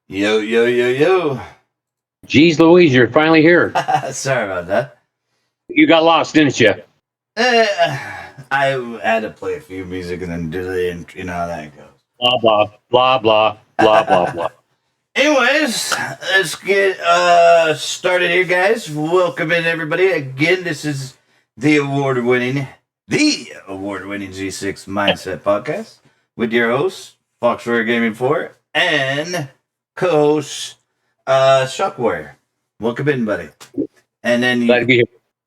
Yo, yo, yo, yo. Geez Louise, you're finally here. Sorry about that. You got lost, didn't you? I had to play a few music and then do the intro. You know how that goes. Blah, blah, blah, blah, blah, blah, blah. Anyways, let's get started here, guys. Welcome in, everybody. Again, this is the award-winning G.6 Mindset Podcast with your host, Foxwarriorgaming4, and co-host, Shockwarrior. Welcome in, buddy. And then Glad to be here.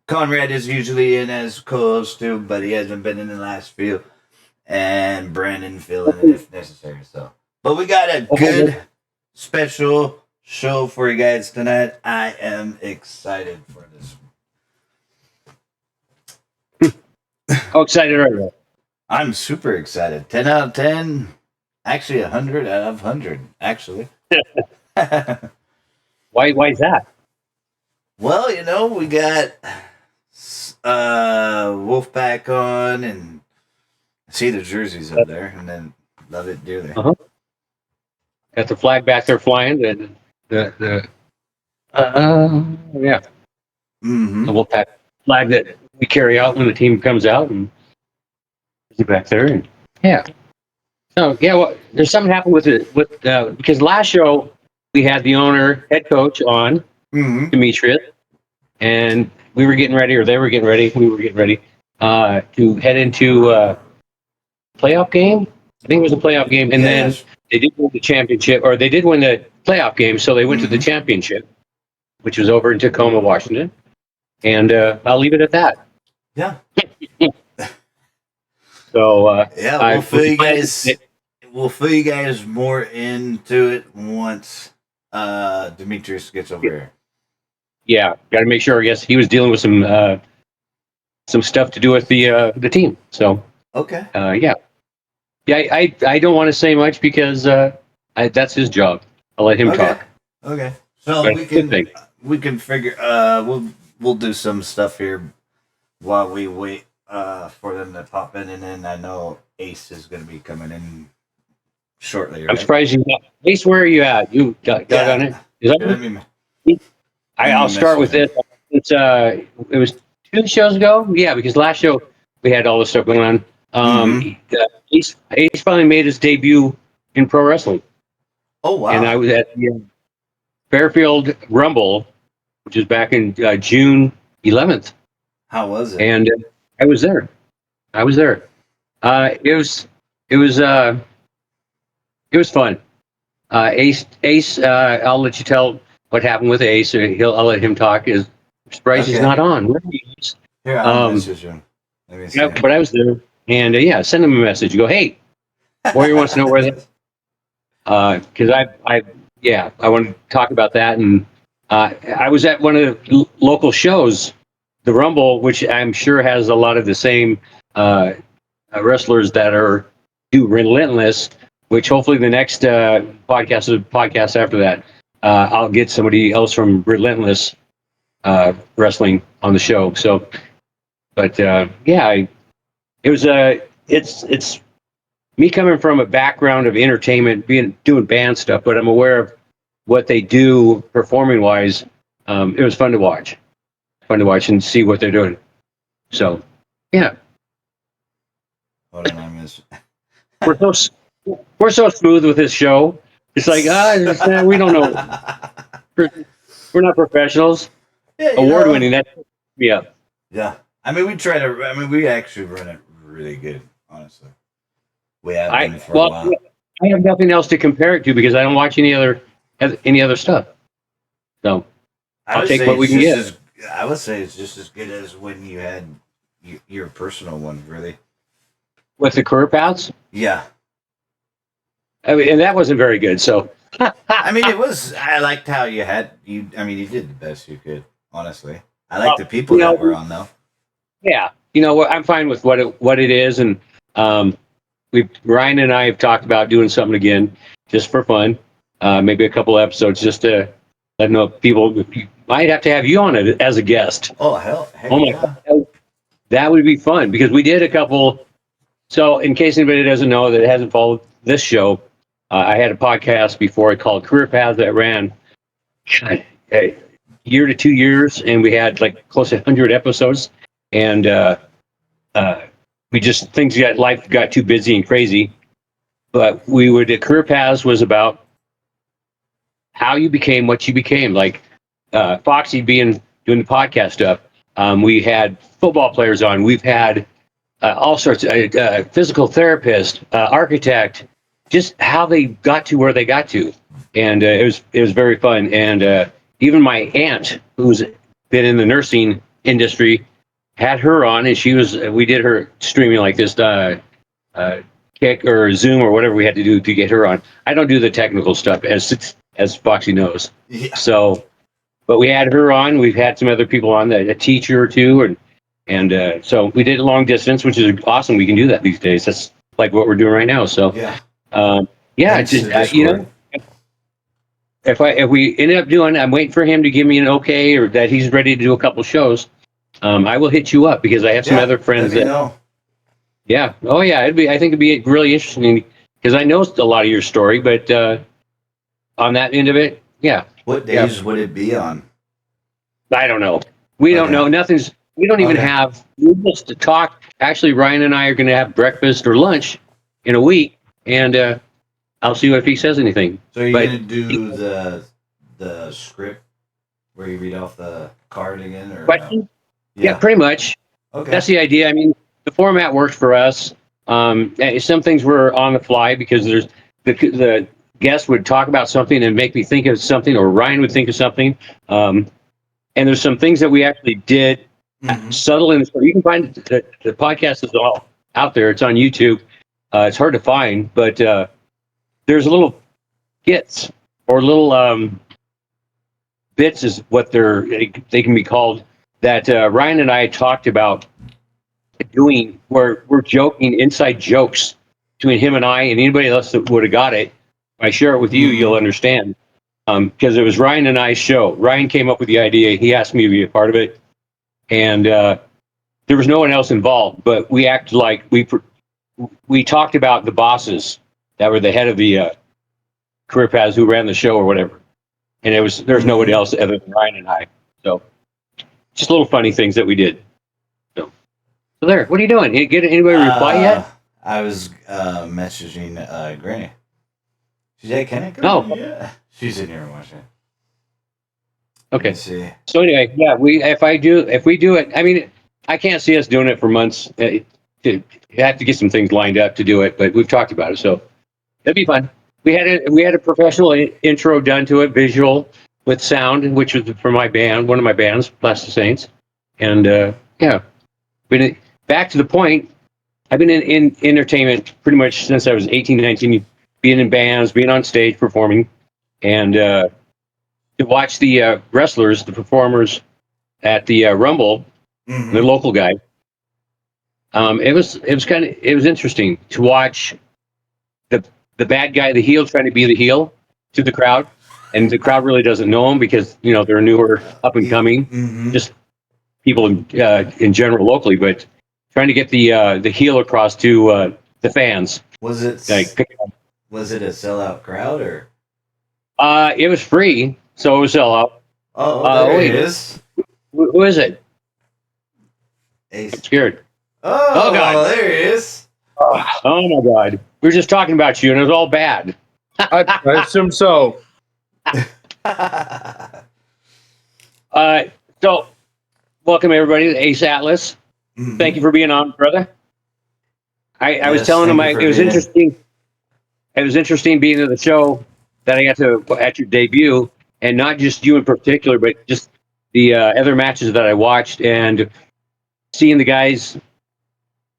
Conrad is usually in as co-host too, but he hasn't been in the last few. And Brandon filling in if necessary. So, but we got a good special show for you guys tonight. I am excited for this. How excited are you? I'm super excited. 10 out of 10. Actually, 100 out of 100. Actually. Why is that? Well, you know, we got Wolfpack on, and I see the jerseys up there, and then love it dearly. Got the flag back there flying. The Mm-hmm. Wolfpack flag that we carry out when the team comes out, and is back there. And yeah. So yeah, well, there's something happened with it because last show we had the owner, head coach on, Demetrius, and we were getting ready, or they were getting ready. We were getting ready to head into playoff game. I think it was a playoff game, and then they did win the championship, or they did win the playoff game, so they went to the championship, which was over in Tacoma, Washington. And I'll leave it at that. Yeah. So yeah, we'll fill you guys more into it once Demetrius gets over here. Yeah, got to make sure. I guess he was dealing with some stuff to do with the team. So okay. Yeah. I don't want to say much because that's his job. I'll let him talk. Okay. So But we can figure we'll do some stuff here while we wait for them to pop in, and then I know Ace is going to be coming in shortly. Right? I'm surprised you got Ace. Where are you at? You got on it? Is that I'll start with this. It was 2 shows ago. Yeah, because last show we had all this stuff going on. Ace finally made his debut in pro wrestling. Oh wow! And I was at the Fairfield Rumble, which is back in June 11th. How was it? And I was there. It was fun. Ace. I'll let you tell what happened with Ace. I'll let him talk. I'm surprised he's not on. Where he is? Here, I'll message him. Let me see. Yeah, but I was there, and send him a message. You go, hey, Warrior wants to know where that. Because I want to talk about that, and I was at one of the local shows, the Rumble, which I'm sure has a lot of the same wrestlers that do Relentless. Which hopefully the next podcast after that, I'll get somebody else from Relentless Wrestling on the show. So, but it's me coming from a background of entertainment, doing band stuff, but I'm aware of what they do performing wise. It was fun to watch and see what they're doing. So, yeah. Hold on, I missed. We're so smooth with this show. It's like we don't know. We're not professionals. Yeah, award winning. That me up. Yeah, I mean we actually run it really good. Honestly, we have been for a while. I have nothing else to compare it to because I don't watch any other stuff. So I'll take what we can get. I would say it's just as good as when you had your personal one, really. With the career paths? Yeah. I mean, and that wasn't very good. So I mean, it was. I liked how you did the best you could. Honestly, I like the people that were on though. Yeah, I'm fine with what it is, and Ryan and I have talked about doing something again just for fun. Maybe a couple episodes just to let know people. We might have to have you on it as a guest. Oh hell! Oh my God, that would be fun because we did a couple. So, in case anybody doesn't know that hasn't followed this show, I had a podcast before I called Career Paths that ran a year to 2 years, and we had like close to 100 episodes. And we just life got too busy and crazy. But Career Paths was about how you became what you became. Like Foxy doing the podcast stuff. We had football players on. We've had all sorts of physical therapist, architect, just how they got to where they got to, and it was very fun. And even my aunt, who's been in the nursing industry, had her on, and we did her streaming like this, Kick or Zoom or whatever we had to do to get her on. I don't do the technical stuff, as Foxy knows. Yeah. So, but we had her on. We've had some other people on, a teacher or two, and so we did long distance, which is awesome. We can do that these days. That's like what we're doing right now. So, Yeah. it's just if we end up doing, I'm waiting for him to give me an okay or that he's ready to do a couple shows. I will hit you up because I have some other friends let me know. Yeah. Oh, yeah. I think it'd be really interesting because I know a lot of your story, but on that end of it, yeah. What days would it be on? I don't know. We don't know. We don't even have rules to talk. Actually, Ryan and I are going to have breakfast or lunch in a week, and I'll see if he says anything. So you're going to do the script where you read off the card again? Or question? No? Yeah, pretty much. Okay. That's the idea. I mean, the format works for us. Some things were on the fly because there's the guest would talk about something and make me think of something, or Ryan would think of something. And there's some things that we actually did subtle in the story. You can find the podcast is all out there. It's on YouTube. It's hard to find, but there's little skits or little bits is what they can be called that Ryan and I talked about doing, where we're joking inside jokes between him and I, and anybody else that would have got it. If I share it with you, you'll understand. Because it was Ryan and I's show. Ryan came up with the idea. He asked me to be a part of it, and there was no one else involved. But we acted like we talked about the bosses that were the head of the Career Paths who ran the show or whatever, and there's nobody else other than Ryan and I. So just little funny things that we did. So there. What are you doing? Get anybody reply yet? I was messaging Granny. She's like, "Can I go?" Oh, yeah. She's in here watching. Okay. Let's see. So anyway, yeah, if we do it, I mean, I can't see us doing it for months. You have to get some things lined up to do it, but we've talked about it, so that'd be fun. We had a professional intro done to it, visual with sound, which was for my band, one of my bands, Plastic Saints, and yeah. Back to the point, I've been in entertainment pretty much since I was 18, 19, being in bands, being on stage, performing, and to watch the wrestlers, the performers at the Rumble, the local guy. It was interesting to watch the bad guy, the heel, trying to be the heel to the crowd, and the crowd really doesn't know him because they're newer, up and coming, just people in general locally, but trying to get the heel across to the fans. Was it a sellout crowd or? It was free, so it was sellout. Oh, there it is. Who is it? Ace. I'm scared. Oh God, there he is. Oh my God, we were just talking about you, and it was all bad. I assume so. So, welcome everybody to Ace Atlas. Thank you for being on, brother. I was telling him it was interesting. It was interesting being at the show that I got to at your debut, and not just you in particular, but just the other matches that I watched, and seeing the guys,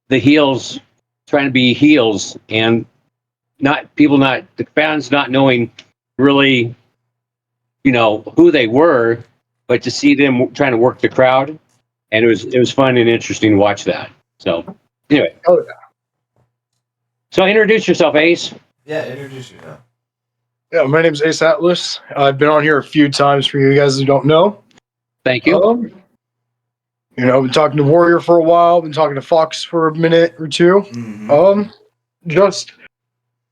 the heels, trying to be heels, and the fans not knowing really, who they were, but to see them trying to work the crowd, and it was fun and interesting to watch that. So anyway, so introduce yourself, Ace. Yeah, introduce yourself. Yeah, my name's Ace Atlas. I've been on here a few times for you guys who don't know. Thank you. I've been talking to Warrior for a while. Been talking to Fox for a minute or two. Mm-hmm. Just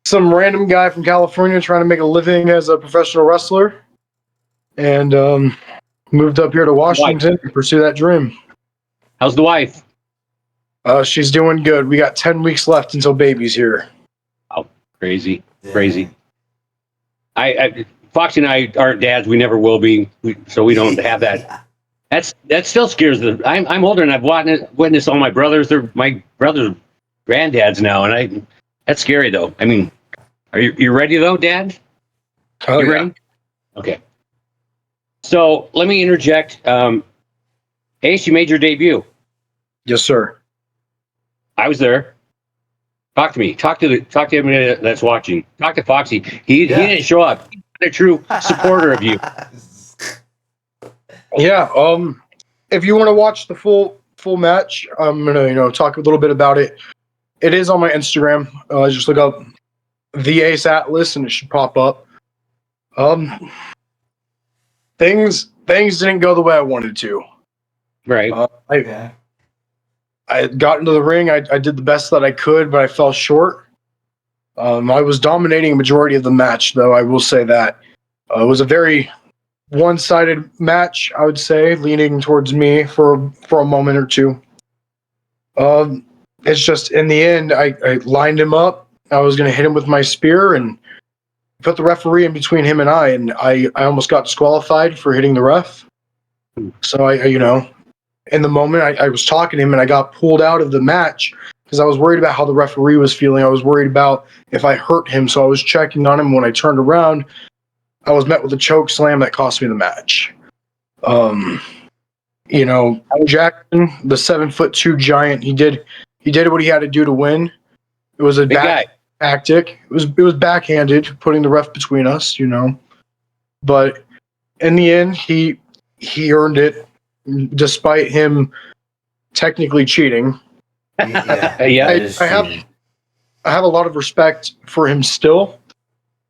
some random guy from California trying to make a living as a professional wrestler, and moved up here to Washington to pursue that dream. How's the wife? She's doing good. We got 10 weeks left until baby's here. Oh, crazy, Yeah. crazy. Foxy and I aren't dads. We never will be. So we don't have that. That still scares the. I'm older and I've witnessed all my brothers. They're my brothers' granddads now, and that's scary though. I mean, are you ready though, Dad? Oh, You ready? Okay. So let me interject. Ace, you made your debut. Yes, sir. I was there. Talk to me. Talk to everybody that's watching. Talk to Foxy. He didn't show up. He's a true supporter of you. Yeah. If you want to watch the full match, I'm gonna talk a little bit about it. It is on my Instagram. Just look up the Ace Atlas and it should pop up. Things didn't go the way I wanted to. Right. I got into the ring. I did the best that I could, but I fell short. I was dominating a majority of the match, though. I will say that it was a very one-sided match. I would say, leaning towards me for a moment or two. It's just in the end, I lined him up. I was going to hit him with my spear and put the referee in between him and I almost got disqualified for hitting the ref. So I in the moment, I was talking to him and I got pulled out of the match because I was worried about how the referee was feeling. I was worried about if I hurt him, so I was checking on him. When I turned around, I was met with a choke slam that cost me the match. Jackson, the 7'2" giant, he did what he had to do to win. It was a Big guy. tactic. It was backhanded, putting the ref between us, But in the end, he earned it, despite him technically cheating. Yeah. I have a lot of respect for him still.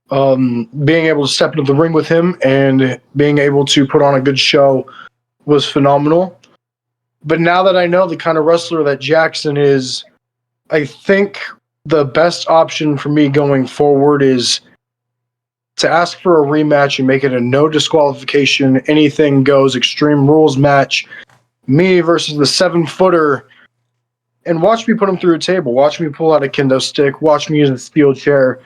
Being able to step into the ring with him and being able to put on a good show was phenomenal. But now that I know the kind of wrestler that Jackson is, I think the best option for me going forward is to ask for a rematch and make it a no disqualification, anything goes, Extreme Rules match. Me versus the 7-footer, and watch me put him through a table. Watch me pull out a kendo stick. Watch me use a steel chair.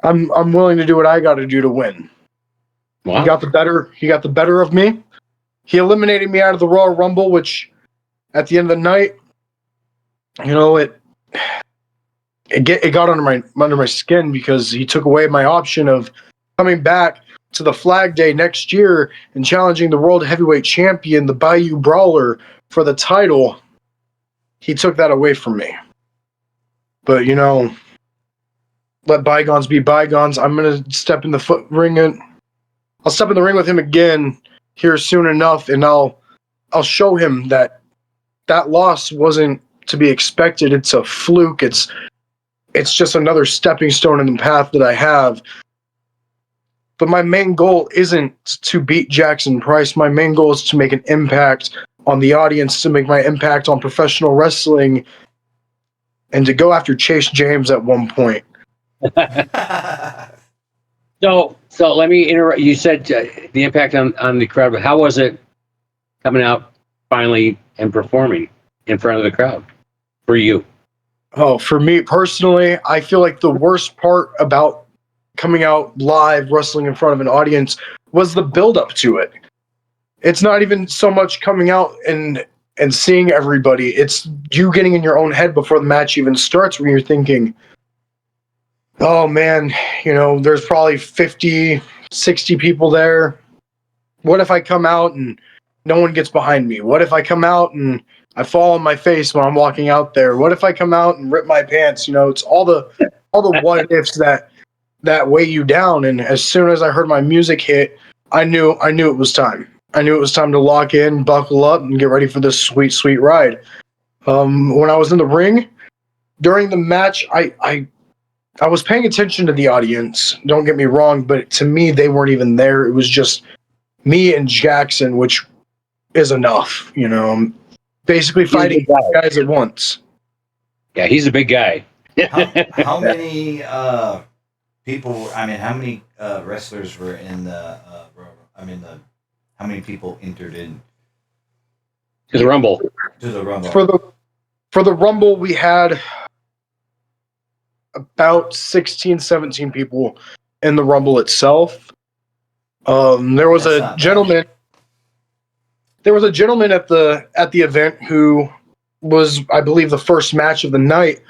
I'm willing to do what I got to do to win. Wow. He got the better of me. He eliminated me out of the Royal Rumble, which at the end of the night, it got under my skin because he took away my option of coming back to the Flag Day next year and challenging the World Heavyweight Champion, the Bayou Brawler, for the title. He took that away from me. But, let bygones be bygones. I'm going to step in the ring and I'll step in the ring with him again here soon enough, and I'll show him that loss wasn't to be expected. It's a fluke. It's just another stepping stone in the path that I have. But my main goal isn't to beat Jackson Price. My main goal is to make an impact on the audience, to make my impact on professional wrestling, and to go after Chase James at one point. So let me interrupt. You said the impact on the crowd, but how was it coming out finally and performing in front of the crowd for you? Oh, for me personally, I feel like the worst part about coming out live wrestling in front of an audience was the build up to it. It's not even so much coming out and seeing everybody. It's you getting in your own head before the match even starts, where you're thinking, oh man, there's probably 50, 60 people there. What if I come out and no one gets behind me? What if I come out and I fall on my face when I'm walking out there? What if I come out and rip my pants? It's all the what ifs that weigh you down. And as soon as I heard my music hit, I knew it was time. I knew it was time to lock in, buckle up, and get ready for this sweet, sweet ride. When I was in the ring during the match, I was paying attention to the audience. Don't get me wrong, but to me, they weren't even there. It was just me and Jackson, which is enough. Basically fighting guys at once. Yeah, he's a big guy. How many people? I mean, how many wrestlers were in the? How many people entered in To the Rumble. to the Rumble? For the Rumble, we had about 16, 17 people in the Rumble itself. There was That's a not bad. gentleman. There was a gentleman at the event who was, I believe, the first match of the night,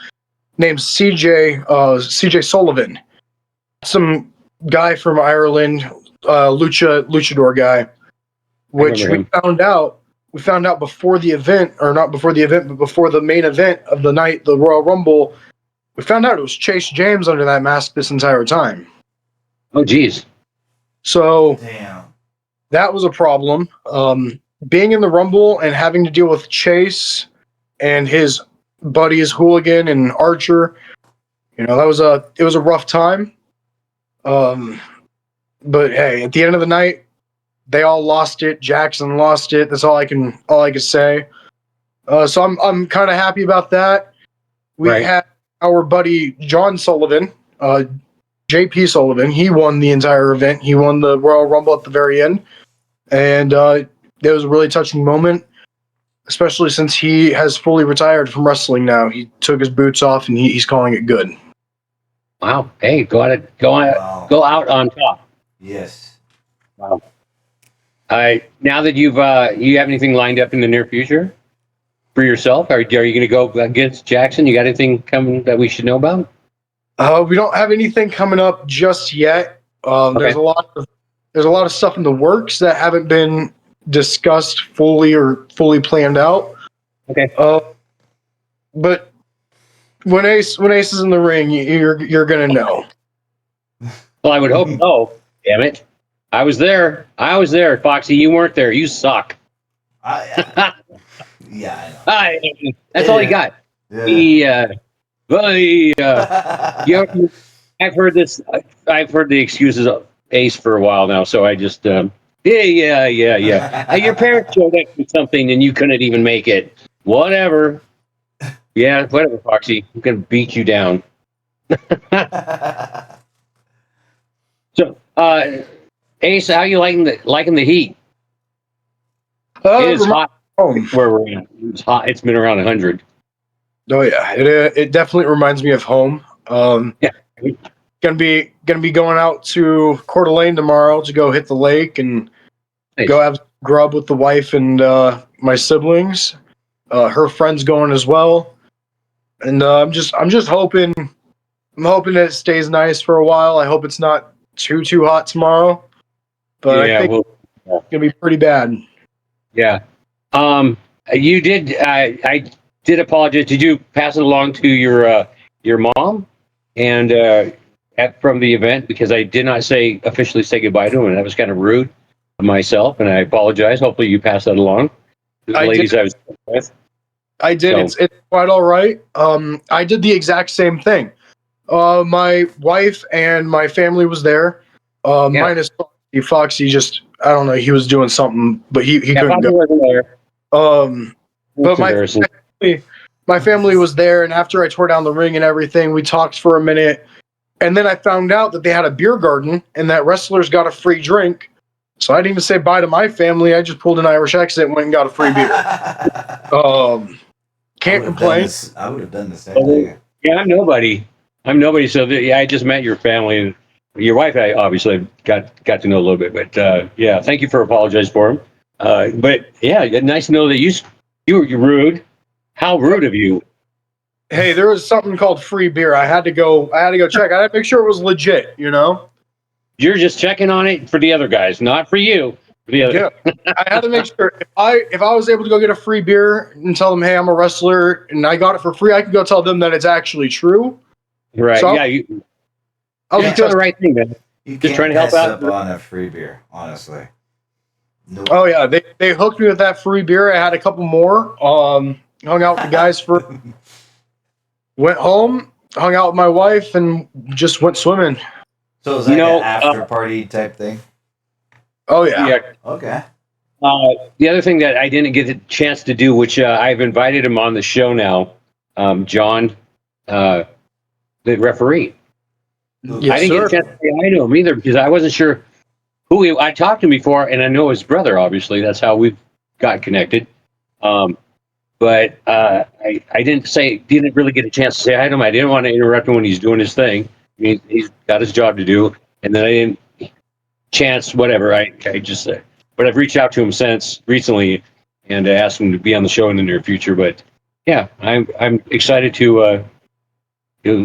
named CJ Sullivan, some guy from Ireland, luchador guy, which remember we found out before the event, or not before the event, but before the main event of the night, the Royal Rumble. We found out it was Chase James under that mask this entire time. Oh, geez. So Damn. that was a problem. Being in the Rumble and having to deal with Chase and his buddies Hooligan and Archer, it was a rough time. But hey, at the end of the night, they all lost it. Jackson lost it. That's all I can say. So I'm kind of happy about that. We had our buddy John Sullivan, JP Sullivan. He won the entire event. He won the Royal Rumble at the very end, and it was a really touching moment, especially since he has fully retired from wrestling now. He took his boots off and he's calling it good. Wow. Hey, go out on top. Yes. Wow. Now that you have anything lined up in the near future for yourself? Are you going to go against Jackson? You got anything coming that we should know about? We don't have anything coming up just yet. Okay. There's a lot of stuff in the works that haven't been discussed fully or fully planned out. Okay. But when Ace is in the ring, you're gonna know. Well, I would hope so. Damn it! I was there, Foxy. You weren't there. You suck. Yeah, I know. That's all he got. Yeah. I've heard this. I've heard the excuses of Ace for a while now, so I just yeah. Your parents showed up for something and you couldn't even make it. Whatever. Yeah, whatever, Foxy. I'm gonna beat you down. So, Ace, how you liking the heat? It is hot where we're at. It's hot. It's been around 100. Oh yeah, it definitely reminds me of home. Yeah. Gonna be going out to Coeur d'Alene tomorrow to go hit the lake and go have grub with the wife and my siblings. Her friend's going as well, and I'm just hoping that it stays nice for a while. I hope it's not too hot tomorrow, but I think it's gonna be pretty bad. Yeah. You did. I did apologize. Did you pass it along to your mom and from the event, because I did not officially say goodbye to him, and that was kind of rude of myself, and I apologize. Hopefully, you pass that along to the ladies I was with. I did. So. It's quite all right. I did the exact same thing. My wife and my family was there. Minus Foxy, just I don't know. He was doing something, but he couldn't go. Wasn't there. But my family was there, and after I tore down the ring and everything, we talked for a minute, and then I found out that they had a beer garden and that wrestlers got a free drink. So I didn't even say bye to my family. I just pulled an Irish accent and went and got a free beer. Can't complain. I would have done the same thing. Yeah, I'm nobody. So I just met your family. Your wife, I obviously got to know a little bit, but yeah, thank you for apologizing for him. But yeah, nice to know that you're rude. How rude of you! Hey, there was something called free beer. I had to go check. I had to make sure it was legit. You're just checking on it for the other guys, not for you. For the other. Yeah, I had to make sure if I was able to go get a free beer and tell them, hey, I'm a wrestler and I got it for free, I could go tell them that it's actually true. Right? So yeah, you're doing the right thing, man. You just trying to help out on a free beer, honestly. Nope. Oh yeah, they hooked me with that free beer. I had a couple more. Hung out with the guys went home, hung out with my wife, and just went swimming. So is that an after party type thing? Oh yeah. Okay. The other thing that I didn't get the chance to do, which I've invited him on the show now, John the referee. Yes, I didn't sir. get a chance to say hi to him either because I wasn't sure who I talked to him before, and I know his brother. Obviously, that's how we got connected. But I didn't really get a chance to say hi to him. I didn't want to interrupt him when he's doing his thing. He's got his job to do, and then I didn't chance whatever. I just but I've reached out to him since recently and asked him to be on the show in the near future. But yeah, I'm excited to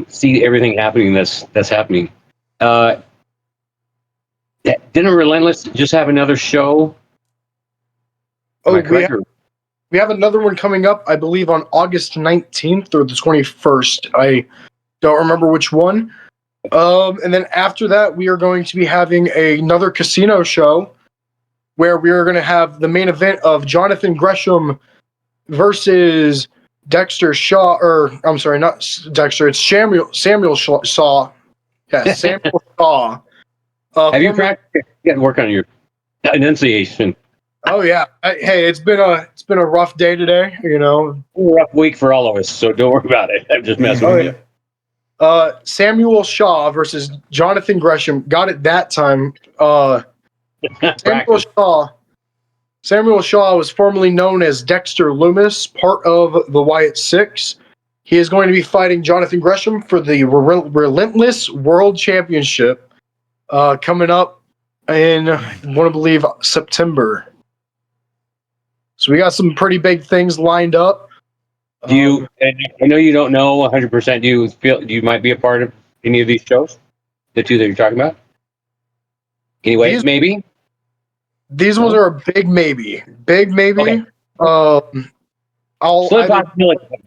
see everything happening that's happening. Didn't Relentless just have another show? Am I correct? We have another one coming up, I believe, on August 19th or the 21st. I don't remember which one. And then after that, we are going to be having another casino show where we are going to have the main event of Jonathan Gresham versus Dexter Shaw, or I'm sorry, not Dexter, it's Samuel Shaw. Yeah, Samuel Shaw. Have you practiced? You got to work on your enunciation. Oh yeah. Hey, it's been a rough day today. You know, A rough week for all of us, so don't worry about it. I'm just messing with you. Samuel Shaw versus Jonathan Gresham. Got it that time. Samuel Shaw was formerly known as Dexter Loomis, part of the G.6. He is going to be fighting Jonathan Gresham for the Relentless World Championship coming up in, I want to believe, September. So we got some pretty big things lined up. Do you? And I know you don't know 100%. Do you feel you might be a part of any of these shows? The two that you're talking about. Anyway, maybe. These ones are a big maybe. Big maybe. Okay.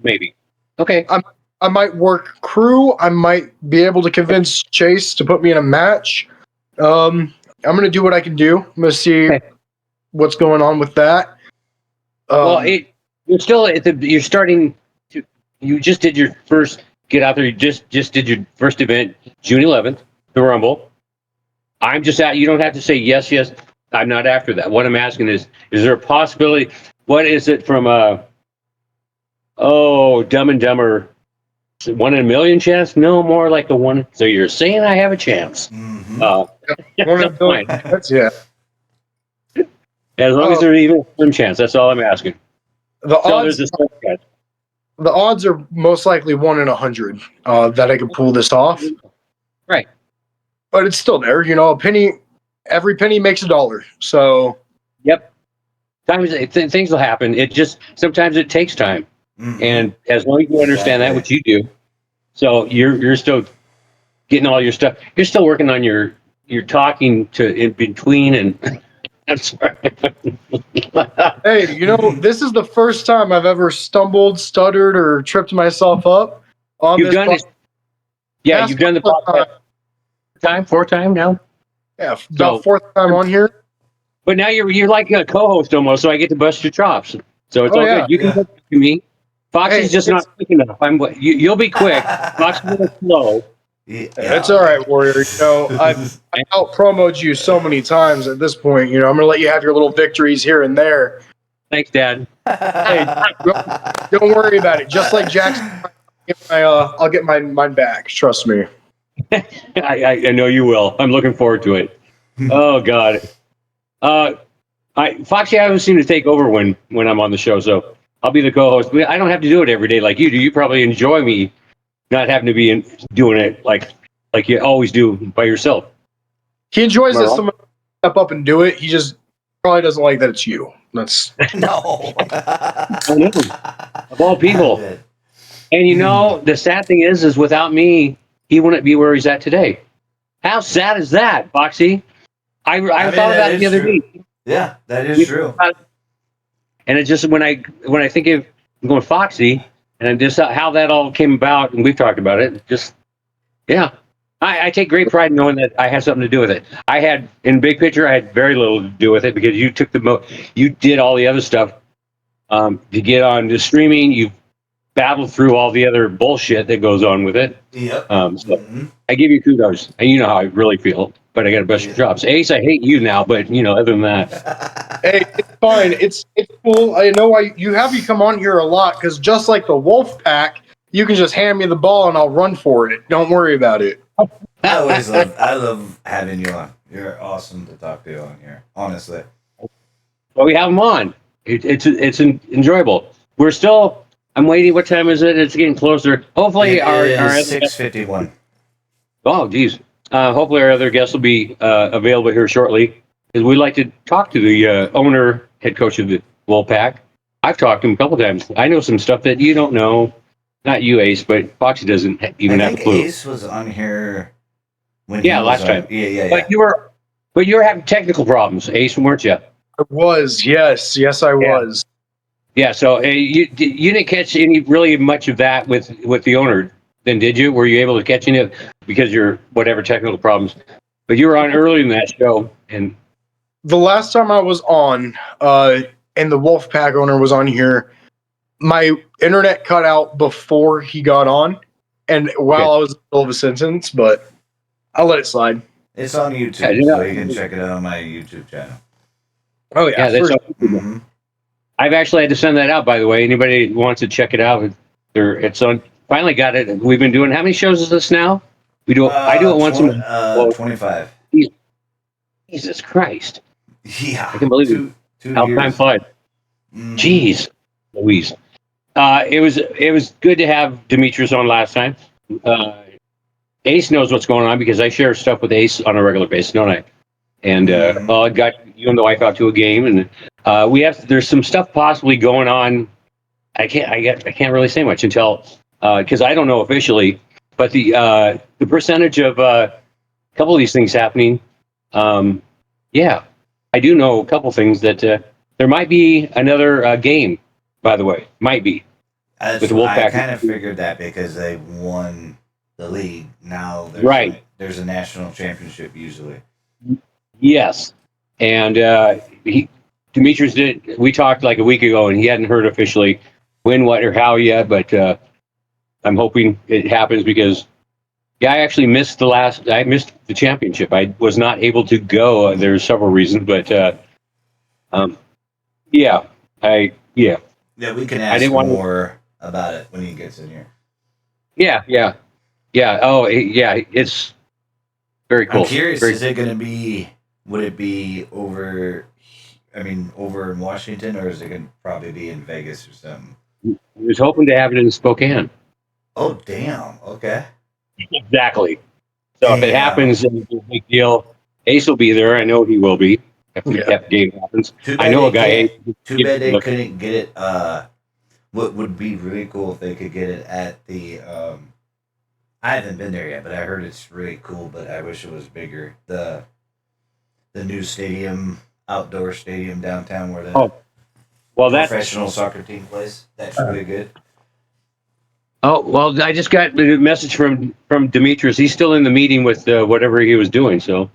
Maybe. Okay. I might work crew. I might be able to convince Chase to put me in a match. I'm going to do what I can do. I'm going to see what's going on with that. You're still you're starting to. You just did your first get out there. You just did your first event, June 11th, the Rumble. I'm just out. You don't have to say yes. I'm not after that. What I'm asking is there a possibility? What is it from Dumb and Dumber? 1 in a million chance? No, more like a one. So you're saying I have a chance? Mm-hmm. 1 in a billion. Yeah. As long as there's even a slim chance, that's all I'm asking. The odds are most likely 1 in 100 that I can pull this off. Right. But it's still there. You know, every penny makes a dollar. So. Yep. Things will happen. Sometimes it takes time. Mm-hmm. And as long as you understand that, which you do, so you're still getting all your stuff. You're still working on your talking to in between and. I'm sorry. Hey, you know, this is the first time I've ever stumbled, stuttered, or tripped myself up on you've this. Done it. Yeah, you've done the podcast. Fourth time now. Yeah, about fourth time on here. But now you're like a co-host almost, so I get to bust your chops. So it's all good. You can talk to me. Foxy's just not quick enough. You'll be quick. Foxy's a little slow. Yeah, it's all right, Warrior. You know, I out promoted you so many times at this point. You know, I'm gonna let you have your little victories here and there. Thanks, Dad. Hey, don't worry about it. Just like Jackson, I'll get mine back. Trust me. I know you will. I'm looking forward to it. Oh God. Foxy, I always seem to take over when I'm on the show, so I'll be the co-host. I don't have to do it every day like you do. You probably enjoy me not having to be doing it like you always do by yourself. He enjoys that someone step up and do it. He just probably doesn't like that it's you. That's no. I know. Of all people. And you know, the sad thing is without me, he wouldn't be where he's at today. How sad is that, Foxy? I thought about it the other day. Yeah, that is true. And it's just when I think of going Foxy, and just how that all came about, and we've talked about it. Just I take great pride in knowing that I had something to do with it. I had in big picture, I had very little to do with it because you took you did all the other stuff to get on the streaming. You battled through all the other bullshit that goes on with it. Yep. I give you kudos, and you know how I really feel. But I got to bust your chops. Ace, I hate you now, but you know, other than that, hey, it's fine. It's cool. I know you come on here a lot because just like the Wolf Pack, you can just hand me the ball and I'll run for it. Don't worry about it. I love having you on. You're awesome to talk to on here, honestly. Well, we have them on. It's enjoyable. We're still. I'm waiting. What time is it? It's getting closer. Hopefully, It our is other 6:51. oh, geez. Hopefully, our other guests will be available here shortly, because we'd like to talk to the owner, head coach of the Wolfpack. I've talked to him a couple times. I know some stuff that you don't know. Not you, Ace, but Foxy doesn't even I have a think clue. Ace was on here when Yeah, he was last on. time. Yeah. But you were having technical problems, Ace, weren't you? I was, yes, I was. Yeah. So you didn't catch any really much of that with the owner, then, did you? Were you able to catch any of because you're whatever technical problems? But you were on early in that show, and The last time I was on, and the Wolfpack owner was on here, my internet cut out before he got on, and while I was in the middle of a sentence, but I'll let it slide. It's on YouTube, Yeah, so you can check it out on my YouTube channel. Oh yeah, that's. Mm-hmm. I've actually had to send that out. By the way, anybody who wants to check it out, it's on. Finally got it. We've been doing how many shows is this now? We do. I do it once a month. 25. Jesus Christ! Yeah. I can believe it. Two How years. time flies. Mhm. Jeez, Louise. It was good to have Demetrius on last time. Ace knows what's going on because I share stuff with Ace on a regular basis, don't I? And Mhm. I got you and the wife out to a game, and there's some stuff possibly going on. I can't really say much until because I don't know officially, but the percentage of a couple of these things happening. Yeah, I do know a couple things that there might be another game. By the way, might be with the I Wolfpack. kind of figured that because they won the league. Now Right. there's a national championship usually. Yes, and Demetrius did. We talked like a week ago, and he hadn't heard officially when, what, or how yet. But I'm hoping it happens because I actually missed I missed the championship. I was not able to go. There's several reasons, but yeah, Yeah, we can I ask didn't want to. more about it when he gets in here. Yeah. Oh, yeah. It's very cool. I'm curious. Very Is it going to be? Would it be over? I mean, over in Washington, or is it going to probably be in Vegas or something? I was hoping to have it in Spokane. Oh, damn. Okay. Exactly. So if it Damn. happens, it's a big deal. Ace will be there. I know he will be if the game happens. I know a guy. Too bad they couldn't get it. What would be really cool if they could get it at the. I haven't been there yet, but I heard it's really cool. But I wish it was bigger. The new stadium, outdoor stadium downtown, where the professional soccer team plays. That's really good. Oh, well, I just got a message from Demetrius. He's still in the meeting with whatever he was doing. So,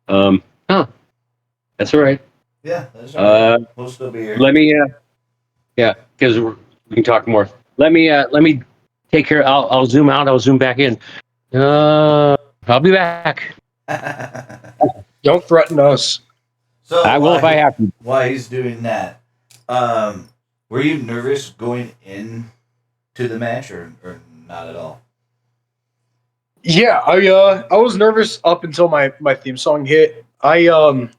that's all right. Yeah, that's all right. We'll still be here. Let me, because we can talk more. Let me take care. I'll zoom out. I'll zoom back in. I'll be back. Don't threaten us. So I will if I have to. While he's doing that, were you nervous going in to the match, or not at all? Yeah, I was nervous up until my theme song hit. I don't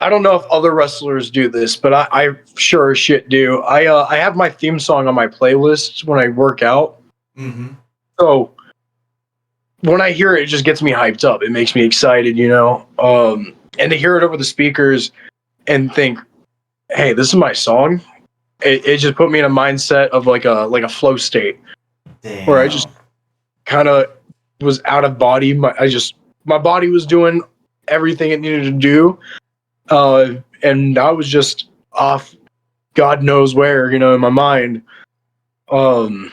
know if other wrestlers do this, but I sure as shit do. I have my theme song on my playlist when I work out. Mm-hmm. So when I hear it, it just gets me hyped up. It makes me excited, you know. And to hear it over the speakers and think, "Hey, this is my song." It just put me in a mindset of like a flow state. Damn. Where I just kind of was out of body. My body was doing everything it needed to do, and I was just off, God knows where, you know, in my mind. But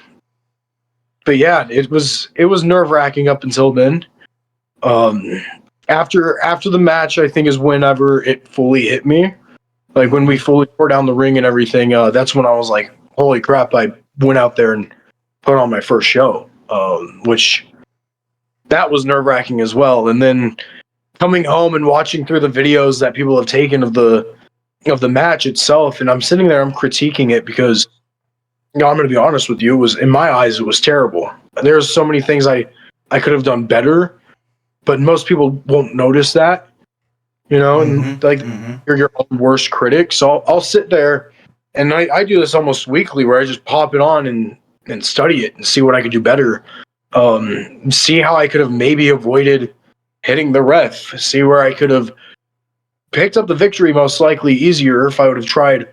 yeah, it was nerve wracking up until then. After the match, I think is whenever it fully hit me. Like when we fully tore down the ring and everything. That's when I was like, "Holy crap!" I went out there and put on my first show, which that was nerve wracking as well. And then coming home and watching through the videos that people have taken of the match itself, and I'm sitting there, I'm critiquing it because No, I'm going to be honest with you. It was, in my eyes, it was terrible. There's so many things I could have done better, but most people won't notice that, and like you're your own worst critic. So I'll sit there, and I do this almost weekly where I just pop it on and study it and see what I could do better. See how I could have maybe avoided hitting the ref. See where I could have picked up the victory most likely easier if I would have tried.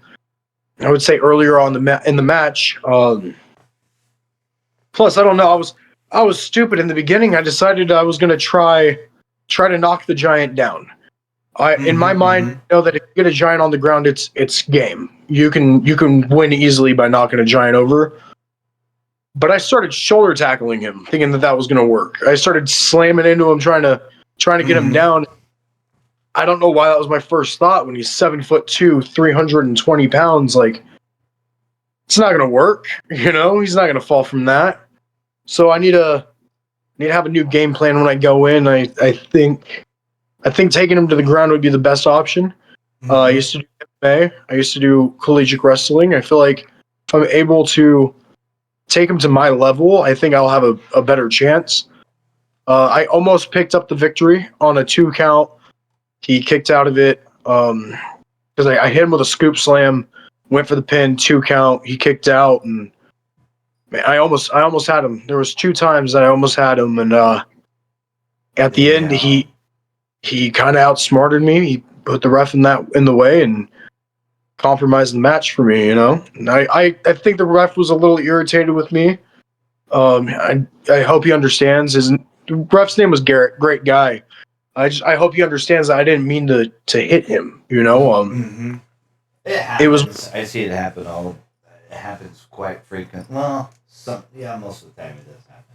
I would say earlier on in the match. Plus, I don't know. I was stupid in the beginning. I decided I was going to try to knock the giant down. In my mind, I know that if you get a giant on the ground, it's game. You can win easily by knocking a giant over. But I started shoulder tackling him, thinking that was going to work. I started slamming into him, trying to get him down. I don't know why that was my first thought when he's 7'2", 320 pounds. Like, it's not going to work. He's not going to fall from that. So I need to have a new game plan when I go in. I think taking him to the ground would be the best option. I used to do MMA. I used to do collegiate wrestling. I feel like if I'm able to take him to my level, I think I'll have a better chance. I almost picked up the victory on a 2 count. He kicked out of it because I hit him with a scoop slam, went for the pin, 2 count. He kicked out, and man, I almost had him. There was 2 times that I almost had him, and at the end he kind of outsmarted me. He put the ref in the way and compromised the match for me. And I think the ref was a little irritated with me. I hope he understands. The ref's name was Garrett. Great guy. I hope he understands that I didn't mean to hit him. It happens. It was. I see it happen It happens quite frequent. Well, most of the time it does happen.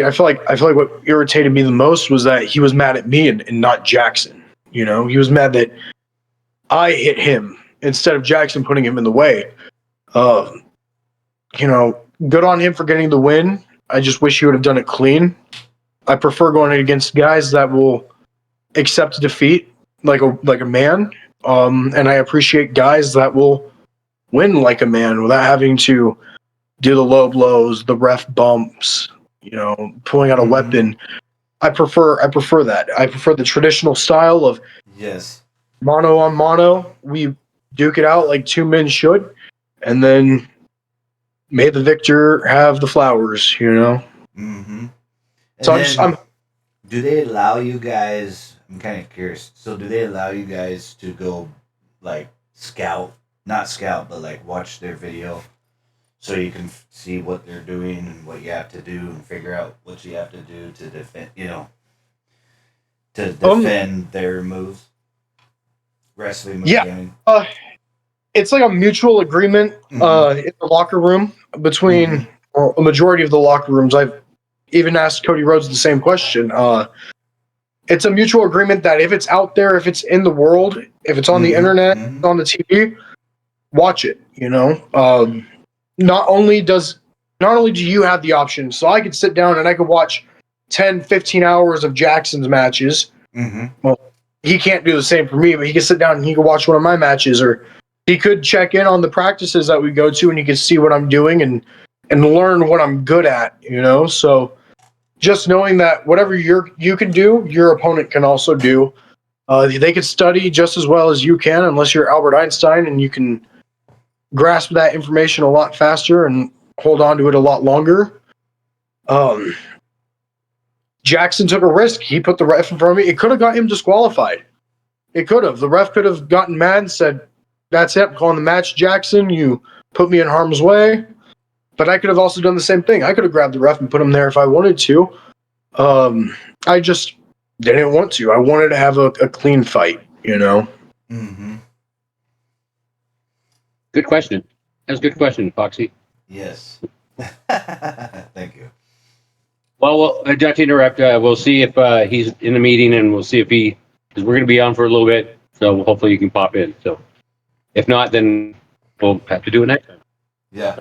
I feel like what irritated me the most was that he was mad at me and not Jackson. He was mad that I hit him instead of Jackson putting him in the way. Good on him for getting the win. I just wish he would have done it clean. I prefer going against guys that will accept defeat like a man. And I appreciate guys that will win like a man without having to do the low blows, the ref bumps, pulling out a weapon. I prefer that. I prefer the traditional style of mono on mono. We duke it out like 2 men should, and then may the victor have the flowers. So do they allow you guys? I'm kind of curious. So do they allow you guys to go like not scout, but like watch their video, so you can see what they're doing and what you have to do and figure out what you have to do to defend, their moves, wrestling moves? Yeah. It's like a mutual agreement in the locker room between a majority of the locker rooms. I've even asked Cody Rhodes the same question. It's a mutual agreement that if it's out there, if it's in the world, if it's on the internet, on the TV, watch it. Not only do you have the option, so I could sit down and I could watch 10, 15 hours of Jackson's matches. Well, he can't do the same for me, but he can sit down and he can watch one of my matches, or he could check in on the practices that we go to and he can see what I'm doing and learn what I'm good at, So just knowing that whatever you can do, your opponent can also do. They could study just as well as you can, unless you're Albert Einstein and you can grasp that information a lot faster and hold on to it a lot longer. Jackson took a risk. He put the ref in front of me. It could have got him disqualified. It could have. The ref could have gotten mad and said, "That's it, I'm calling the match, Jackson. You put me in harm's way." But I could have also done the same thing. I could have grabbed the ref and put him there if I wanted to. I just didn't want to. I wanted to have a clean fight, Good question. That's a good question, Foxy. Yes. Thank you. Well, not to interrupt, we'll see if he's in the meeting, and we'll see if because we're going to be on for a little bit, so hopefully you can pop in. So if not, then we'll have to do it next time. Yeah.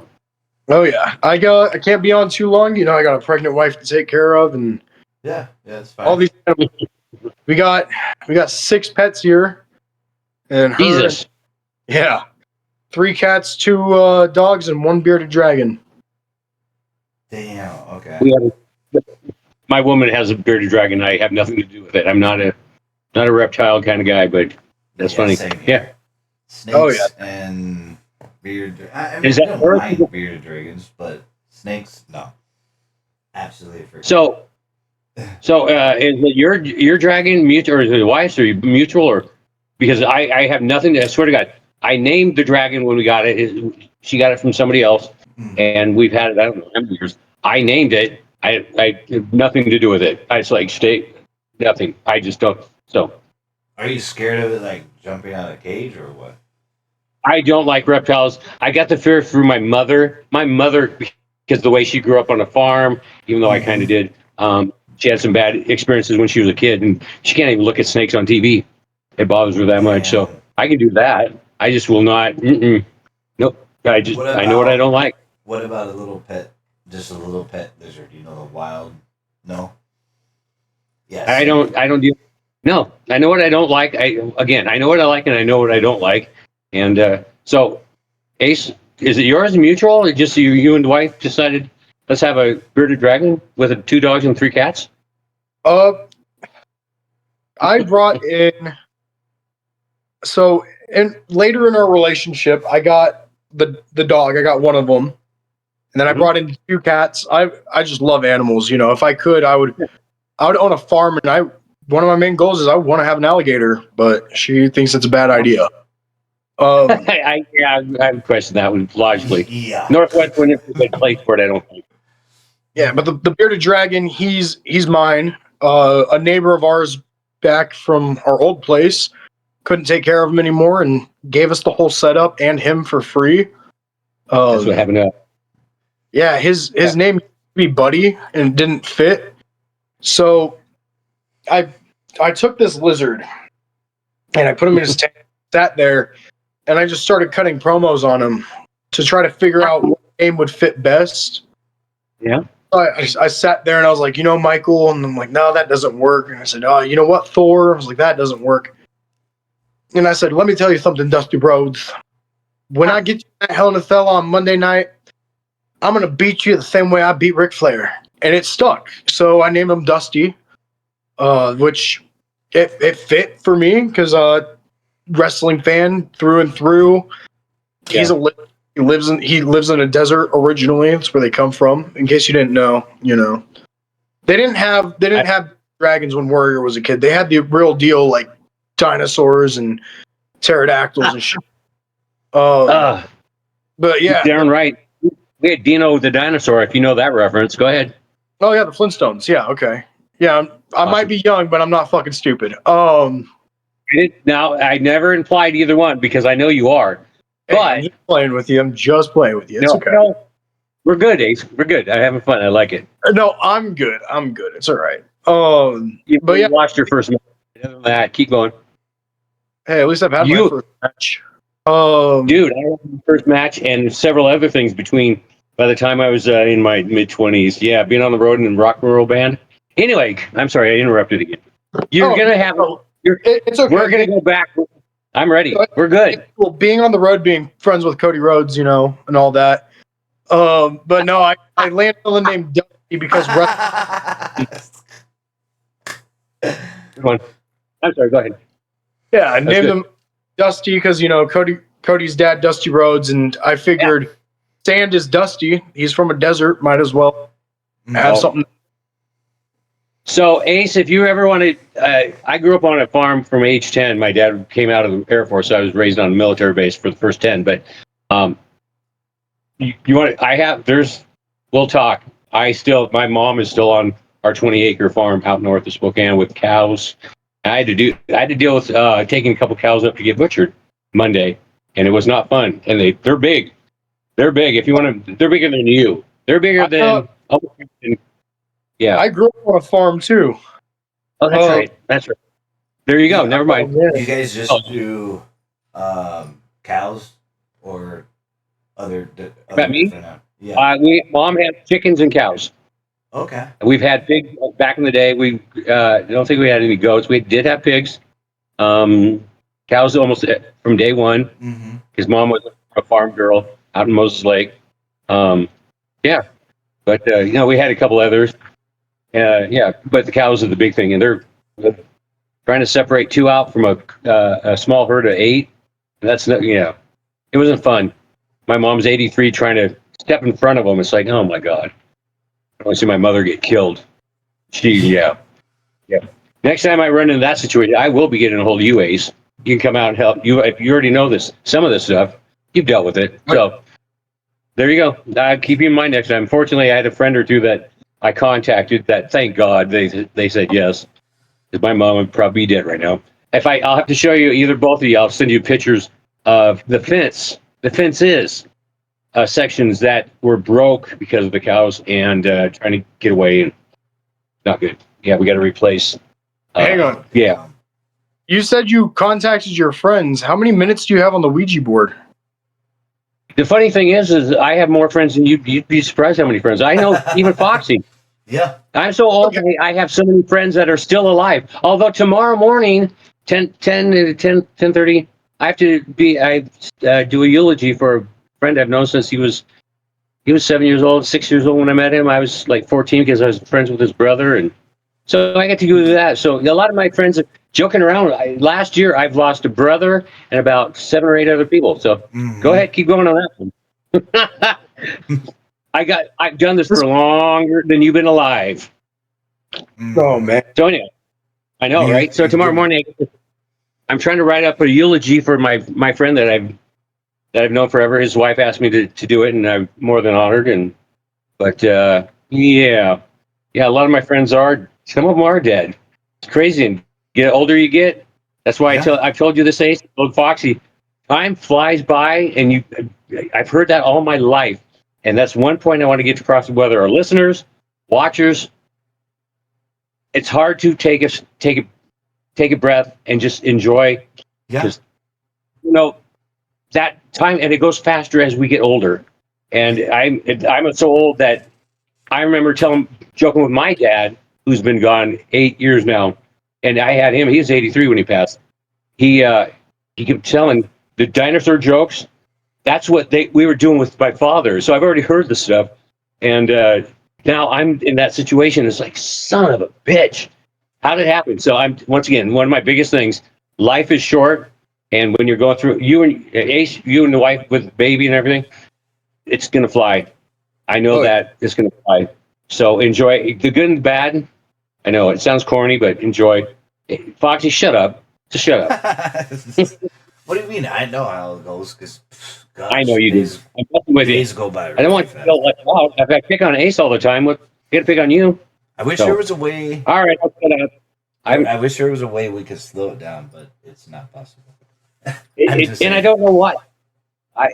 Oh yeah, I can't be on too long. I got a pregnant wife to take care of, and it's fine. all these. We got 6 pets here, and Jesus. Yeah, 3 cats, 2 dogs, and 1 bearded dragon. Damn. Okay. We have my woman has a bearded dragon. I have nothing to do with it. I'm not a reptile kind of guy, but that's funny. Same Yeah. here. Snakes and bearded. I mean, Is I that don't yours? mind bearded dragons, but snakes, no. Absolutely. Forget. So is it your dragon mutual, or is it your wife's, or mutual, or because I have nothing to, I swear to God, I named the dragon when we got it. She got it from somebody else, and we've had it, I don't know how many years. I named it. I have nothing to do with it. I just like nothing. I just don't. So Are you scared of it, like jumping out of a cage, or what? I don't like reptiles. I got the fear through my mother. My mother, because the way she grew up on a farm, even though I kind of did, she had some bad experiences when she was a kid, and she can't even look at snakes on TV. It bothers her that much. So I can do that. I just will not. Nope. I know what I don't like. What about a little pet? Just a little pet lizard? You know, the wild? No. Yes. I don't do. No, I know what I don't like. I know what I like, and I know what I don't like. And so, Ace, is it yours mutual, or just you and the wife decided let's have a bearded dragon with 2 dogs and 3 cats? I brought in. So, and later in our relationship, I got the dog. I got one of them, and then I brought in 2 cats. I just love animals. You know, if I could, I would own a farm, and one of my main goals is I want to have an alligator, but she thinks it's a bad idea. I question that one logically. Yeah. Northwest wouldn't be a good place for it, I don't think. Yeah, but the bearded dragon, he's mine. A neighbor of ours back from our old place couldn't take care of him anymore and gave us the whole setup and him for free. That's what happened. Yeah, his name used to be Buddy and it didn't fit. So I took this lizard and I put him in his tank, sat there, and I just started cutting promos on him to try to figure out what name would fit best. Yeah. I sat there and I was like, Michael, and I'm like, no, that doesn't work. And I said, oh, you know what, Thor? I was like, that doesn't work. And I said, let me tell you something, Dusty Rhodes. When I get you that Hell in a Cell on Monday night, I'm gonna beat you the same way I beat Ric Flair. And it stuck. So I named him Dusty, which it fit for me because wrestling fan through and through. Yeah. He lives in a desert originally. That's where they come from. In case you didn't know, they didn't have dragons when Warrior was a kid. They had the real deal, like dinosaurs and pterodactyls and shit. But yeah, darn right. We had Dino the dinosaur. If you know that reference, go ahead. Oh yeah, the Flintstones. Yeah, okay. Yeah, I might be young, but I'm not fucking stupid. Now I never implied either one because I know you are. But I'm just playing with you. I'm just playing with you. It's okay. No, we're good, Ace. We're good. I'm having fun. I like it. No, I'm good. It's all right. But you lost your first match. Other than that, keep going. Hey, at least I've had my first match. Dude, I had my first match and several other things between by the time I was in my mid-20s. Yeah, being on the road in a rock and roll band. Anyway, I'm sorry, I interrupted again. You're gonna have. It's okay. We're gonna go back. I'm ready. We're good. Well, being on the road, being friends with Cody Rhodes, and all that. But no, I landed on the name Dusty because I'm sorry. Go ahead. Yeah, I named him Dusty because Cody's dad, Dusty Rhodes, and I figured sand is dusty. He's from a desert. Might as well have something. So, Ace, if you ever wanted, I grew up on a farm from age 10. My dad came out of the Air Force, so I was raised on a military base for the first 10. But we'll talk. My mom is still on our 20-acre farm out north of Spokane with cows. I had to deal with taking a couple cows up to get butchered Monday, and it was not fun. And they're big. They're big. If you want to, they're bigger than you. They're bigger than. Yeah. I grew up on a farm too. Oh, that's right. That's right. There you go. Never mind. You guys just do cows or other? About me? Yeah. Mom had chickens and cows. Okay. We've had pigs back in the day. We don't think we had any goats. We did have pigs. Cows almost from day one. His mom was a farm girl out in Moses Lake. Yeah, but we had a couple others. Yeah, but the cows are the big thing, and they're trying to separate 2 out from a small herd of 8. That's not, it wasn't fun. My mom's 83, trying to step in front of them. It's like, oh my god, I want to see my mother get killed. Yeah. Next time I run into that situation, I will be getting a hold of you, Ace. You can come out and help. You, if you already know some of this stuff, you've dealt with it. So there you go. Keep you in mind next time. Fortunately, I had a friend or two that I contacted that, thank God, they said yes. Because my mom would probably be dead right now. I'll have to show you, either both of you, I'll send you pictures of the fence. The fence is sections that were broke because of the cows and trying to get away, and not good. Yeah, we got to replace. Hang on. Yeah. You said you contacted your friends. How many minutes do you have on the Ouija board? The funny thing is I have more friends than you'd be surprised how many friends. I know even Foxy. Yeah. I'm so old. Okay. I have so many friends that are still alive. Although tomorrow morning, 10:30, I have to do a eulogy for a friend I've known since he was 7 years old, 6 years old when I met him. I was like 14 because I was friends with his brother, and so I get to do that. So a lot of my friends are joking around. Last year, I've lost a brother and about 7 or 8 other people. So Go ahead, keep going on that one. I've done this for longer than you've been alive. Oh man, Sonia, I know, right? So tomorrow morning, I'm trying to write up a eulogy for my friend that I've known forever. His wife asked me to do it, and I'm more than honored. But yeah, a lot of my friends some of them are dead. It's crazy. And the older you get, that's why I've told you this, Ace, old Foxy. Time flies by, and I've heard that all my life. And that's one point I want to get across, whether our listeners, watchers, it's hard to take a breath and just enjoy. Because that time, and it goes faster as we get older. And I'm so old that I remember joking with my dad, who's been gone 8 years now, and I had him. He was 83 when he passed. He kept telling the dinosaur jokes. That's what we were doing with my father. So I've already heard this stuff, and now I'm in that situation. It's like, son of a bitch, how did it happen? So once again, one of my biggest things: life is short, and when you're going through, you and the wife with baby and everything, it's gonna fly. I know that it's gonna fly. So enjoy the good and the bad. I know it sounds corny, but enjoy. Foxy, shut up. Just shut up. What do you mean? I know how it goes because I know you do. I'm messing with days you. go by. Really I don't want to feel like, wow, if I pick on Ace all the time, I got to pick on you. I wish there was a way. All right, I'll shut up. I wish there was a way we could slow it down, but it's not possible. And I don't know what.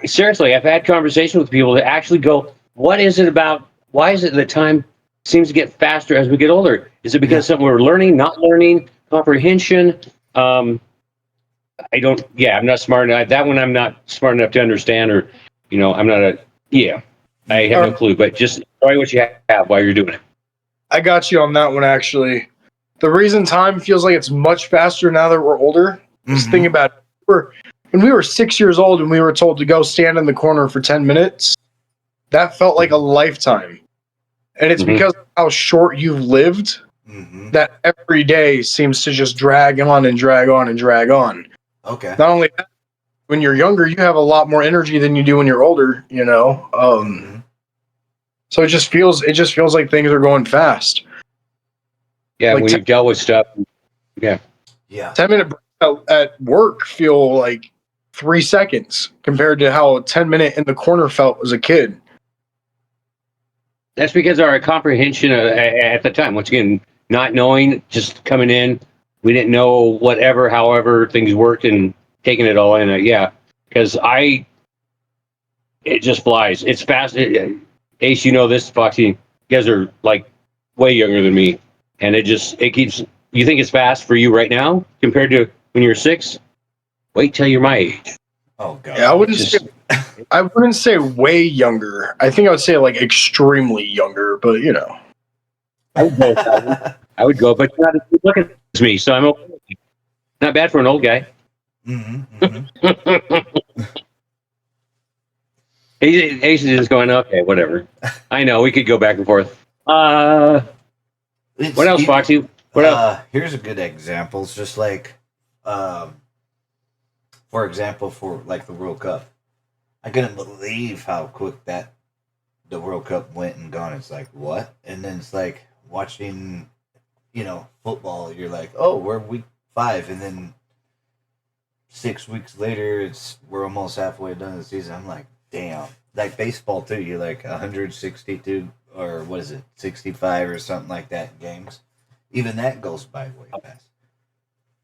Seriously, I've had conversations with people that actually go, what is it about? Why is it the time seems to get faster as we get older? Is it because something we're learning, not learning, comprehension? I'm not smart enough. That one I'm not smart enough to understand, or, I'm not I have no clue, but just enjoy what you have while you're doing it. I got you on that one, actually. The reason time feels like it's much faster now that we're older is think about it. When we were 6 years old and we were told to go stand in the corner for 10 minutes, that felt like a lifetime. And it's because of how short you've lived that every day seems to just drag on and drag on and drag on. Okay. Not only that, when you're younger, you have a lot more energy than you do when you're older, So it just feels like things are going fast. Yeah, like when you've dealt with stuff. Yeah. 10-minute breaks at work feel like 3 seconds compared to how a 10-minute in the corner felt as a kid. That's because our comprehension at the time, once again, not knowing, just coming in, we didn't know however things worked and taking it all in. Because it just flies. It's fast. Ace, you know this, Foxy, you guys are like way younger than me. And it keeps, you think it's fast for you right now compared to when you're 6? Wait till you're my age. Oh, God. Yeah, I wouldn't say way younger. I think I would say like extremely younger, but I would go, but you're not as good looking as me, so I'm okay. Not bad for an old guy. Ace is just going, okay, whatever. I know, we could go back and forth. What else, Foxy? What else? Here's a good example. It's just like, for example, for like the World Cup. I couldn't believe how quick that the World Cup went and gone. It's like, what? And then it's like watching, football. You're like, oh, we're week 5, and then 6 weeks later, we're almost halfway done the season. I'm like, damn. Like baseball too. You're like 162 or what is it, 65 or something like that in games. Even that goes by way fast.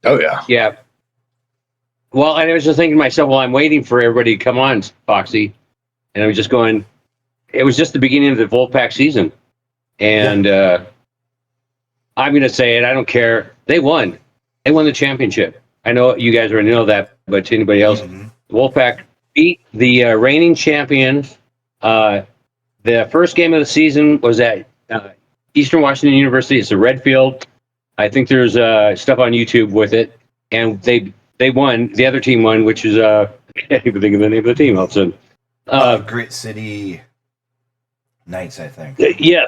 Oh yeah. Yeah. Well, I was just thinking to myself, well, I'm waiting for everybody to come on, Foxy, and I was just going. It was just the beginning of the Wolfpack season, and I'm going to say it. I don't care. They won. They won the championship. I know you guys already know that, but to anybody else, the Wolfpack beat the reigning champions. The first game of the season was at Eastern Washington University. It's a red field. I think there's stuff on YouTube with it, and they won. The other team won, which is I can't even think of the name of the team all of a sudden. Grit City Knights, I think. Yeah,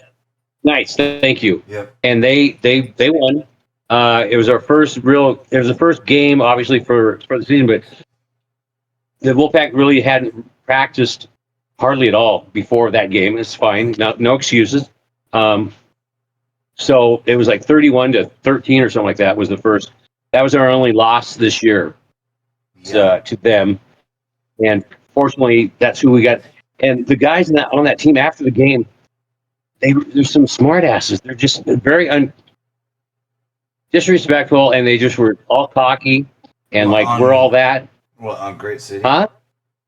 Knights. Thank you. Yep. And they won. It was our first real. It was the first game, obviously for the season, but the Wolfpack really hadn't practiced hardly at all before that game. It's fine. No excuses. So it was like 31-13 or something like that was the first. That was our only loss this year to them. And fortunately, that's who we got. And the guys on that team after the game, they're some smart asses. They're just very disrespectful, and they just were all cocky and we're all that. What, on Great City? Huh?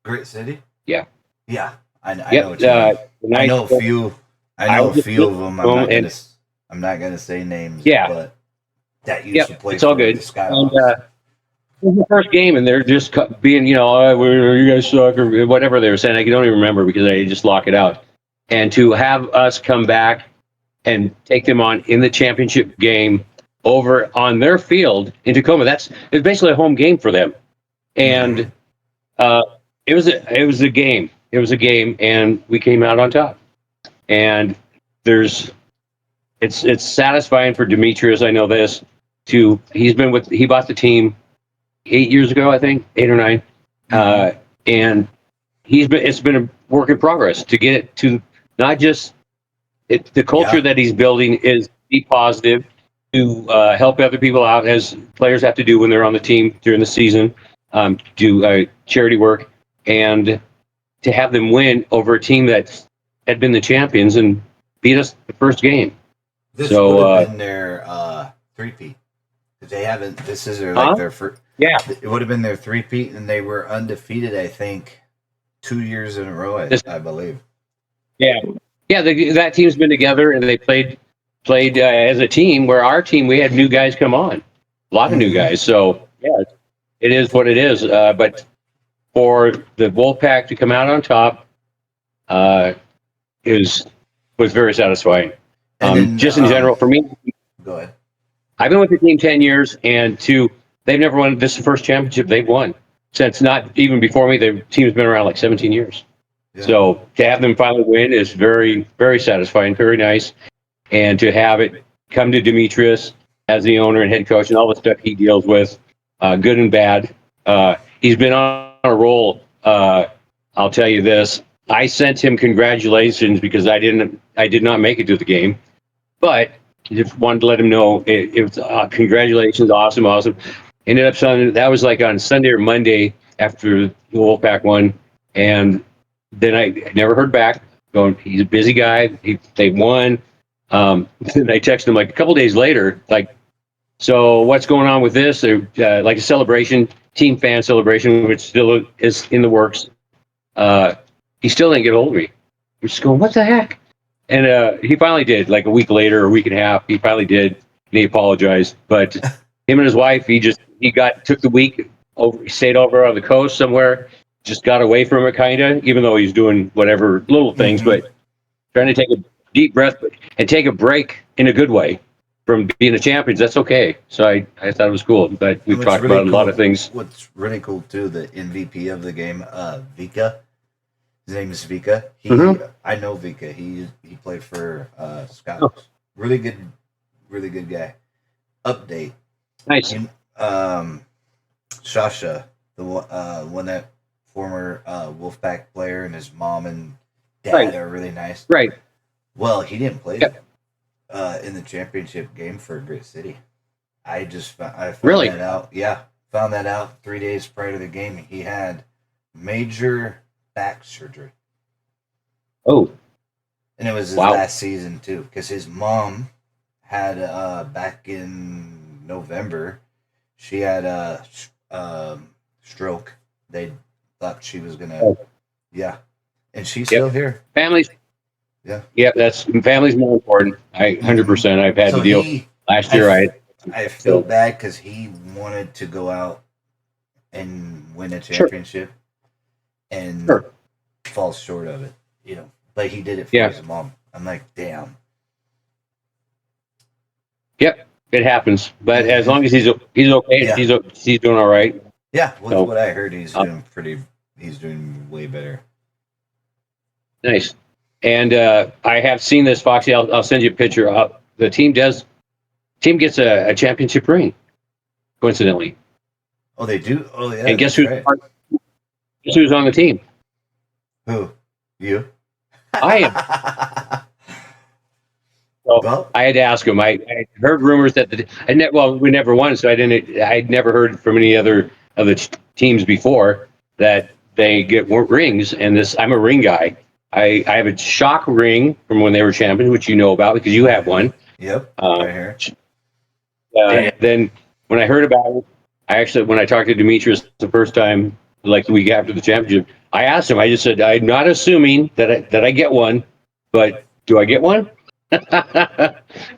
Great City? Yeah. Yeah. I know what you mean. I know a few. I know a few of them. I'm not gonna say names. Yeah. But that used to play. It's all good. The Skywalks. And, it was the first game, and they're just being, you guys suck or whatever they were saying. I don't even remember because I just lock it out. And to have us come back and take them on in the championship game over on their field in Tacoma, it's basically a home game for them. And it was a game. It was a game, and we came out on top. And it's satisfying for Demetrius. I know this. He bought the team 8 years ago, I think, 8 or 9, and it's been a work in progress to get it to not just the culture that he's building is be positive, to help other people out as players have to do when they're on the team during the season, do charity work, and to have them win over a team that had been the champions and beat us the first game. This would have been their three-peat. They haven't. This is their first. Yeah, it would have been their three-peat, and they were undefeated. I think 2 years in a row. I believe. Yeah. That team's been together, and they played as a team. Where our team, we had new guys come on, a lot of new guys. So yeah, it is what it is. But for the Wolfpack to come out on top, was very satisfying. Just in general, for me. Go ahead. I've been with the team 10 years, and they've never won. This is the first championship they've won since not even before me. The team's been around like 17 years. Yeah. So to have them finally win is very, very satisfying, very nice. And to have it come to Demetrius as the owner and head coach and all the stuff he deals with, good and bad. He's been on a roll. I'll tell you this. I sent him congratulations because I did not make it to the game, but just wanted to let him know it was congratulations, awesome. Ended up that was like on Sunday or Monday after the Wolfpack won, and then I never heard back. Going, he's a busy guy. They won. Then I texted him like a couple days later, like, so what's going on with this? They're like a celebration, team fan celebration, which still is in the works. He still didn't get a hold of me. I'm just going, what the heck? And he finally did, like a week later, a week and a half. He finally did, and he apologized. But him and his wife, took the week over. He stayed over on the coast somewhere, just got away from it, kind of. Even though he's doing whatever little things, but trying to take a deep breath and take a break in a good way from being the champions. That's okay. So I thought it was cool. But we've talked about a lot of things. What's really cool too, the MVP of the game, Vika. His name is Vika. I know Vika. He played for Scouts. Oh, Really good guy. Update. nice. You, Shasha, the one that former Wolfpack player, and his mom and dad Right. are really nice. Right. Well, he didn't play Yep. in the championship game for Grit City. I found Really? that out. Yeah, found that out 3 days prior to the game. He had major back surgery, Oh, and it was his wow. last season too. Because his mom had back in November, she had a stroke. They thought she was gonna. Oh. Yeah, and she's Yep. still here. Families. Yeah. Yeah, that's family's more important. 100%. I've had So to deal. Last year, I feel bad because he wanted to go out and win a championship, and Sure. falls short of it. But he did it for Yeah. his mom. I'm like, damn. Yep, it happens. But as long as he's okay, Yeah. he's doing all right. Yeah, with So, what I heard, he's doing pretty. He's doing way better. Nice. And I have seen this, Foxy. I'll send you a picture. The team gets a championship ring, coincidentally. Oh, they do. Oh, yeah. And guess that's right. who's on the team? Who? You? I am. So Well, I had to ask him. I heard rumors that we never won, so I'd never heard from any other of the teams before that they get rings. And I'm a ring guy. I have a shock ring from when they were champions, which you know about because you have one. Yep. Uh, Right here. Then when I heard about it, when I talked to Demetrius the first time, like the week after the championship, I asked him. I just said, I'm not assuming that I get one, but do I get one?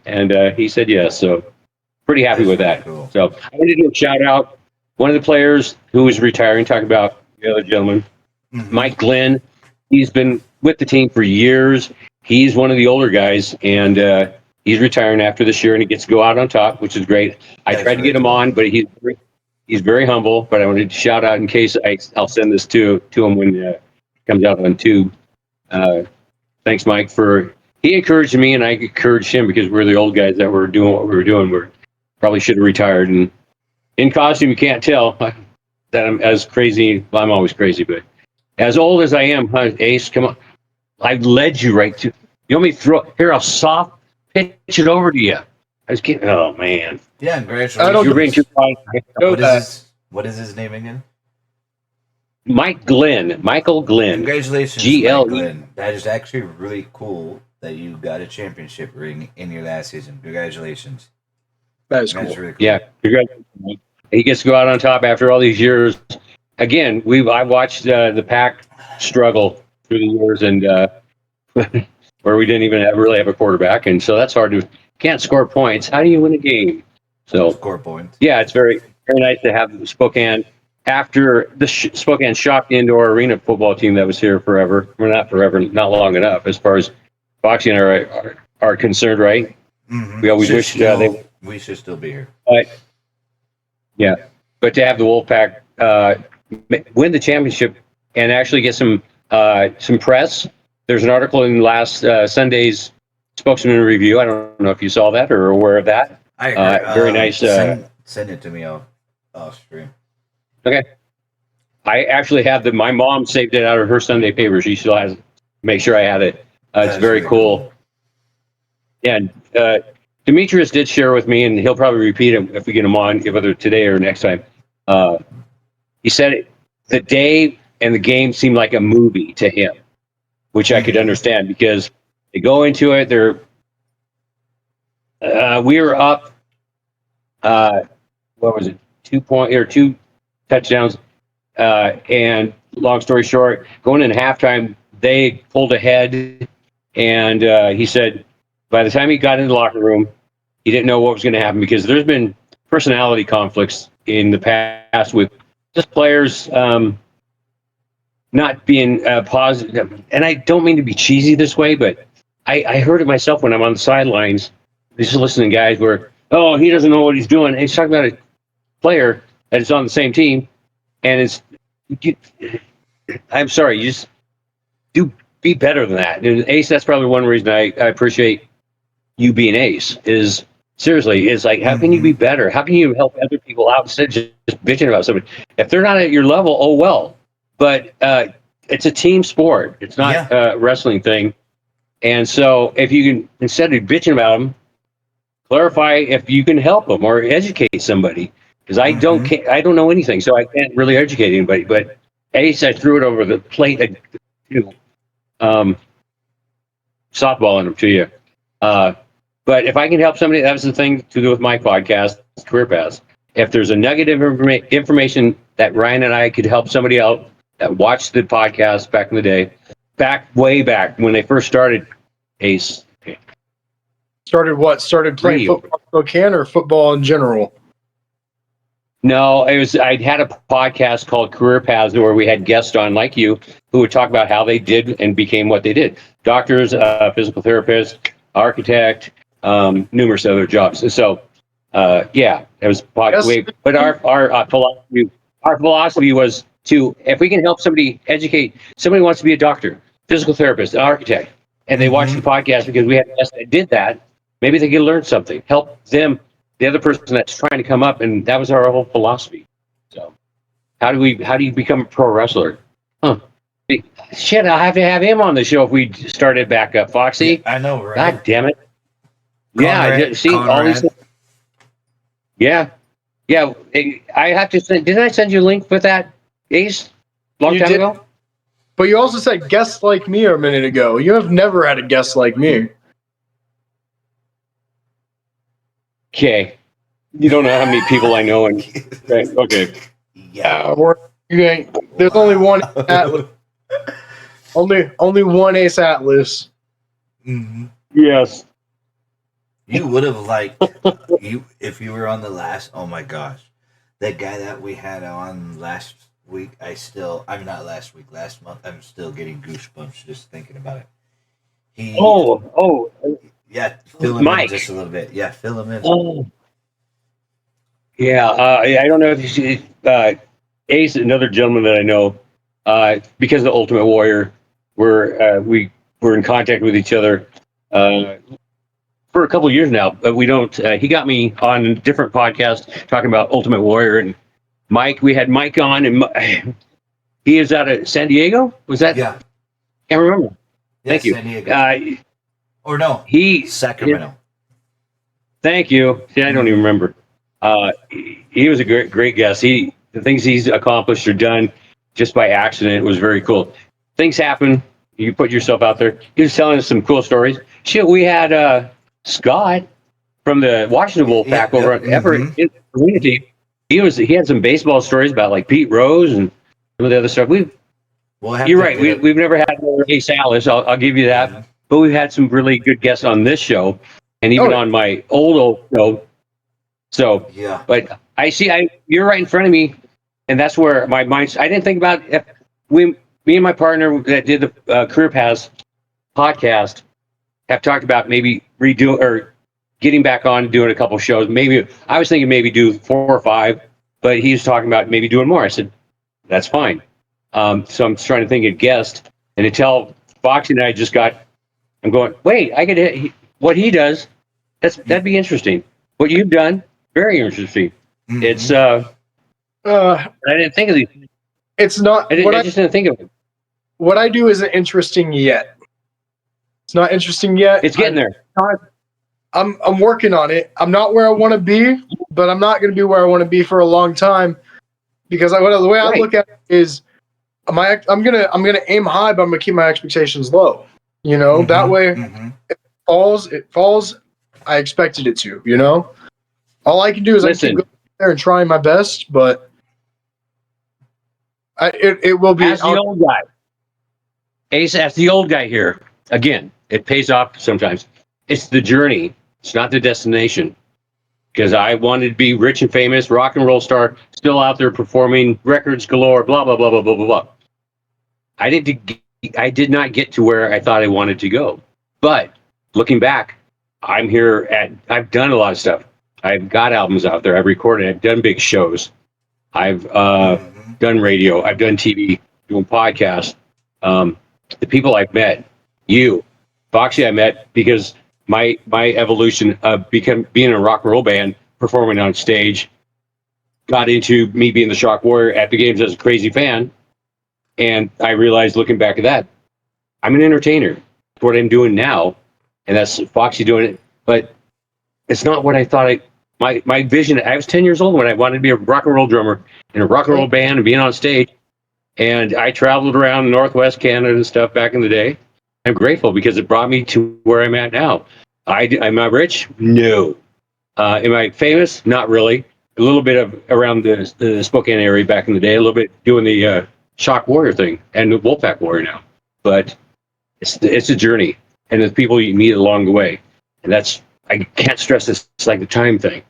And he said yes. So pretty happy That's with really that. cool. So I wanted to do a shout out. One of the players who is retiring, talking about the other gentleman, Mhm. Mike Glenn. He's been with the team for years. He's one of the older guys, and he's retiring after this year, and he gets to go out on top, which is great. I That's tried to really get him cool. on, but he's very humble. But I wanted to shout out in case I'll send this to him when it comes out on Tube. Thanks, Mike, he encouraged me, and I encouraged him because we're the old guys that were doing what we were doing. We probably should have retired. And in costume, you can't tell that I'm as crazy. Well, I'm always crazy, but as old as I am, huh, Ace, come on. I led you right to. You want me to throw? Here, I'll soft pitch it over to you. I was getting. Oh man. Yeah, congratulations. I don't You're being too quiet. What is his name again? Michael Glenn. Congratulations, GLE. Mike Glenn. That is actually really cool that you got a championship ring in your last season. Congratulations. That is That's cool. really cool. Yeah, congratulations, Mike. He gets to go out on top after all these years. Again, I watched the pack struggle through the years, and where we didn't even really have a quarterback, and so that's hard to can't score points. How do you win a game? So Score points. yeah, it's very nice to have Spokane after the Spokane Shock Indoor Arena football team that was here forever. Well, not forever, not long enough, as far as Foxy and I are concerned, right? Mm-hmm. We always wish we should still be here. But yeah, but to have the Wolfpack win the championship and actually get some press. There's an article in last Sunday's Spokesman Review. I don't know if you saw that or are aware of that. I heard, very nice. Send it to me off stream. Okay. I actually have my mom saved it out of her Sunday paper. She still has. Make sure I had it. It's very really cool. Yeah. And, Demetrius did share with me, and he'll probably repeat it if we get him on, whether today or next time. He said the day and the game seemed like a movie to him, which I could understand because they go into it. We were up. What was it? 2 touchdowns. And long story short, going in halftime, they pulled ahead, and he said by the time he got in the locker room, he didn't know what was going to happen because there's been personality conflicts in the past with just players not being positive. And I don't mean to be cheesy this way, but I heard it myself when I'm on the sidelines. Just listening to guys where, oh, he doesn't know what he's doing. And he's talking about a player that is on the same team, and I'm sorry, be better than that. And Ace, that's probably one reason I appreciate you being Ace is seriously, is like, how can you be better? How can you help other people out instead of just bitching about somebody? If they're not at your level, oh well. But it's a team sport. It's not a wrestling thing. And so if you can, instead of bitching about them, clarify if you can help them or educate somebody. Because I don't know anything, so I can't really educate anybody. But Ace, I threw it over the plate, softballing them to you. But if I can help somebody, that was the thing to do with my podcast, Career Paths. If there's a nugget of information that Ryan and I could help somebody out that watched the podcast back in the day, way back when they first started Ace. Started what? Started playing football in Spokane or football in general? No, I had a podcast called Career Paths where we had guests on like you who would talk about how they did and became what they did. Doctors, physical therapists, architect, numerous other jobs. So, it was podcast. But our philosophy was to, if we can help somebody educate, somebody wants to be a doctor, physical therapist, an architect, and they watch the podcast because we had guests that did that, maybe they can learn something, help them, the other person that's trying to come up, and that was our whole philosophy. So, how do you become a pro wrestler? Huh? Shit, I'll have to have him on the show if we started back up, Foxy. Yeah, I know, right? God damn it! Conrad. All these. Yeah. I have to send. Didn't I send you a link with that, Ace? Long time ago. But you also said guests like me a minute ago. You have never had a guest like me. Okay. You don't know how many people I know. And right, okay. Yeah. There's only one Atlas. Only one Ace Atlas. Mm-hmm. Yes. You would have liked if you were on the last. Oh my gosh, that guy that we had on last week. Last month. I'm still getting goosebumps just thinking about it. Yeah, fill him in just a little bit. Yeah, fill him in. Oh. Yeah, I don't know if you see Ace, another gentleman that I know, because of the Ultimate Warrior, we were in contact with each other for a couple of years now, but we don't. He got me on a different podcast talking about Ultimate Warrior, and Mike. We had Mike on, and he is out of San Diego. Was that? Yeah. Can't remember. Yeah, Thank you. San Diego. Or no, Sacramento. Thank you. See, I don't even remember. He was a great guest. The things he's accomplished or done just by accident was very cool. Things happen. You put yourself out there. He was telling us some cool stories. Shit, we had Scott from the Washington Wolfpack over at Everett in the community. He had some baseball stories about like Pete Rose and some of the other stuff. You're right. We've never had another Ace Atlas. I'll give you that. Mm-hmm. But we've had some really good guests on this show, and even on my old show. So, but you're right in front of me, and that's where my mind's. I didn't think about me and my partner that did the Career Paths podcast have talked about maybe redo or getting back on doing a couple shows. Maybe I was thinking maybe do 4 or 5, but he's talking about maybe doing more. I said that's fine. So I'm trying to think of guest, and to tell Foxy and I just got. I'm going. Wait, I could hit what he does. That'd be interesting. What you've done. Very interesting. Mm-hmm. It's I didn't think of these. It's not. I just didn't think of it. What I do isn't interesting yet. It's not interesting yet. It's getting there. I'm working on it. I'm not where I want to be, but I'm not going to be where I want to be for a long time because the way I look at it is, I'm gonna aim high, but I'm gonna keep my expectations low. You know, that way, it falls. I expected it to. You know. All I can do is I keep going there and trying my best, but it will be. As the old guy, Ace, as the old guy here, again, it pays off sometimes. It's the journey. It's not the destination. Because I wanted to be rich and famous, rock and roll star, still out there performing, records galore, blah, blah, blah, blah, blah, blah, blah. I did not get to where I thought I wanted to go. But looking back, I've done a lot of stuff. I've got albums out there. I've recorded. I've done big shows. I've done radio. I've done TV, doing podcasts. the people I've met, you, Foxy, I met because my evolution of being in a rock and roll band, performing on stage, got into me being the Shock Warrior at the games as a crazy fan, and I realized looking back at that, I'm an entertainer. It's what I'm doing now, and that's Foxy doing it. But it's not what I thought. My vision. I was 10 years old when I wanted to be a rock and roll drummer in a rock and roll band and being on stage. And I traveled around Northwest Canada and stuff back in the day. I'm grateful because it brought me to where I'm at now. Am I rich? No. Am I famous? Not really. A little bit of around the Spokane area back in the day. A little bit doing the Shock Warrior thing and the Wolfpack Warrior now. But it's a journey, and the people you meet along the way, and I can't stress this. It's like the time thing.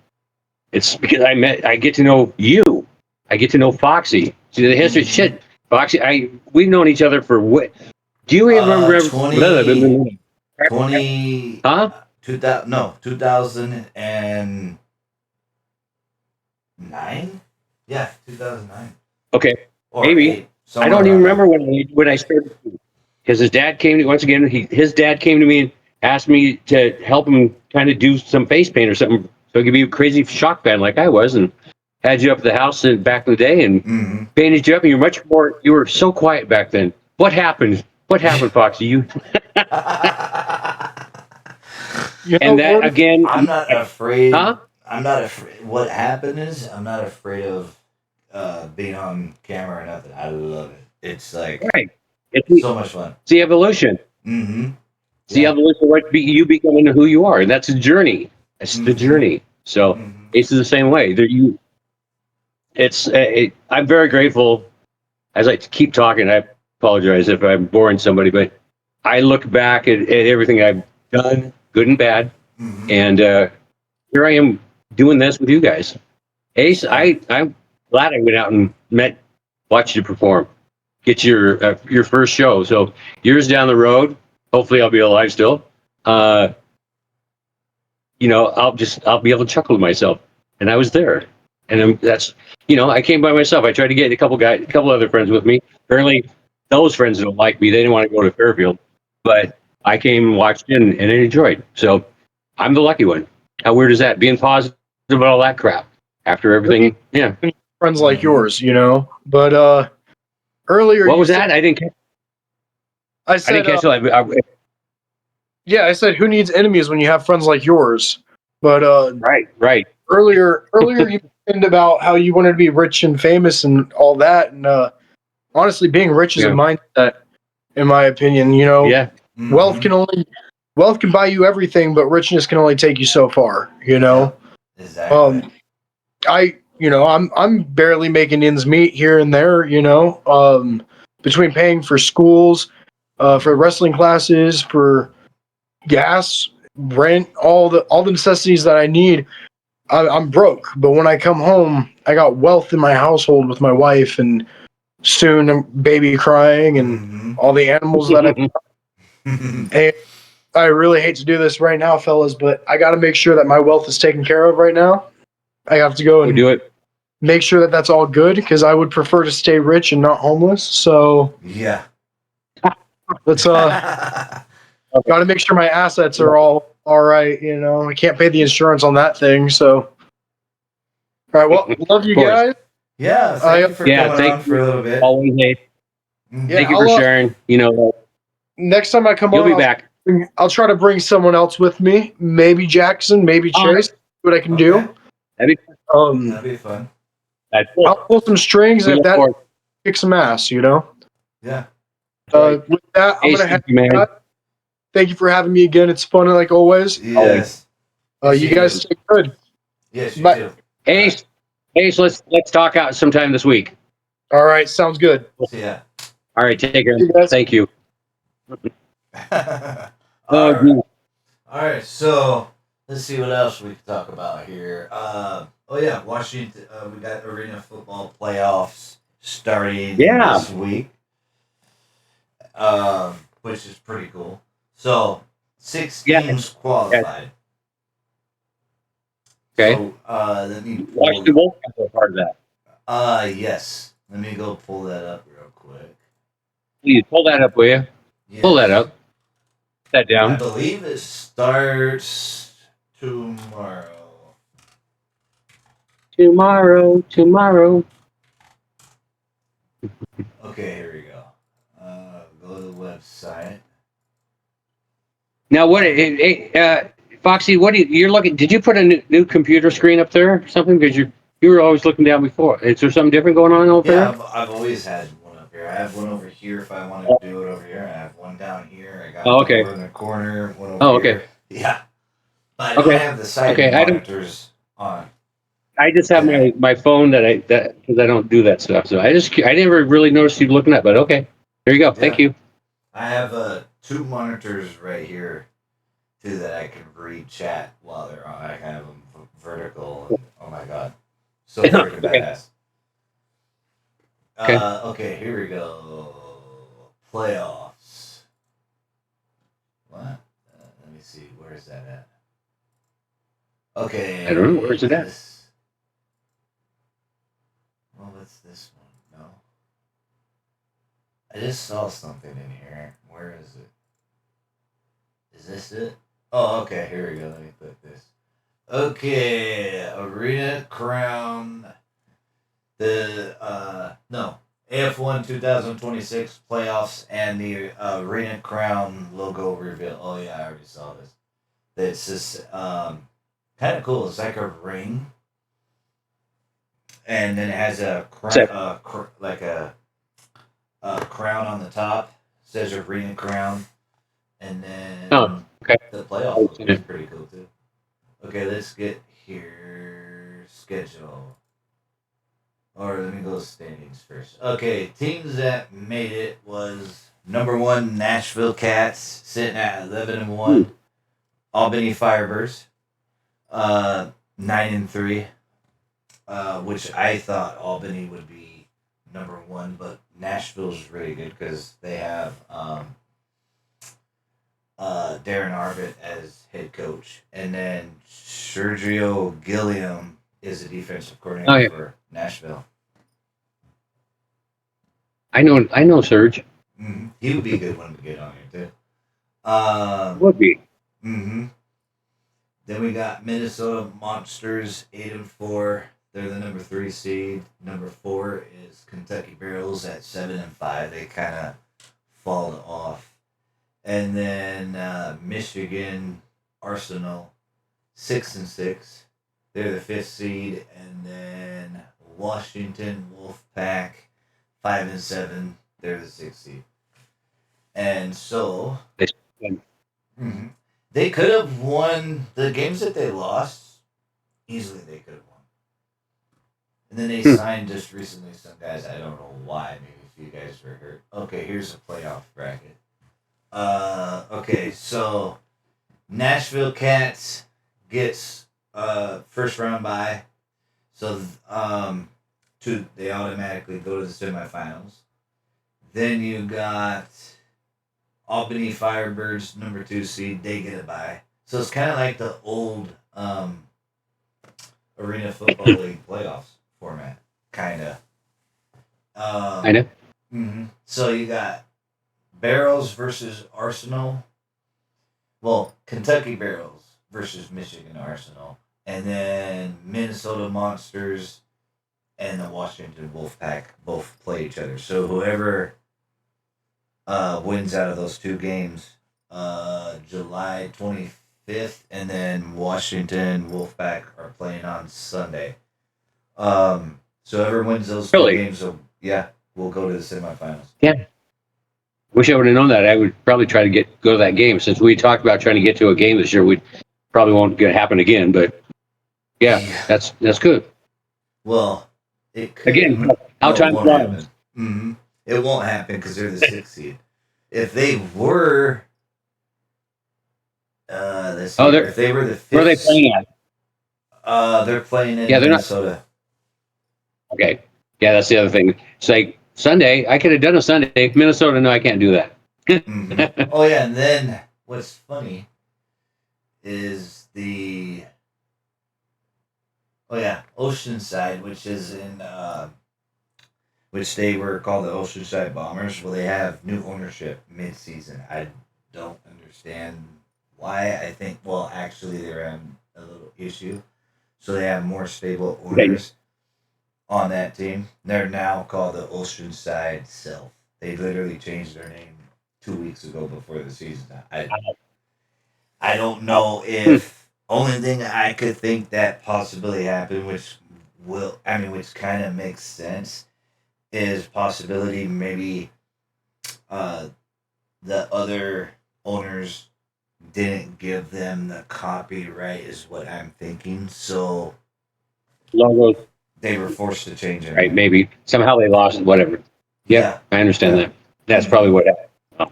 It's because I get to know you, I get to know Foxy. See the history, shit. Foxy, we've known each other for what? Do you even remember? 20, Huh? 2009. Yeah, 2009. Okay, Or maybe. 8, I don't even remember when I started. Because his dad came to once again. His dad came to me and asked me to help him kind of do some face paint or something, so he could be a crazy shock fan like I was, and had you up at the house back in the day and painted you up. And you're much more. You were so quiet back then. What happened? What happened, Foxy? You. And that again. I'm not afraid. Huh? I'm not afraid. What happened is I'm not afraid of being on camera or nothing. I love it. It's like Right. It's so much fun. the evolution. Mm-hmm. It's the evolution of you becoming who you are, and that's a journey. It's the journey. So it's the same way. I'm very grateful. As I keep talking, I apologize if I'm boring somebody, but I look back at everything I've done, good and bad, and here I am doing this with you guys. Ace, I'm glad I went out and watched you perform, get your first show. So years down the road, hopefully I'll be alive still. I'll be able to chuckle to myself, and I was there. And I came by myself. I tried to get a couple other friends with me. Apparently, those friends don't like me. They didn't want to go to Fairfield, but I came and watched it and enjoyed. So I'm the lucky one. How weird is that? Being positive about all that crap after everything. Yeah. Friends like yours, But earlier, What was that? I didn't catch. I said, I didn't catch that. yeah, I said, who needs enemies when you have friends like yours? But Right. earlier you mentioned about how you wanted to be rich and famous and all that, and honestly, being rich is a mindset, in my opinion. Yeah. Wealth can buy you everything, but richness can only take you so far. Exactly. I'm barely making ends meet here and there. Between paying for schools, for wrestling classes, for gas, rent, all the necessities that I need. I'm broke, but when I come home, I got wealth in my household with my wife, and soon a baby crying, and all the animals that Hey, I really hate to do this right now, fellas, but I got to make sure that my wealth is taken care of right now. I have to go and do it. Make sure that that's all good, because I would prefer to stay rich and not homeless. So yeah, let's got to make sure my assets are all right. I can't pay the insurance on that thing. So, all right. Well, love you guys. Yeah, thank you for coming on for a little bit. Always, Nate. Thank you for sharing. Next time I come you'll on, be back. I'll try to bring someone else with me. Maybe Jackson, maybe Chase. See what I can do. That'd be fun. I'll pull some strings if that kicks some ass. Yeah. With that, I'm gonna have you. Thank you for having me again. It's fun like always. Yes. You guys stay good. Yes, you too. Ace, let's talk out sometime this week. All right, sounds good. See ya. All right, take care. Thank you. All right, so let's see what else we can talk about here. Washington. We got arena football playoffs starting this week, which is pretty cool. So 6 teams qualified. Okay. So let me Washington Wolfpack are part of that. Yes. Let me go pull that up real quick. Please pull that up, will you? Yes. Pull that up. That I down. believe it starts tomorrow. Tomorrow. Okay, here we go. Go to the website. Now, Foxy, you're looking? Did you put a new computer screen up there or something? Because you were always looking down before. Is there something different going on over Yeah, there? I've always had one up here. I have one over here if I want to do it over here. I have one down here. I got Oh, one okay. over in the corner, one over Oh, here. okay. Yeah. But I don't Okay. have the side Okay. monitors on. I just have my phone that because I don't do that stuff. So I never really noticed you looking at. But okay, there you go. Thank Yeah. you. I have 2 monitors right here too that I can read chat while they're on. I have them vertical. And, oh my god, so freaking Okay. badass. Okay. Okay, here we go. Playoffs. What? Let me see. Where is that at? Okay. I don't know. Where's it at? Well, what's this one? No. I just saw something in here. Where is it? Is this it? Oh, okay. Here we go. Let me put this. Okay, Arena Crown. No, AF1 2026 playoffs and the Arena Crown logo reveal. Oh yeah, I already saw this. It's just kind of cool. It's like a ring, and then it has a like a crown on the top. It says Arena Crown, and then Okay. the playoff logo is pretty cool too. Okay, let's get here schedule. Or let me go standings first. Okay, teams that made it was number 1 Nashville Cats sitting at 11-1. Albany Firebirds, 9-3. Which I thought Albany would be number 1, but Nashville's really good because they have Darren Arbit as head coach, and then Sergio Gilliam is the defensive coordinator for Nashville. I know, Serge. Mm-hmm. He would be a good one to get on here too. Would be. Mm-hmm. Then we got Minnesota Monsters 8-4. They're the number 3 seed. Number 4 is Kentucky Barrels at 7-5. They kind of fall off. And then Michigan Arsenal 6-6. They're the 5th seed. And then Washington Wolfpack 5-7. They're the 6th seed. And so they could have won the games that they lost. Easily they could have won. And then they signed just recently some guys. I don't know why. Maybe a few guys were hurt. Okay, here's a playoff bracket. Okay, so Nashville Cats gets first round bye. So they automatically go to the semifinals. Then you got Albany Firebirds, number 2 seed. They get a bye. So it's kind of like the old Arena Football League playoffs format, kind of. I know. Mm-hmm. So you got Barrels versus Arsenal. Well, Kentucky Barrels versus Michigan Arsenal. And then Minnesota Monsters and the Washington Wolfpack both play each other. So whoever wins out of those 2 games, July 25th, and then Washington Wolfpack are playing on Sunday. So whoever wins those 2 games, we'll go to the semifinals. Yeah. Wish I would have known that. I would probably try to go to that game. Since we talked about trying to get to a game this year, we probably won't happen again. But that's good. Well, it could. Again, how time flies. Mm-hmm. It won't happen because they're the 6th seed. If they were, let's see. If they were the 5th, where are they playing at? They're playing in Minnesota. Okay. Yeah, that's the other thing. It's like Sunday. I could have done a Sunday. Minnesota, no, I can't do that. Mm-hmm. Oh yeah, and then what's funny is Oceanside, which which they were called the Oceanside Bombers. Well, they have new ownership mid-season. I don't understand why. I think, well, actually, they're having a little issue. So they have more stable owners on that team. They're now called the Oceanside Self. They literally changed their name 2 weeks ago before the season. I don't know if only thing I could think that possibly happened, which kind of makes sense, is possibility maybe uh, the other owners didn't give them the copyright, is what I'm thinking. So Logos, they were forced to change it. right? Maybe somehow they lost whatever. Yeah. I understand Yeah. that. That's probably what happened.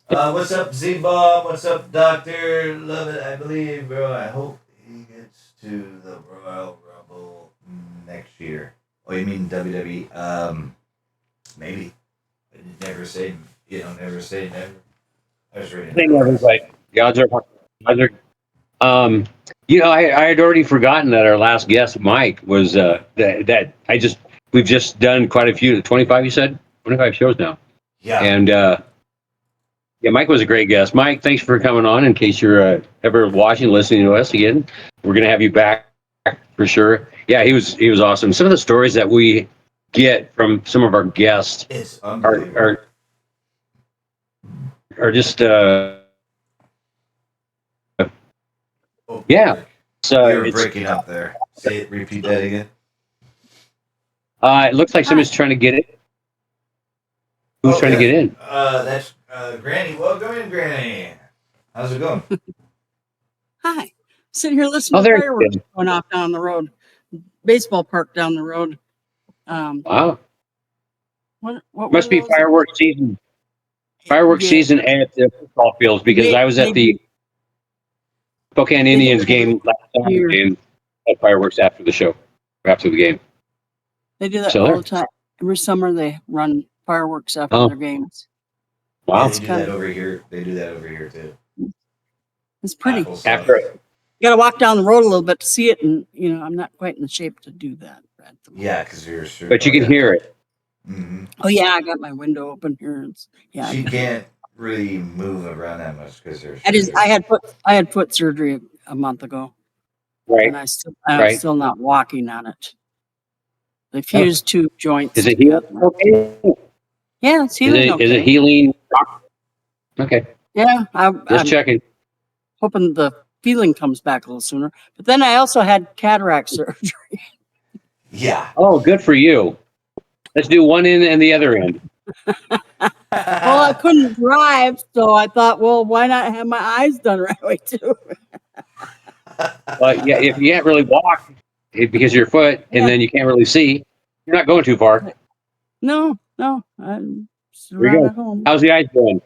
What's up, Z-Bob? What's up, Doctor? Love it, I believe, bro. I hope he gets to the Royal Rumble next year. Oh, you mean WWE? Maybe. Never say, never say never. I was reading. Thing everybody. Odds are. I had already forgotten that our last guest, Mike, was we've just done quite a few. 25, you said? 25 shows now. Yeah. And Mike was a great guest. Mike, thanks for coming on. In case you're ever watching, listening to us again, we're gonna have you back for sure. Yeah, he was awesome. Some of the stories that we get from some of our guests It's unbelievable. are just Oh, yeah. So you're breaking up there. Repeat that again. It looks like somebody's trying to get it. Who's trying to get in? That's Granny. Welcome in, Granny. How's it going? Hi. Sitting here listening to fireworks going off down the road. Baseball park down the road. Wow. What Must be fireworks season. Fireworks season at the football fields, because I was at the Spokane Indians game last Saturday and had fireworks after the show, after the game. They do that all the time. Every summer they run fireworks after their games. Wow. Yeah, they do that over here. They do that over here too. It's pretty. After it. You got to walk down the road a little bit to see it, and I'm not quite in the shape to do that. Yeah, because you're sure. But you can hear it. Mm-hmm. Oh yeah, I got my window open here. She can't really move around that much because there's. I had foot surgery a month ago. Right. And I'm still not walking on it. They fused two joints. Is it healing? Okay. Yeah, it's healing. Is it healing? Okay. Yeah, I'm checking. hoping the feeling comes back a little sooner. But then I also had cataract surgery. Yeah. Oh, good for you. Let's do one end and the other end. Well, I couldn't drive, so I thought, well, why not have my eyes done right away too? But yeah, if you can't really walk because of your foot, and then you can't really see, you're not going too far. No, I'm There you at go. home. How's the eyes doing?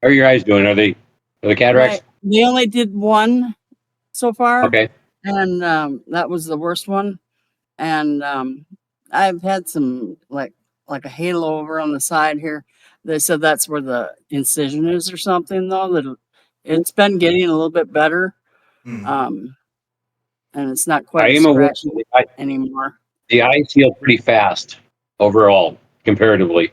How are your eyes doing? Are the cataracts? They only did one so far. Okay. And that was the worst one. And I've had some like a halo over on the side here. They said that's where the incision is or something, though. That it's been getting a little bit better. And it's not quite scratchy anymore. The eyes heal pretty fast overall, comparatively.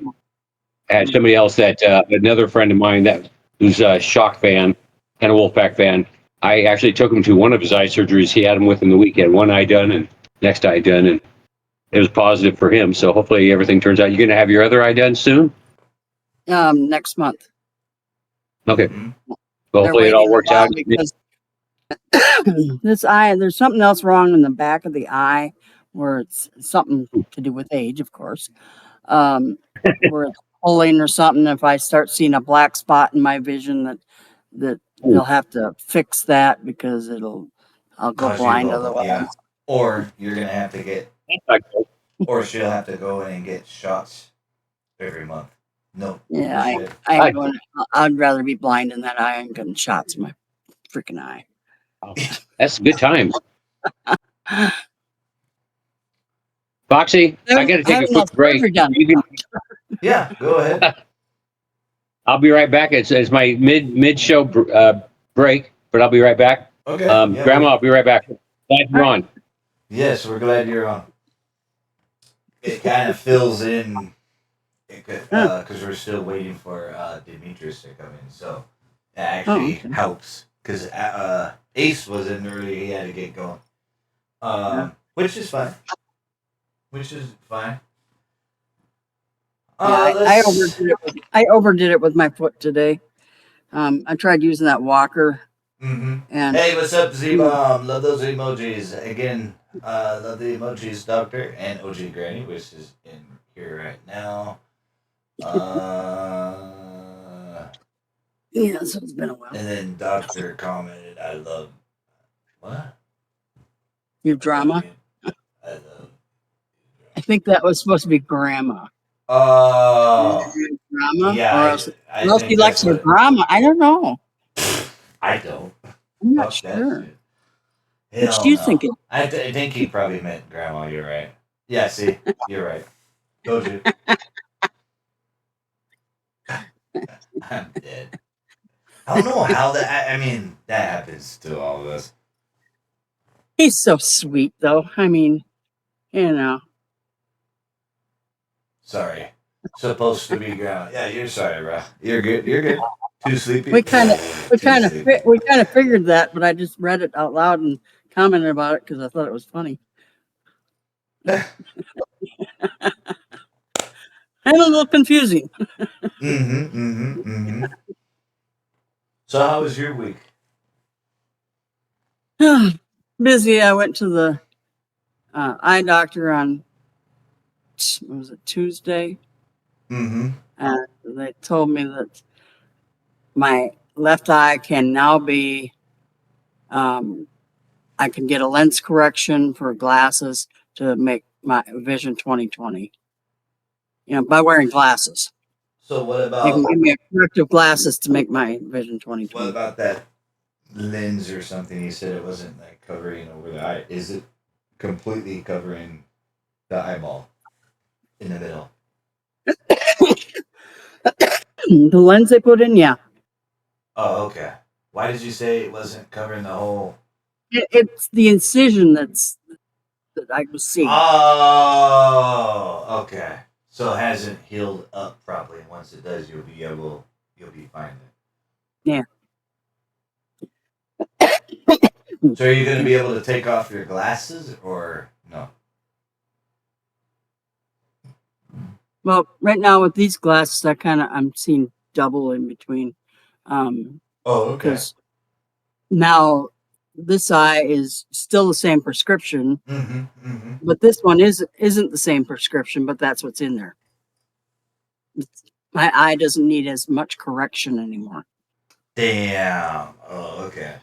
I had somebody else another friend of mine who's a Shock fan and a Wolfpack fan. I actually took him to one of his eye surgeries. He had him within the weekend. One eye done and next eye done, and it was positive for him. So hopefully everything turns out. You're going to have your other eye done soon? Next month. Okay. Well, hopefully it all works out. Because this eye, there's something else wrong in the back of the eye, where it's something to do with age, of course. Where it's pulling or something. If I start seeing a black spot in my vision, that they'll have to fix that because I'll go blind otherwise. Yeah. Or you're gonna have to get, or she'll have to go in and get shots every month. No. Yeah, I'd rather be blind in that eye and getting shots in my freaking eye. That's good times. Foxy, I got to take a quick break. Yeah, go ahead. I'll be right back. It's my mid show break, but I'll be right back. Okay. Grandma, I'll be right back. Glad you're on. Yes, we're glad you're on. it kind of fills in because we're still waiting for Demetrius to come in. So that actually okay. helps because Ace was in early. He had to get going, which is fine. Which is fine. Yeah, Let's. I overdid it with my foot today. I tried using that walker, Mm-hmm. and Hey, what's up, Z Bomb? Love those emojis. Again, love the emojis, Doctor, and OG Granny, which is in here right now. yeah, so it's been a while. And then Doctor commented, I love. What? Your drama. I love. I think that was supposed to be grandma. Drama, Yeah, or else, I think he likes that's her what. drama. I don't know. I don't. I'm not Fuck that sure. shit. Which Hell do you no. think it? I think he probably meant grandma. You're right. Yeah, see, you're right. Told you. I'm dead. I don't know how that. I mean, that happens to all of us. He's so sweet, though. I mean, you know. Sorry. Supposed to be grandma. Yeah, you're sorry, bro. You're good. You're good. Too sleepy. We kind of, Too sleepy. we kind of figured that, but I just read it out loud and commented about it because I thought it was funny and a little confusing. So, how was your week? Busy. I went to the eye doctor on what was it, Tuesday, Mm-hmm. and they told me that my left eye can now be. I can get a lens correction for glasses to make my vision 20/20. You know, by wearing glasses. So, what They can about give me a corrective glasses to make my vision 20/20. that lens or something? You said it wasn't like covering over the eye. Is it completely covering the eyeball in the middle? The lens they put in, yeah. Oh, okay. Why did you say it wasn't covering the whole? It's the incision that I was seeing. Oh, okay. So it hasn't healed up properly. And once it does, you'll be fine Yeah. then. So are you going to be able to take off your glasses or no? Well, right now with these glasses, I'm seeing double in between. Oh, okay. Because now this eye is still the same prescription, but this one isn't the same prescription, but that's what's in there. My eye doesn't need as much correction anymore. Damn. Oh, okay.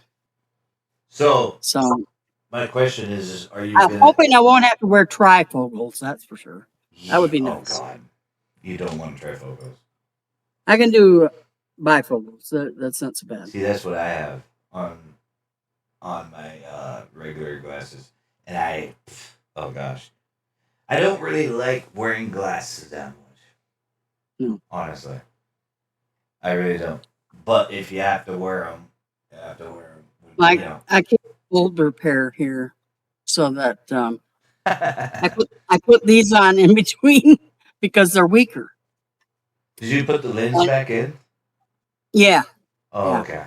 So So my question is are you I'm gonna? hoping I won't have to wear trifocals. That's for sure. That would be nice. Oh God, you don't want trifocals. I can do bifocals. That's not so bad. See, that's what I have on my regular glasses, and oh gosh, I don't really like wearing glasses that much. No. Honestly, I really don't. But if you have to wear them, you have to wear them. Like I keep an older pair here, so that I put these on in between because they're weaker. Did you put the lens back in? Yeah. Oh, Yeah. okay.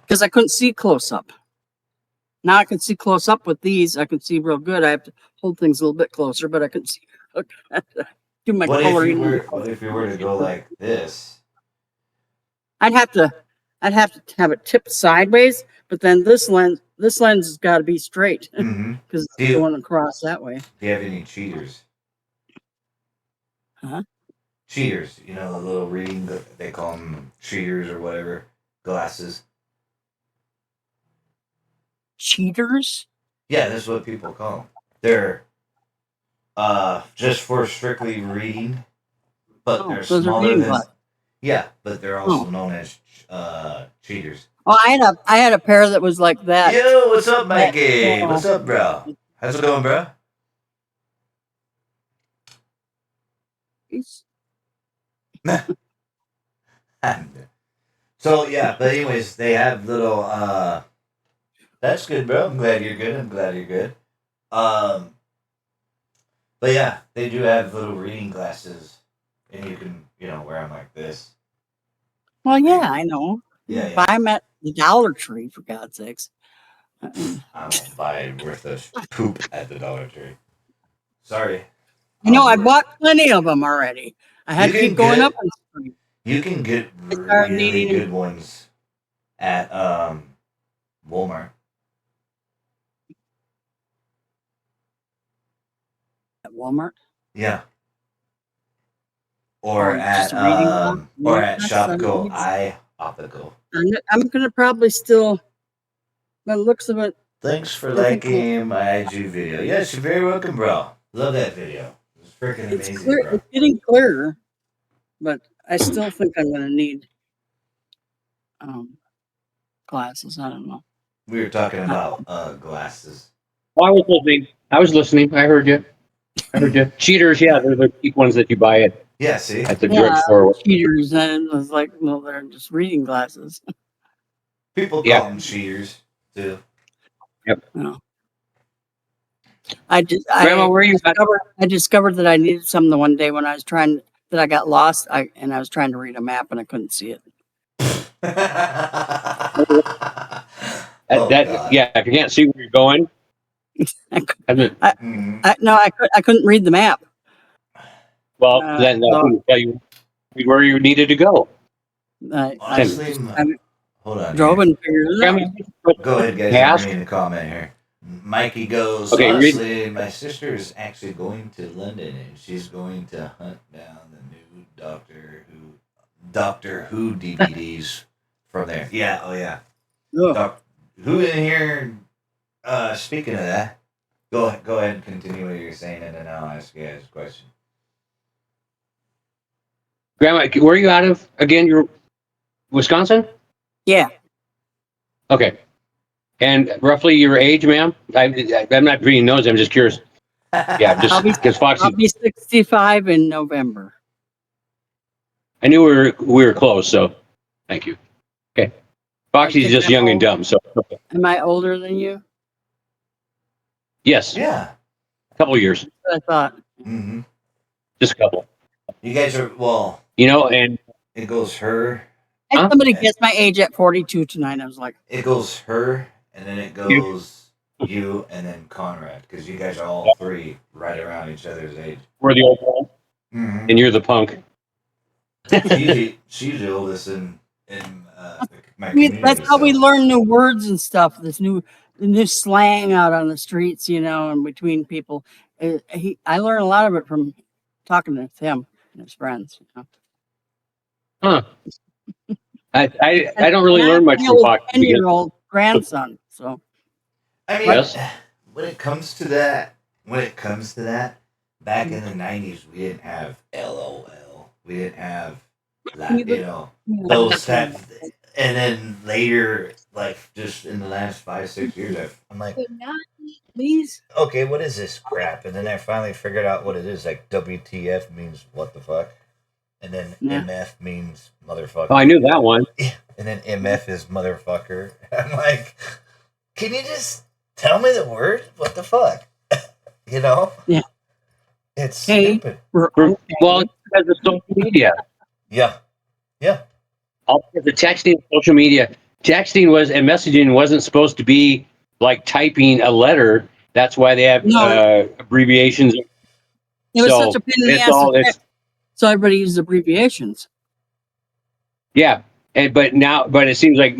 Because I couldn't see close up. Now I can see close up with these. I can see real good. I have to hold things a little bit closer, but I can see. Do my What coloring. what if you were to go like this? I'd have to have it tipped sideways, but then this lens has got to be straight because it's going across that way. Do you have any cheaters? Huh? Cheaters, you know, the little reading, they call them cheaters or whatever, glasses. Cheaters? Yeah, that's what people call them. They're just for strictly reading, but they're smaller than. Yeah, but they're also known as cheaters. Oh, I had a pair that was like that. Yo, what's up, Mikey? What's up, bro? How's it going, bro? So yeah, but anyways, they have little. That's good, bro. I'm glad you're good. I'm glad you're good. But yeah, they do have little reading glasses, and you can, wear them like this. Well, yeah, I know. Yeah. Buy them at the Dollar Tree, for God's sakes. I won't buy worth of poop at the Dollar Tree. Sorry. I know, I bought plenty of them already. I had You to can keep going get- up in spring. You can get I started really needing good ones at Walmart. at Walmart. Yeah. Or Just at a reading glasses. or at Yes, Shopko I'm- Eye Optical. I'm going to probably still, by the looks of it, Thanks for I think liking my IG video. Yes, you're very welcome, bro. Love that video. It was freaking it's amazing, clear. bro. It's getting clearer, but I still think I'm going to need glasses. I don't know. We were talking about glasses. Oh, I was listening. I heard you. Cheaters, yeah, they're the cheap ones that you buy at Yeah, see? the drugstore. Cheaters, and I was like, well, they're just reading glasses. People call Yeah. them cheaters too. No. I Grandma, where are you at? I discovered that I needed some the one day when I was trying that I got lost. I was trying to read a map and I couldn't see it. Oh, God. Yeah, if you can't see where you're going, I, cou- Mhm. I couldn't read the map. well, Uh, then so- will tell you where you needed to go. I Honestly, I hold on. drove here. and figured it out. Grandma, Go ahead, guys. Ask. I'm reading a comment here. Mikey goes, Okay, honestly, my sister is actually going to London and she's going to hunt down the new Doctor Who DVDs from there. Yeah, oh yeah. Ugh. Who in here, speaking of that, go ahead and continue what you're saying and then I'll ask you guys a question. Grandma, where are you out of again? You're Wisconsin? Yeah, Okay. And roughly your age, ma'am? I'm not being nosy. I'm just curious. Yeah, just I'll be- because Foxy, I'll be 65 in November. I knew we were close, so thank you. Okay. Foxy's think just I'm young and old. dumb, so Am I older than you? yes, Yeah. a couple years, I thought. Mm-hmm. just a couple. You guys are, well, And it goes her, Huh? Somebody guessed my age at 42 tonight. I was like, it goes her, and then it goes you, and then Conrad, because you guys are all three right around each other's age. we're the old one, Mm-hmm. and you're the punk. She's the oldest in my community. that's how we so- learn new words and stuff. The new slang out on the streets, and between people. I learned a lot of it from talking with him and his friends. Huh. I don't really learn much from Foxy. 10-year-old grandson. So I mean, Yes. when it comes to that, back in the 90s, we didn't have LOL. We didn't have that, those type. And then later, like just in the last 5-6 years, I'm like, please. okay, what is this crap? And then I finally figured out what it is. Like WTF means what the fuck, and then Yeah. MF means motherfucker. Oh, I knew that one. And then MF is motherfucker. I'm like, can you just tell me the word? What the fuck? Yeah. It's Hey. stupid. Well, it's because of social media. Yeah. Yeah. All because of texting, and social media. Texting and messaging wasn't supposed to be like typing a letter. That's why they have No. abbreviations. It was So, such a pain in the it's ass. all- to it's- type, so everybody uses abbreviations. Yeah, but it seems like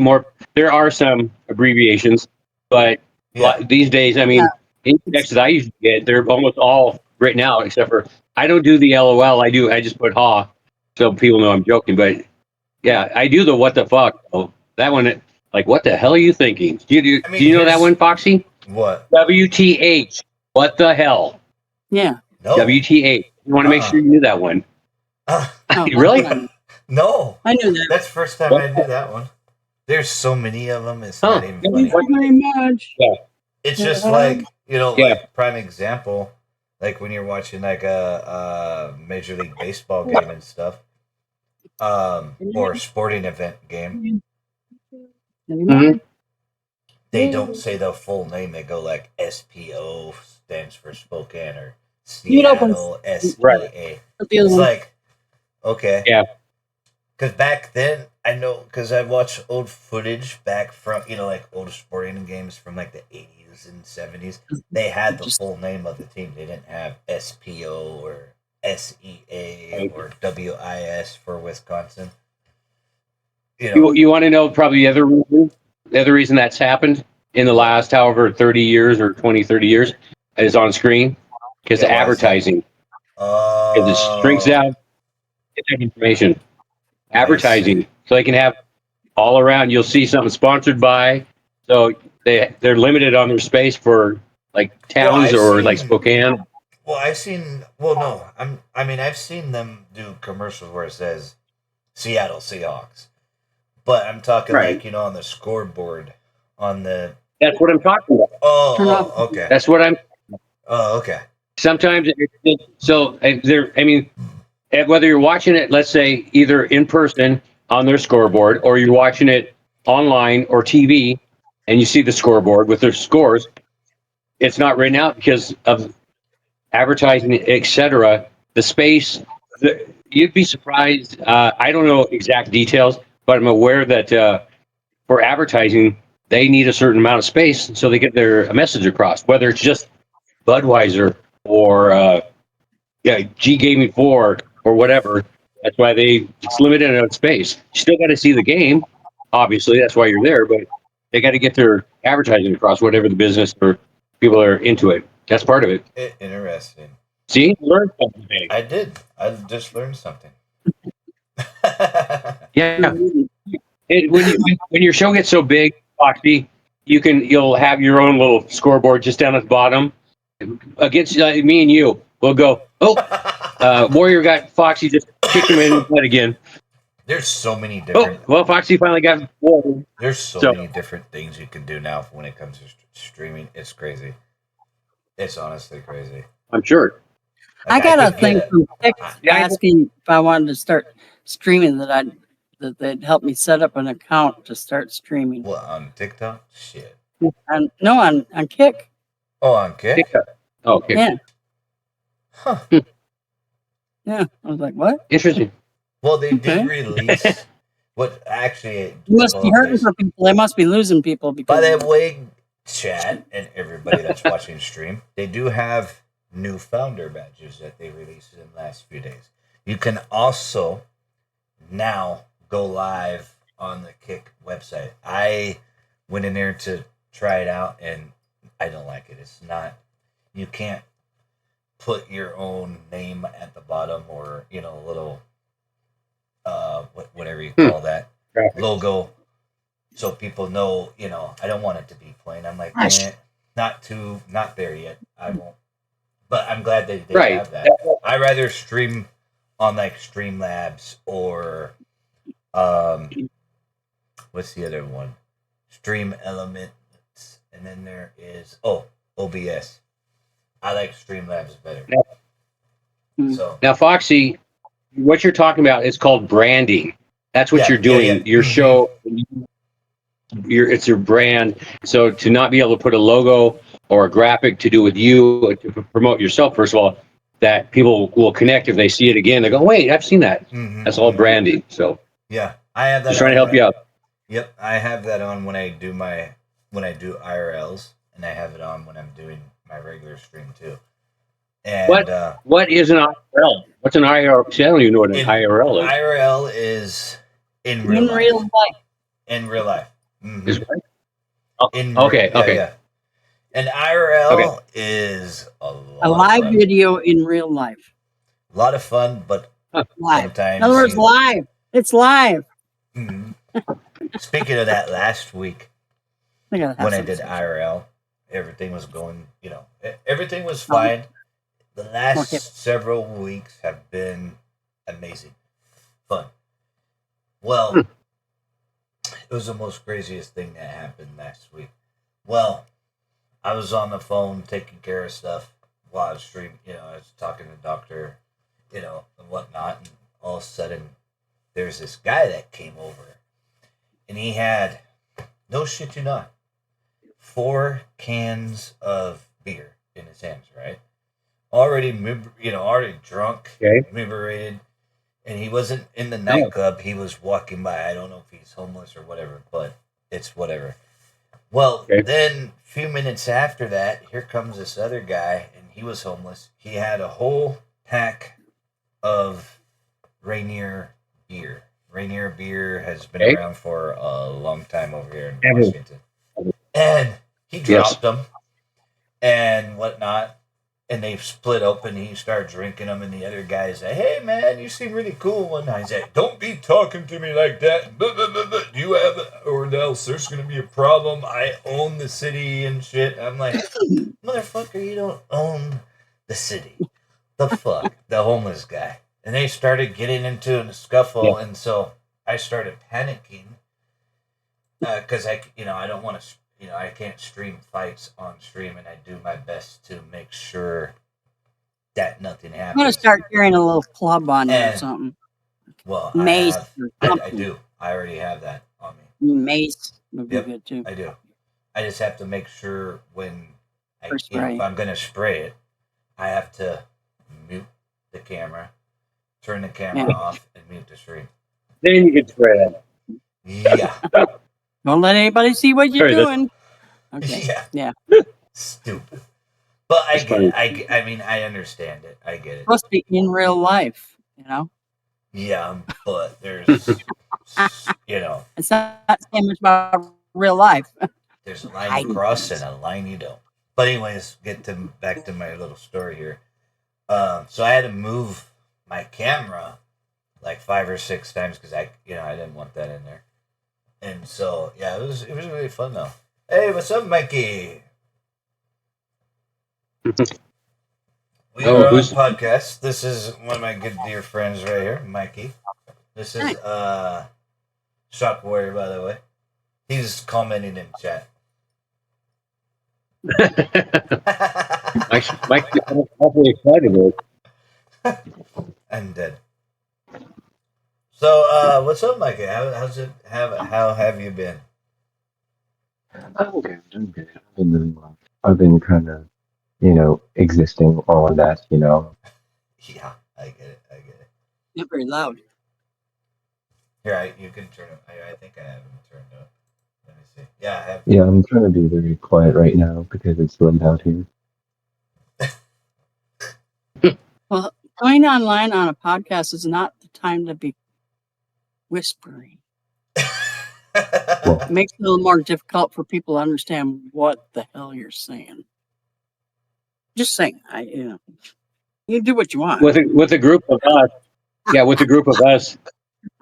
there are some abbreviations, but Yeah. these days, I mean, in texts that I usually get, they're almost all written out, except for I don't do the LOL. I just put ha, so people know I'm joking. But yeah, I do the what the fuck. Oh, that one, like, what the hell are you thinking? Do you know that here's- one, Foxy? What? WTH. What the hell? Yeah. No. WTH. You want to make Uh-uh. sure you knew that one. Oh, Really? No. I knew that. That's the first time I knew that one. There's so many of them. It's Huh. not even Thank funny. you very much. It's just like Yeah. like prime example, like when you're watching like a Major League Baseball game and stuff, or a sporting event game. Mhm. They don't say the full name. They go like SPO stands for Spokane or You can open Seattle Right. SEA. the other It's one. like, okay. Yeah. Because back then, I know, because I watched old footage back from, like old sporting games from like the 80s and 70s. They had the full name of the team. They didn't have SPO or SEA or WIS for Wisconsin. You want to know probably the other reason that's happened in the last, however, 30 years or 20, 30 years is on screen because Yeah, why is that? advertising. Because it shrinks out get that information. Advertising. So they can have all around. You'll see something sponsored by. So they're limited on their space for like towns or like Spokane. Well, I've seen. Well, no, I've seen them do commercials where it says Seattle Seahawks, but I'm talking Right. like on the scoreboard on the. That's what I'm talking about. Oh, okay. That's what I'm. Oh, okay. Sometimes so there. I mean, whether you're watching it, let's say either in person on their scoreboard, or you're watching it online or TV, and you see the scoreboard with their scores, it's not written out because of advertising, etc. The space, you'd be surprised. I don't know exact details, but I'm aware that for advertising, they need a certain amount of space so they get their message across. Whether it's just Budweiser or G.4 or whatever, that's why it's limited in space. You still got to see the game, obviously. That's why you're there, but they got to get their advertising across, whatever the business or people are into it. That's part of it. Interesting. See, learn something. I did. I just learned something. Yeah. When your show gets so big, Foxy, you'll have your own little scoreboard just down at the bottom. Against me and you, we'll go. Oh, Warrior got Foxy, just kicked him in the head again. There's so many different. Oh, well, Foxy finally got. There's so many different things you can do now when it comes to streaming. It's crazy. It's honestly crazy. I'm sure. I got a thing from Kick asking if I wanted to start streaming that they'd help me set up an account to start streaming. What, on TikTok? Shit. No, on Kick. Oh, on Kick? Oh, okay. Yeah. Huh. Yeah. I was like, what? Interesting. Well, they did release what actually. You must be hurting for people. They must be losing people because. By the way, chat and everybody that's watching stream, they do have new founder badges that they released in the last few days. You can also now go live on the Kick website. I went in there to try it out and I don't like it. It's not, you can't put your own name at the bottom or, a little, whatever you call that logo. So people know, I don't want it to be plain. I'm like, not there yet. I won't. But I'm glad they have that. I rather stream on like Streamlabs or what's the other one? Stream Elements, and then there is OBS. I like Streamlabs better. So now, Foxy, what you're talking about is called branding. That's what you're doing. Yeah. Your show, it's your brand. So to not be able to put a logo or a graphic to do with you to promote yourself, first of all, that people will connect if they see it again. They go, "Wait, I've seen that." That's all branding. So yeah, I have that. Just trying to help you out. Yep, I have that on when I do IRLs, and I have it on when I'm doing my regular stream too. And what is an IRL? What's an IRL? See, I don't even know what an IRL is. IRL is in real life. In real life. Mm-hmm. Okay. And IRL is a live video in real life. A lot of fun, but live. Sometimes. In other words, live. It's live. Mm-hmm. Speaking of that, last week when I did IRL, everything was going. Everything was fine. The last several weeks have been amazing, fun. Well, it was the most craziest thing that happened last week. Well, I was on the phone taking care of stuff while I was streaming. I was talking to the doctor, and whatnot. And all of a sudden, there's this guy that came over, and he had, no shit you not, 4 cans of beer in his hands, right? already already drunk, Okay. inebriated, and he wasn't in the Oh. nightclub. He was walking by. I don't know if he's homeless or whatever, but it's whatever. Well, Okay. then a few minutes after that, here comes this other guy, and he was homeless. He had a whole pack of Rainier beer. Rainier beer has been Okay. around for a long time over here in Ever. Washington. And he Yes. dropped them and whatnot. And they split open. He started drinking them, and the other guy said, "Hey, man, you seem really cool." And I said, "Don't be talking to me like that. Blah, blah, blah, blah. Do you have, or else there's going to be a problem. I own the city and shit." I'm like, "Motherfucker, you don't own the city. The fuck?" The homeless guy. And they started getting into a scuffle, and so I started panicking because I don't want to. I can't stream fights on stream, and I do my best to make sure that nothing happens. I'm gonna start carrying a little club on you or And- something. Well, Mace or I something. do. I already have that on me. Mace would be Yep. good too. I do. I just have to make sure when For spray. if I'm gonna spray it, I have to mute the camera, turn the camera Yeah. off, and mute the stream. Then you can spray that. Yeah. Don't let anybody see what you're Sorry, that's- doing. Okay. Yeah. Yeah. Stupid. But I That's get funny. it. I mean, I understand it. I get it. Supposed to be in real life, you know. Yeah, but there's, It's not saying much about real life. there's a line Hiding you cross things. and a line you don't. But anyways, back to my little story here. So I had to move my camera like 5 or 6 times because I didn't want that in there. And so yeah, it was really fun though. Hey, what's up, Mikey? We are on a who's- podcast. This is one of my good dear friends right here, Mikey. This is Shock Warrior, by the way. He's commenting in chat. Mike's awfully excited with it. I'm dead. So, what's up, Mikey? How have you been? I'm good. I'm good. I've been doing well. I've been kind of, existing, all of that, Yeah, I get it. Not very loud. Here, you can turn it. I think I have him turned up. Let me see. Yeah, I have. Yeah, I'm trying to be very quiet right now because it's late out here. Well, going online on a podcast is not the time to be whispering. It makes it a little more difficult for people to understand what the hell you're saying. Just saying, you do what you want. With a group of us. Yeah, with a group of us,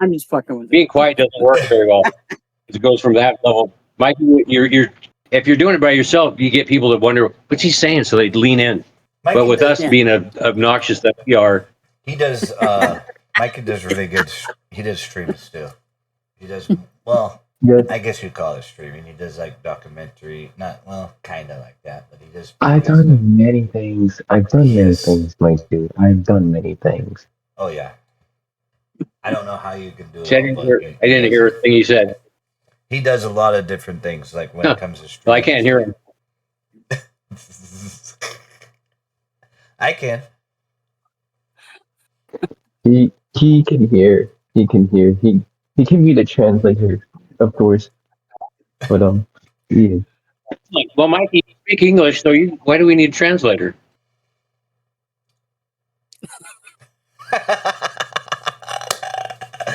I'm just fucking with being you. quiet doesn't work very well. It goes from that level. Mike, if you're doing it by yourself, you get people that wonder what's he saying, so they lean in. Mikey But with us Yeah. being obnoxious that we are, he does. Mikey does really good. He does streams too. He does well. Yes, I guess you'd call it streaming. He does like documentary, kind of like that, but he does. I've done many things. I've done many Yes. things, my dude. I've done many things. Oh yeah. I don't know how you can do it. I all, didn't but hear, I didn't hear a thing he said. He does a lot of different things, like when Huh. it comes to streaming. Well, I can't hear him. I can. He can hear. He can hear. He can be the translator, of course. But yeah. Well, Mike, you speak English, so why do we need a translator?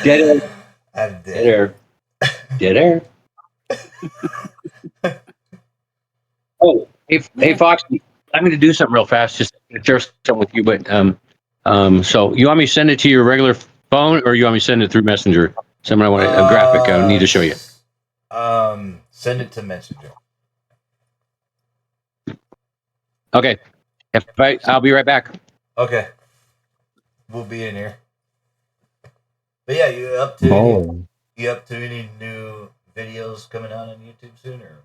Dead air. I'm dead. Dead air. Dead air. Oh, hey, Fox, I'm going to do something real fast, just to share something with you. But so you want me to send it to your regular phone, or you want me to send it through Messenger? Someone I want a graphic I need to show you. Send it to Messenger. Okay. I'll be right back. Okay. We'll be in here. But yeah, you up to Oh. any new videos coming out on YouTube soon, or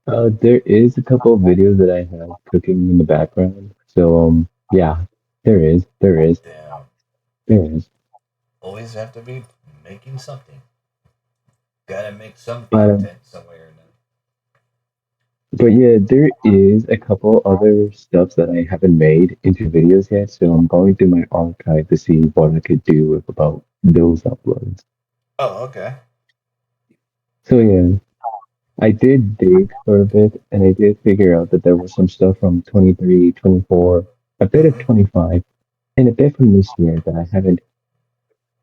no? There is a couple of videos that I have cooking in the background. So yeah, there is. Damn. Always have to be making something. Gotta make some But, content some way or But yeah, there is a couple other stuff that I haven't made into videos yet, so I'm going through my archive to see what I could do with about those uploads. Oh, okay. So yeah, I did dig for a bit, and I did figure out that there was some stuff from 23, 24, a bit of Hmm. 25, and a bit from this year that I haven't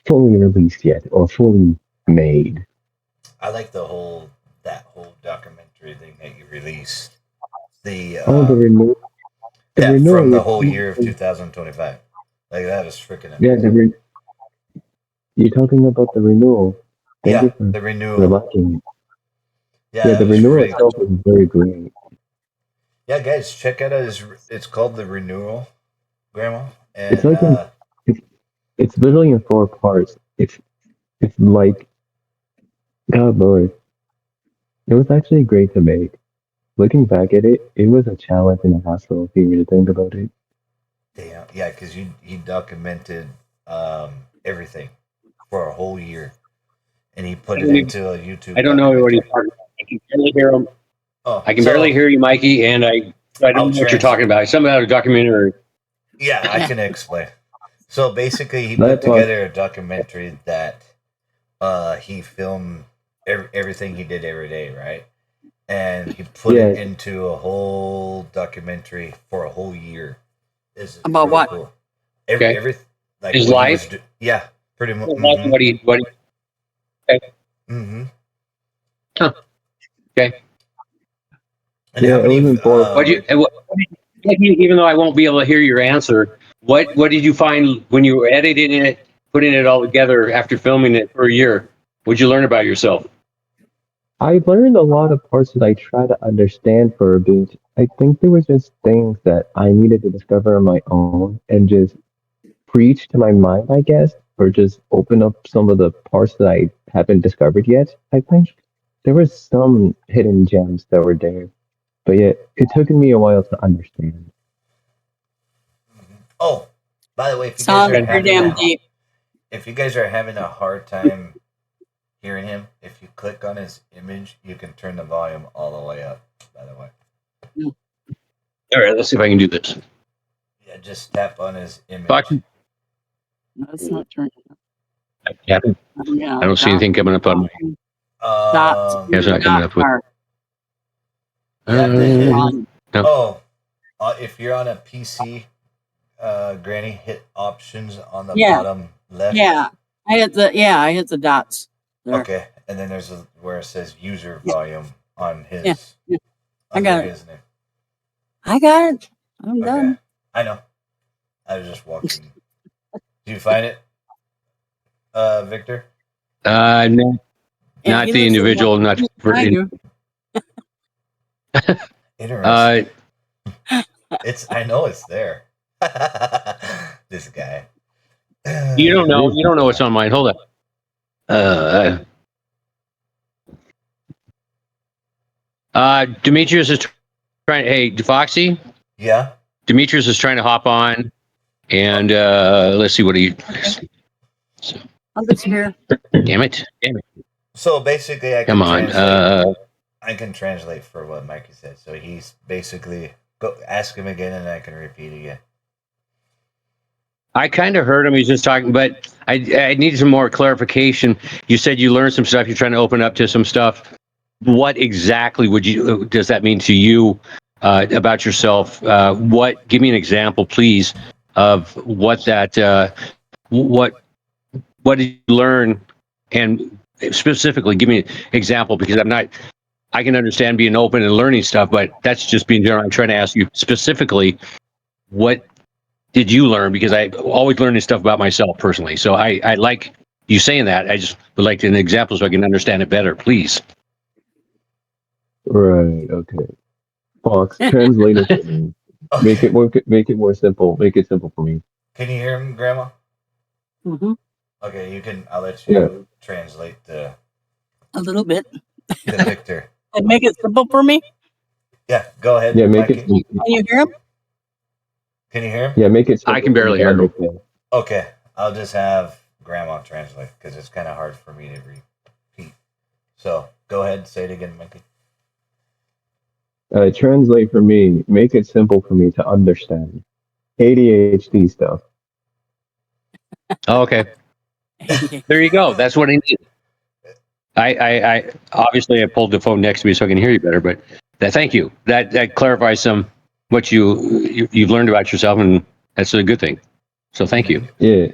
fully released yet or fully made. I like that whole documentary thing that you released. The Oh, the yeah, renewal from the was whole year of 2025. Like that was freaking yeah, amazing. you're talking about the renewal. Thank Yeah, you the for renewal. liking it. Yeah, Yeah, that the was renewal really. itself was very great. Yeah, guys, check out it's called the renewal, Grandma, It's and like in it's it's literally in four parts. It's like God Lord. It was actually great to make. Looking back at it, it was a challenge and a hassle if you were to think about it. damn, yeah, because he documented everything for a whole year, and he put it into a I YouTube don't know what he's documentary. talking about. I can barely hear him. Oh, I can barely so hear you, Mikey, and I don't I'll know what you're trans. talking about. Something about a documentary. Yeah, I can explain. So basically, he put That part, together a documentary that he filmed everything he did every day, right? And he put it yeah, into a whole documentary for a whole year. This is About really what? cool. Okay, Every like his what he life. was yeah, pretty much. His life and what he. Okay. Mm-hmm. Huh. Okay. And yeah, how it many was in four What you? parts. Even though I won't be able to hear your answer, what did you find when you were editing it, putting it all together after filming it for a year? What'd you learn about yourself? I learned a lot of parts that I try to understand for a bit. I think there was just things that I needed to discover on my own and just preach to my mind, I guess, or just open up some of the parts that I haven't discovered yet. I think there was some hidden gems that were there, but yet it took me a while to understand. oh, by the way, Sounds Okay. pretty damn deep. if you guys are having a hard time hearing him, if you click on his image, you can turn the volume all the way up. By the way, All right, let's see if I can do this. yeah, just tap on his Fuck. image. No, it's not turning. Yeah, Yeah, I don't see anything coming up on my. dots. It's not coming Dot up with. bar. You have to hit. On. No. Oh, if you're on a PC, Granny, hit options on the Yeah, bottom left. yeah. I hit the dots there. Okay, and then there's where it says user Yeah. volume on his Yeah, yeah. I under got it. his name. I got it. I'm Okay, done. I know. I was just walking. Do you find it, Victor? No, And not he the lives in individual, not for. I do. Interesting. Uh, It's. I know it's there. This guy. you don't know. This You don't know what's on mine. Hold on. Uh, Demetrius is trying. Hey, Foxy. Yeah. Demetrius is trying to hop on, and let's see what he. I'll disappear. Damn it! Damn it! So basically, I Come can on. translate. I can translate for what Mikey said. So he's basically go ask him again, and I can repeat again. I kind of heard him. He's just talking, but I need some more clarification. You said you learned some stuff. You're trying to open up to some stuff. What exactly does that mean to you about yourself? What? Give me an example, please, of what that. What What did you learn? And specifically, give me an example because I'm not. I can understand being open and learning stuff, but that's just being general. I'm trying to ask you specifically what did you learn? Because I always learning stuff about myself personally. So I like you saying that. I just would like an example so I can understand it better, please. right, okay. Fox, translate it for me. Okay. Make it more simple. Make it simple for me. Can you hear him, Grandma? Hmm. Okay, you can. I'll let Yeah. you translate A little bit. the Victor. And make it simple for me. Yeah, go ahead, Yeah, make Mikey. it. Can you hear him? Can you hear him? Yeah, make it simple I can for me barely to hear him. understand. Okay, I'll just have Grandma translate because it's kind of hard for me to repeat. So go ahead, say it again, Mikey. Translate for me. Make it simple for me to understand. ADHD stuff. Oh, okay. There you go. That's what I need. I obviously I pulled the phone next to me so I can hear you better, but thank you. That clarifies some what you've learned about yourself, and that's a good thing. So thank you. Yeah,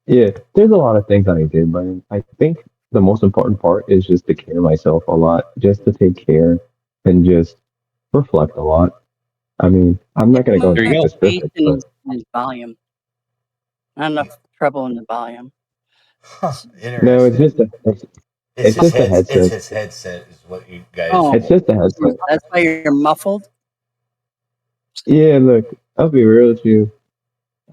yeah. There's a lot of things I did, but I think the most important part is just to care myself a lot, just to take care and just reflect a lot. I mean, I'm not gonna go There you into go. Bass specifics, in but his volume. Not enough treble in the volume. Huh, no, it's interesting. just it's just a It's headset. his headset is what you guys. Oh, It's just a headset. that's why you're muffled. Yeah, look, I'll be real with you.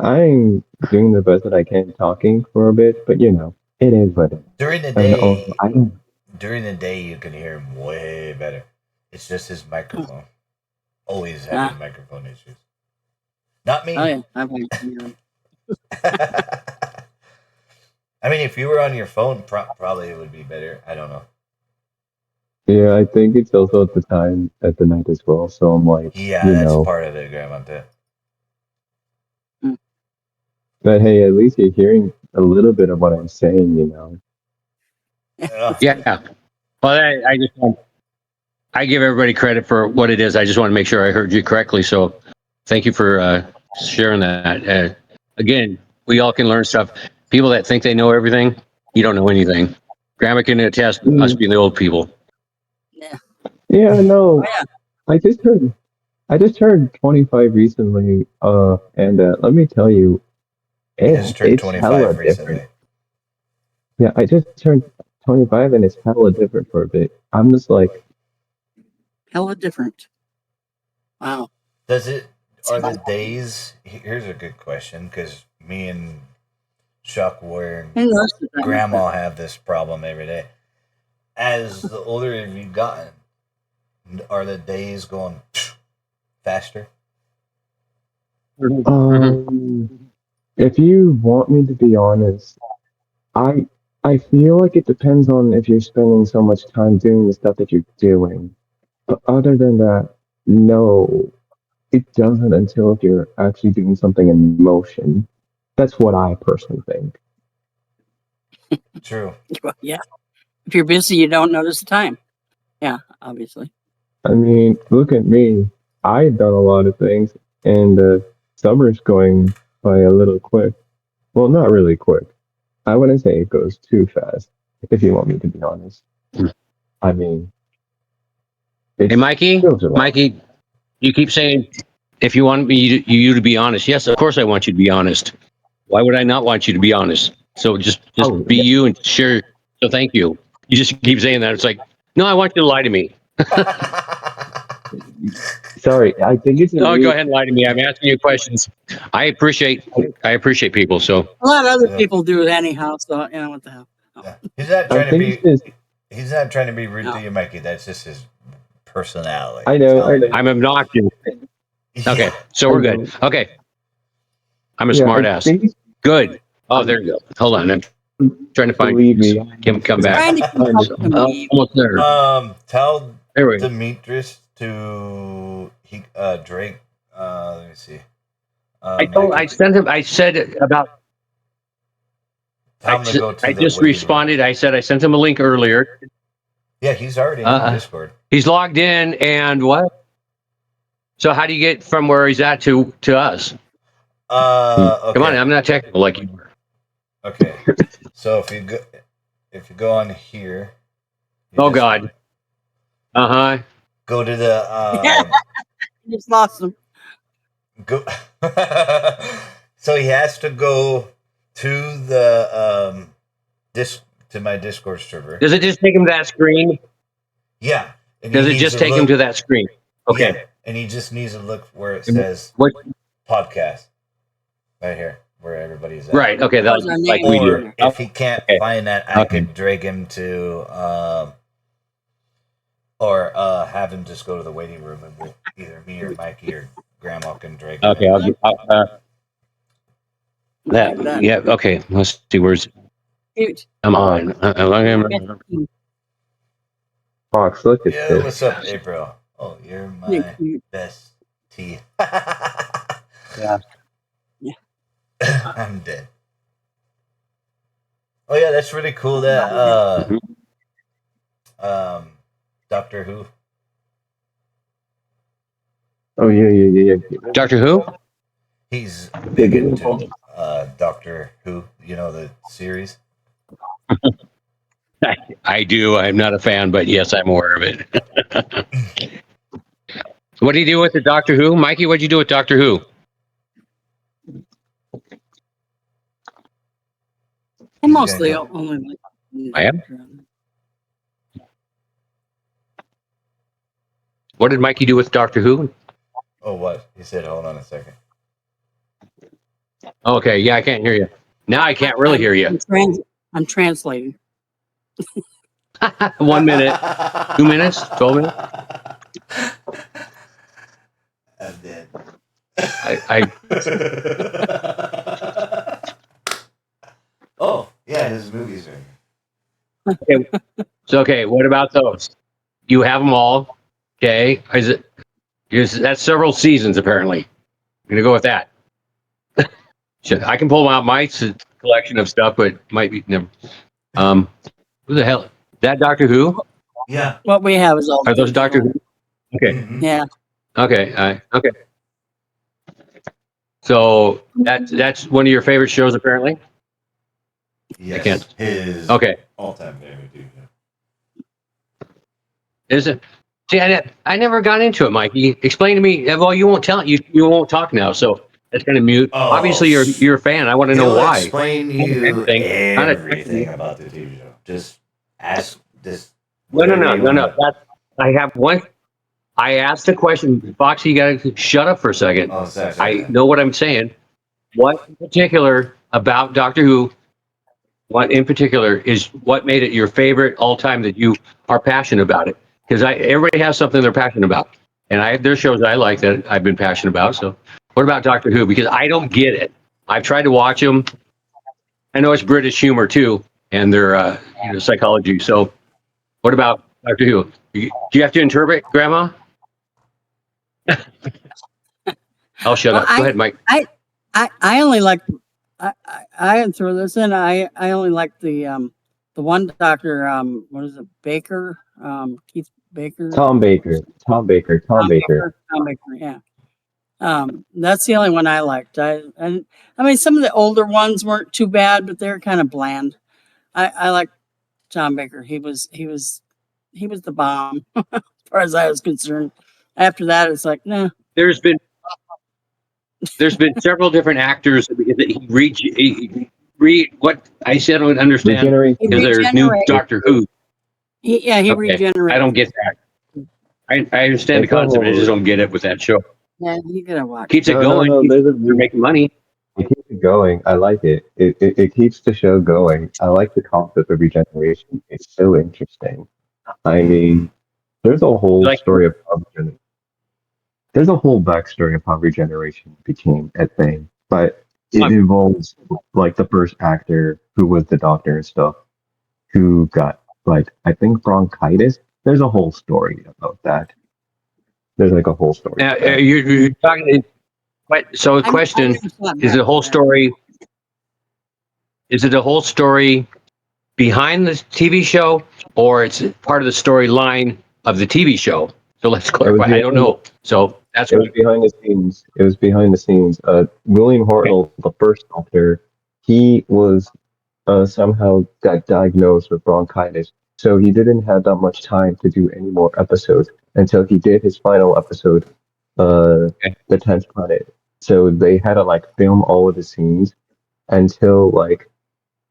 I'm doing the best that I can talking for a bit, but it is what it is. during the And also, day. I don't. During the day, you can hear him way better. It's just his microphone. Always having Ah, microphone issues. Not oh me. yeah, I've heard you. I mean, if you were on your phone, probably it would be better. I don't know. Yeah, I think it's also at the time at the night as well. So I'm like, Yeah, that's part of it, Grandma. Too. Mm. but hey, at least you're hearing a little bit of what I'm saying. Ugh. Yeah. Well, I just I give everybody credit for what it is. I just want to make sure I heard you correctly. So thank you for sharing that. Again, we all can learn stuff. People that think they know everything, you don't know anything. Grandma can attest us being the old people. Yeah. Yeah, Oh no, yeah. I just turned 25 recently. And let me tell you, He it's just turned it's hella 25 different. recently. Yeah, I just turned 25 and it's hella different for a bit. I'm just like, Hella different. Wow. Does it? Are the days? Here's a good question because me and Shock Warrior and Who knows the time is Grandma have this problem every day. As the older you've gotten, are the days going faster? um, if you want me to be honest, I I feel like it depends on if you're spending so much time doing the stuff that you're doing. But other than that, no, it doesn't until if you're actually doing something in motion. That's what I personally think. True. Well, yeah. If you're busy, you don't notice the time. Yeah, obviously. I mean, look at me. I've done a lot of things, and summer's going by a little quick. Well, not really quick. I wouldn't say it goes too fast, if you want me to be honest. I mean, Hey, it Mikey, feels a lot. Mikey, you keep saying if you want me you to be honest. Yes, of course I want you to be honest. Why would I not want you to be honest? So just Oh, be you and share. So thank you. You just keep saying that. It's like, no, I want you to lie to me. sorry. I think it's a No, go new. ahead and lie to me. I'm asking you questions. I appreciate people. So A lot of other Yeah. people do it anyhow, so what the hell. Oh, Yeah. He's not I trying to think it's be. just. He's not trying to be rude to no. you, Mikey. That's just his personality. I It's know. how I it know. is. I'm obnoxious. Okay, Yeah. so I we're know. good. Okay, I'm a Yeah, smart I ass. think. Good. Oh, I there you go. Hold on. I'm trying to find believe me. come back. Trying to keep up Understand. to me. Almost there. Tell There we go. Demetrius to Drake. Let me see. I sent him. I said about. Tell him to go to I the just waiting room. responded. I said I sent him a link earlier. Yeah, he's already in Discord. He's logged in, and what? So how do you get from where he's at to us? Okay. Come on, I'm not technical like you are. Okay. So if you go on here. Oh God. Go to the You just lost them. go. So he has to go to the this to my Discord server. Does it just take him to that screen? Yeah. And Does he it needs just take him look- to that screen? Okay. Yeah, and he just needs to look where it And says what? podcast right here, where everybody's at. Right. Okay. That's Those are like names we Or do. if he can't Okay. find that, I Okay. could drag him to, or have him just go to the waiting room, and we'll, either me or Mikey or Grandma can drag him. Okay. in. That. Yeah. Okay. Let's see. Where's? Cute. I'm on. Get- Fox, look at Yeah, this. what's up, April? Oh, you're Yeah, my best tea. Yeah. Yeah. I'm dead. Oh yeah, that's really cool. That Mhm. Doctor Who. Oh yeah. Doctor Who? He's They big did a into whole. Doctor Who. You know the series. I do. I'm not a fan, but yes, I'm aware of it. What do you do with the Doctor Who, Mikey? What would you do with Doctor Who? I He's gonna mostly go. only like I am. Doctor. What did Mikey do with Doctor Who? Oh, what? He said, hold on a second. Okay, yeah, I can't hear you. Now I can't really hear you. I'm translating. 1 minute, 2 minutes, 12 minutes. I'm dead. I Oh, yeah, his movies are. okay. So okay, what about those? You have them all. Okay, that's several seasons apparently. I'm gonna go with that. I can pull out my collection of stuff, but might be never. Um, who the hell? That Doctor Who? Yeah. What we have is all Are those Doctor digital. Who? Okay, Mhm. Yeah. okay, okay. So that's one of your favorite shows apparently. Yes. can't- His Okay, all-time favorite, dude. is it? See, I never got into it, Mikey. Explain to me. Well, you won't tell you won't talk now, so that's kind of mute. Oh, Obviously, you're a fan. I want to know he'll why. explain Not you anything. Not everything attacking. about the TV show. Just ask this No, no, whatever no, you no, want no. to. That's I have one. I asked a question, Foxy. You got to shut up for a second. Oh, sorry. I know what I'm saying. What in particular about Doctor Who? What in particular is what made it your favorite all time that you are passionate about it? Because everybody has something they're passionate about, and there's shows I like that I've been passionate about. So, what about Doctor Who? Because I don't get it. I've tried to watch them. I know it's British humor too, and their psychology. So, what about Doctor Who? Do you have to interpret, Grandma? I'll shut Well, up. Go ahead, Mike. I only like I throw this in. I only like the one doctor what is it, Baker, Keith Baker, Tom Baker. Tom Baker. Tom Baker, yeah. That's the only one I liked. I mean some of the older ones weren't too bad, but they're kind of bland. I like Tom Baker. He was the bomb as far as I was concerned. After that, it's like, nah. There's been several different actors that read what I said. I don't understand Regeneration. He because there's new regenerated. Doctor Who. He Okay, regenerated. I don't get that. I understand the It's a concept. I just whole. don't get it with that show. Yeah, you gotta watch Keeps it. it going. No. There's a. They're making money. It keeps it going. I like it. It keeps the show going. I like the concept of regeneration. It's so interesting. I mean, there's a whole Like, story of how there's a whole backstory of how regeneration became a thing, but it involves like the first actor who was the doctor and stuff who got like I think bronchitis. There's a whole story about that. There's like a whole story. About that. you're talking. But so the question is the whole story. Is it the whole story behind the TV show, or it's part of the storyline of the TV show? So let's clarify. I don't know. So that's It was what. behind the scenes. It was behind the scenes. William Hartnell, the first doctor, he was somehow got diagnosed with bronchitis. So he didn't have that much time to do any more episodes until he did his final episode, Okay. The 10th Planet. So they had to like film all of the scenes until like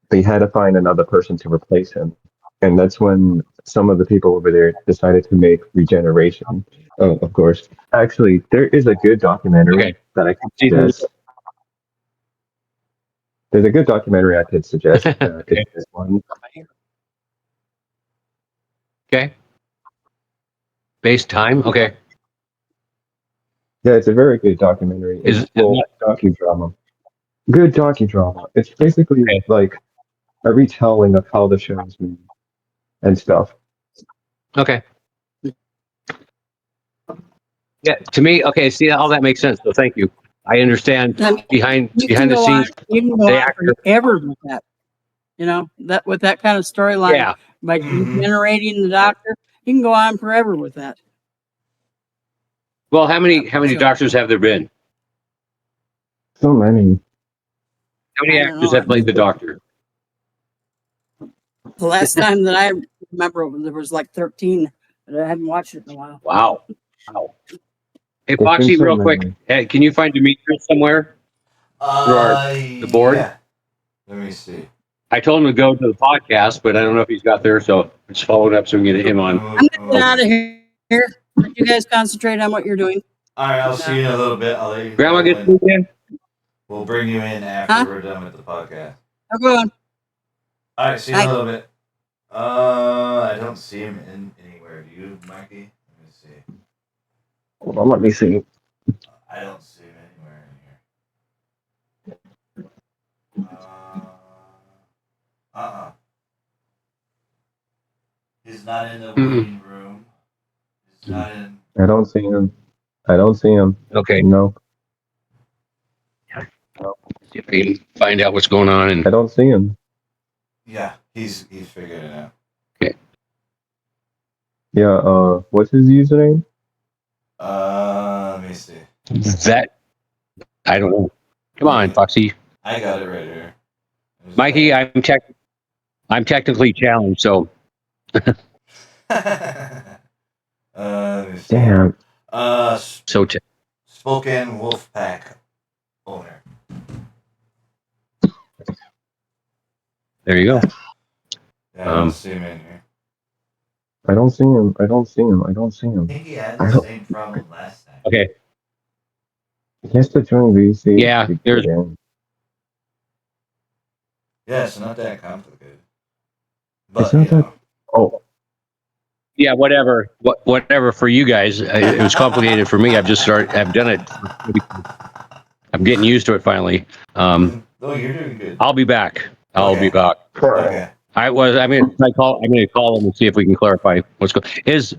they had to find another person to replace him. And that's when some of the people over there decided to make Regeneration. Oh, of course. Actually, there is a good documentary Okay. that I could suggest. There's a good documentary I could suggest. Okay. It's this one. Okay. Base time. Okay. Yeah, it's a very good documentary. Is It's well docudrama. Good docudrama. It's basically okay. like a retelling of how the show's made and stuff. Okay. Yeah, to me, okay. See, all that makes sense. So thank you. I understand I mean, behind you behind can the go on. scenes, You can go the on actor. forever with that. You know that with that kind of storyline, Yeah. by Mm-hmm. generating the doctor, you can go on forever with that. Well, how many So doctors have there been? So many. How many I don't actors know. have played the Doctor? The last time that I remember, there was like 13, but I haven't watched it in a while. Wow. Wow. Hey, There's been Foxy, so real quick, many. hey, can you find Demetrius somewhere through the board? Yeah. Let me see. I told him to go to the podcast, but I don't know if he's got there, so just following up so we can get him on. I'm gonna get out of here. Let you guys concentrate on what you're doing. All right, I'll see you in a little bit. I'll let you Grandma know gets when moved in? we'll bring you in after Huh? we're done with the podcast. I'll go on. All right, see you in a Bye. little bit. I don't see him in anywhere. Do you, Mikey? Let me see. Hold on, let me see. I don't see him anywhere in here. He's not in the waiting room. He's not in. I don't see him. I don't see him. Okay. No, See if we can find out what's going on. I And don't see him. Yeah, he's figured it out. Yeah, what's his username? Let me see. that, I don't know. Come on, Foxy. I got it right here. Mikey, I'm technically challenged, so Let me see. Damn. so Spokane Wolfpack owner. there you go. Yeah, I don't see him in here. I don't see him. I don't see him. I don't see I him. think he had I the don't. same problem last time. Okay. He has to join VC Yeah, to there's get in. Yeah, it's not that complicated. It's But, not that. Oh, yeah, whatever, whatever for you guys. It was complicated for me. I've done it. I'm getting used to it finally. Oh, you're doing good. I'll be back. I'll be back. Okay. I'm gonna call him and see if we can clarify what's going. Is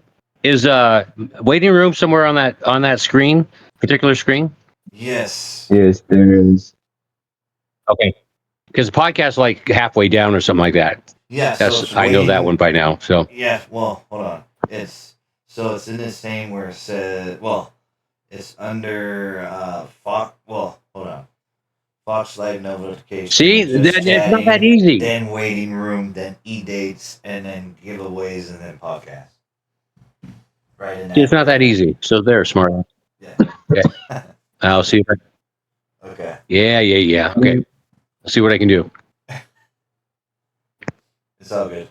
waiting room somewhere on that screen, particular screen? Yes. yes, there is. Okay, because the podcast's like halfway down or something like that. Yeah, so it's I know that waiting. one by now. So Yeah, well, hold on. It's in the same where it says, well, it's under Fox. Well, hold on. Fox Live notifications. see, Just it's not that chatting, easy. then waiting room, then dates, and then giveaways, and then podcast. Right in that. It's not that easy. So there, smart. Yeah. Okay. I'll see if I. Okay. Yeah. Okay. I'll see what I can do. It's all good.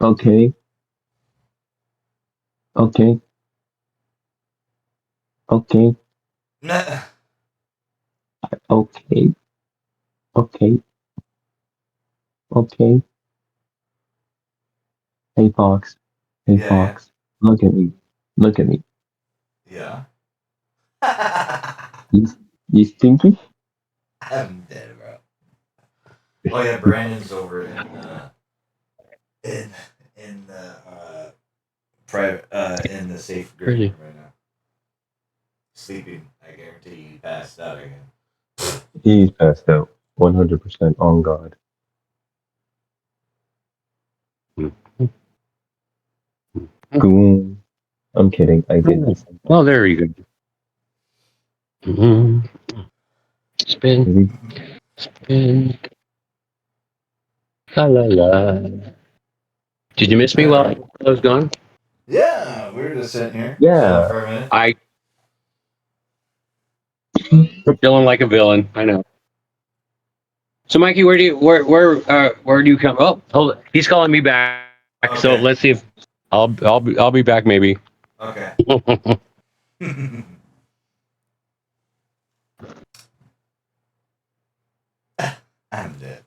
Okay. Okay. Okay. Okay. Okay. Okay. Hey Fox. Hey Yeah, Fox. Look at me. Look at me. yeah. You, you stinky? I'm dead, bro. Oh yeah, Brandon's over in in the private in the safe green Really? room right now. Sleeping. I guarantee he passed out again. He's passed out. 100% on God. Goon. I'm kidding. I did this. Oh, there you go. Spin. La la la. Did you miss me while I was gone? Yeah, we were just sitting here chilling Yeah. for a minute. I feeling like a villain. I know. So, Mikey, where do you come? Oh, hold it. He's calling me back. So Okay. let's see if I'll be back maybe. Okay. I'm dead.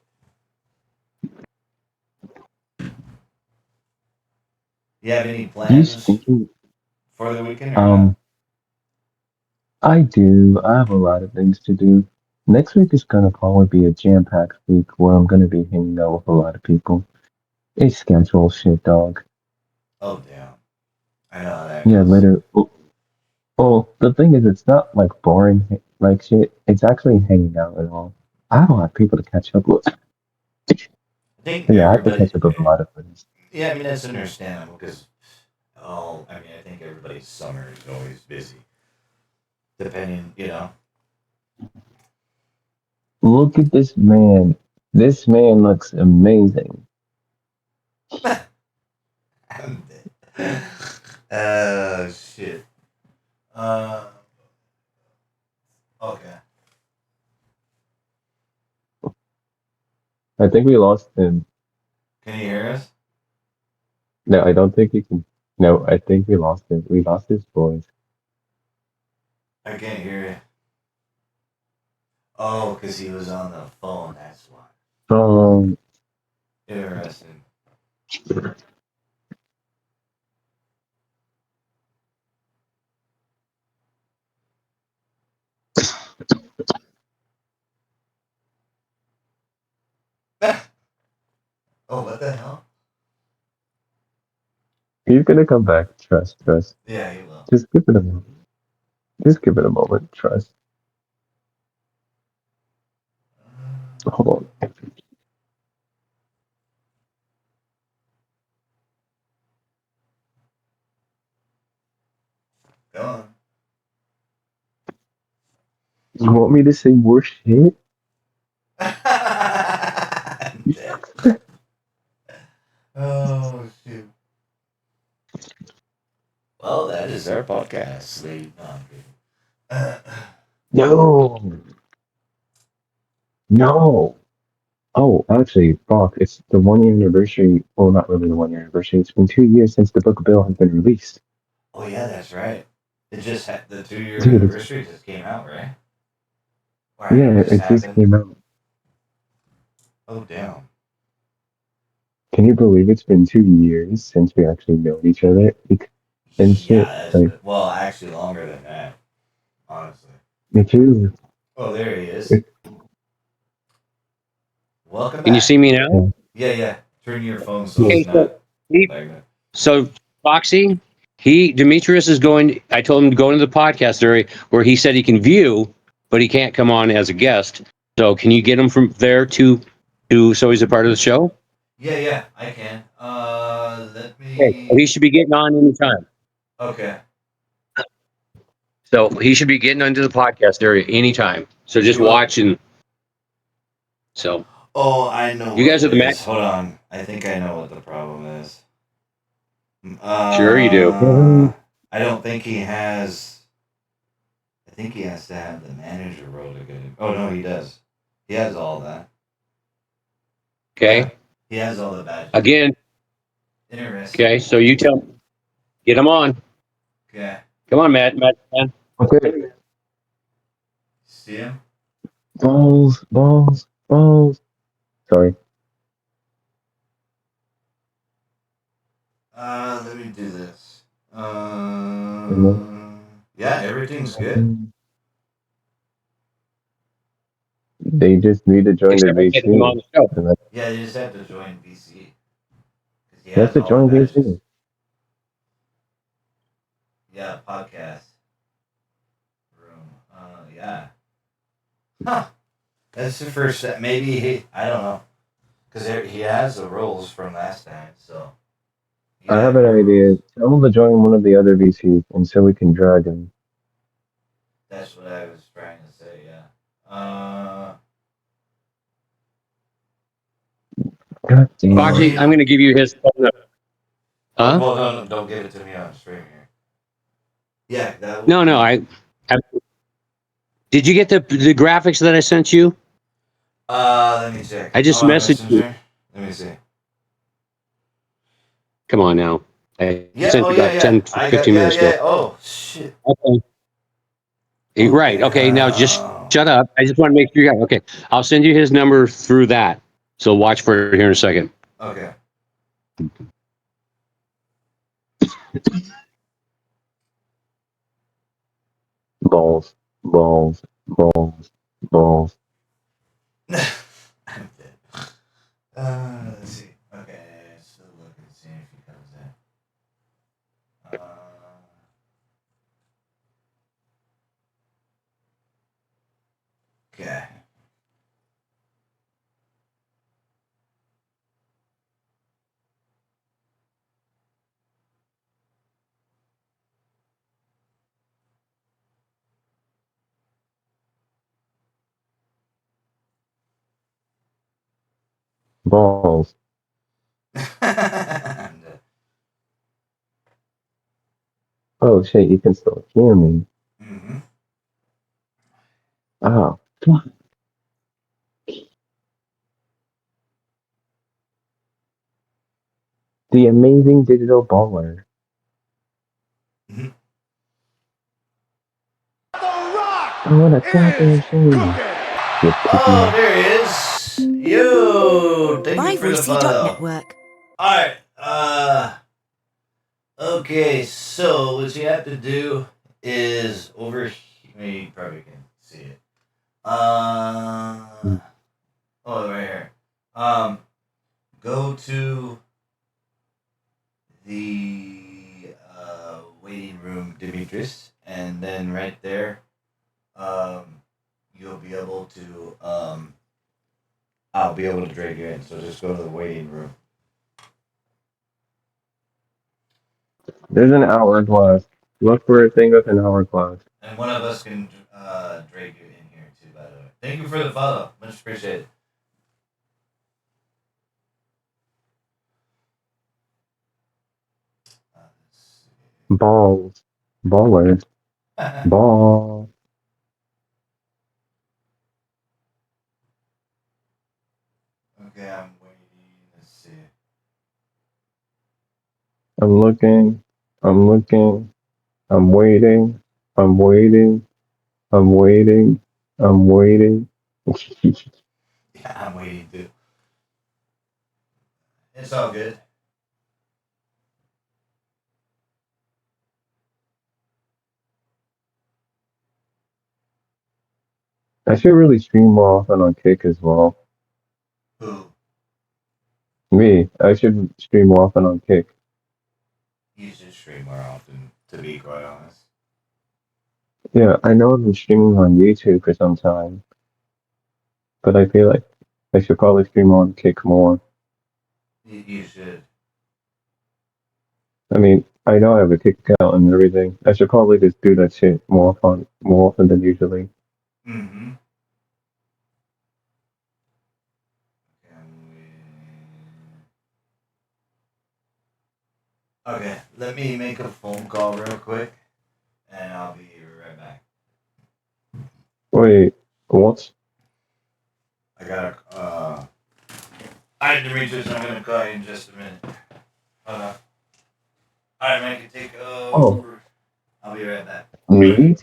You have any You plans stinky. for the weekend or not? I do. I have a lot of things to do. Next week is gonna probably be a jam-packed week where I'm gonna be hanging out with a lot of people. It's schedule shit, dog. Oh damn. I know how that Yeah, goes. later. Well, the thing is, it's not like boring like shit. It's actually hanging out and all. I have a lot of people to catch up with. I think Yeah, I have to everybody. catch up with a lot of friends. Yeah, I mean that's understandable because, I mean I think everybody's summer is always busy. Depending, you know. Look at this man. This man looks amazing. I'm dead. Oh shit. Uh. Okay. I think we lost him. Can you hear us? No, I don't think he can. No, I think we lost him. We lost his voice. I can't hear you. Oh, because he was on the phone. That's why. Um, Interesting. Oh, what the hell? he's gonna come back. Trust. Yeah, he will. Just give it a moment. Just give it a moment. Trust. Hold on. Go on. You want me to say more shit? I'm dead. Oh shoot. Well, that is our podcast. No, I'm kidding. No. No. Oh, actually, fuck. It's the 1 year anniversary. Well, not really the 1 year anniversary. It's been 2 years since the Book of Bill has been released. Oh yeah, that's right. It just the 2 year Dude, anniversary just came out, right? Or I mean, yeah, it just it just happened. came out. Oh damn. Can you believe it's been 2 years since we actually know each other? And Yeah, shit, that's like, well, actually longer than that, honestly. it feels. Oh, there he is. It, Welcome Can you back. see me now? yeah. Yeah. Turn your phone so Yeah. it's Okay, so not he, like that. so Foxy, Demetrius is going. I told him to go into the podcast area where he said he can view, but he can't come on as a guest. So can you get him from there to so he's a part of the show? Yeah, I can. Let Okay, so he me. should be getting on anytime. Okay. So he should be getting onto the podcast area anytime. So just See what? watch and so Oh, I know you what guys it are the man. is. Hold on. I think I know what the problem is. Sure you do. I don't think he has. I think he has to have the manager role to get him. Oh no, he does. He has all that. Yeah, Okay. he has all the badges. Again. Interesting. Okay. So you tell get him on. Okay. Come on, Matt. Okay. See him? Balls. Sorry. Let me do this. Mhm. Yeah, everything's good. They just need to join the Except for getting him VC. on the show. And that's, Yeah, you just have to join VC because he you have has to all the join badges. VC. Yeah, podcast room. Yeah. Huh. That's the first step. Maybe I don't know, because he has the roles from last time. So you I have have an your idea. roles. Tell them to join one of the other VCs, and so we can drag him. That's what I was trying to say. Yeah. God Well, damn. Foxy, you I'm know. going to give you his phone number. Oh Huh? well, no, don't give it to me on stream here. Yeah, that would No. be. I did you get the graphics that I sent you? Let me check. I Oh, just on messaged you. Messenger. Let me see. Come on now. I Yeah. sent Oh you yeah, about yeah. 10, I got. 15 Yeah, minutes ago. yeah. Oh shit. Okay. Oh Right. Okay. Now just damn. shut up. I just want to make sure you got okay. I'll send you his number through that. So watch for it here in a second. Okay. Balls. I'm dead. Let's see. Okay. Okay. Balls. Oh shit, you can still hear me. Mm-hmm. Oh, fuck. The amazing digital baller. Mm-hmm. I want a clapping machine. You poopy Oh, ass. there he is. Yo, thank you Bye, for the Voicey dot follow. Network. All right. Okay. So what you have to do is over. You probably can see it. Oh, right here. Go to the waiting room, Demetrius, and then right there, you'll be able to. I'll be able to drag you in. So just go to the waiting room. There's an hourglass. Look for a thing with an hourglass. And one of us can drag you in here too, by the way. Thank you for the follow. Much appreciated. Balls. Baller. Ball. Okay, I'm waiting. Let's see. I'm looking. I'm looking. I'm waiting. I'm waiting. I'm waiting. I'm waiting. Yeah, I'm waiting too. It's all good. I should really stream more often on Kick as well. Who? Me, I should stream more often on Kick. You should stream more often, to be quite honest. Yeah, I know I've been streaming on YouTube for some time, but I feel like I should probably stream on Kick more. You should. I mean, I know I have a Kick account and everything. I should probably just do that shit more often than usually. Mm-hmm. Okay, I'm waiting. Okay, let me make a phone call real quick, and I'll be right back. Wait, what? I gotta, Alright, Demetrius, I'm gonna call you in just a minute. Hold on. Alright, man, you take Oh, over. I'll be right back. me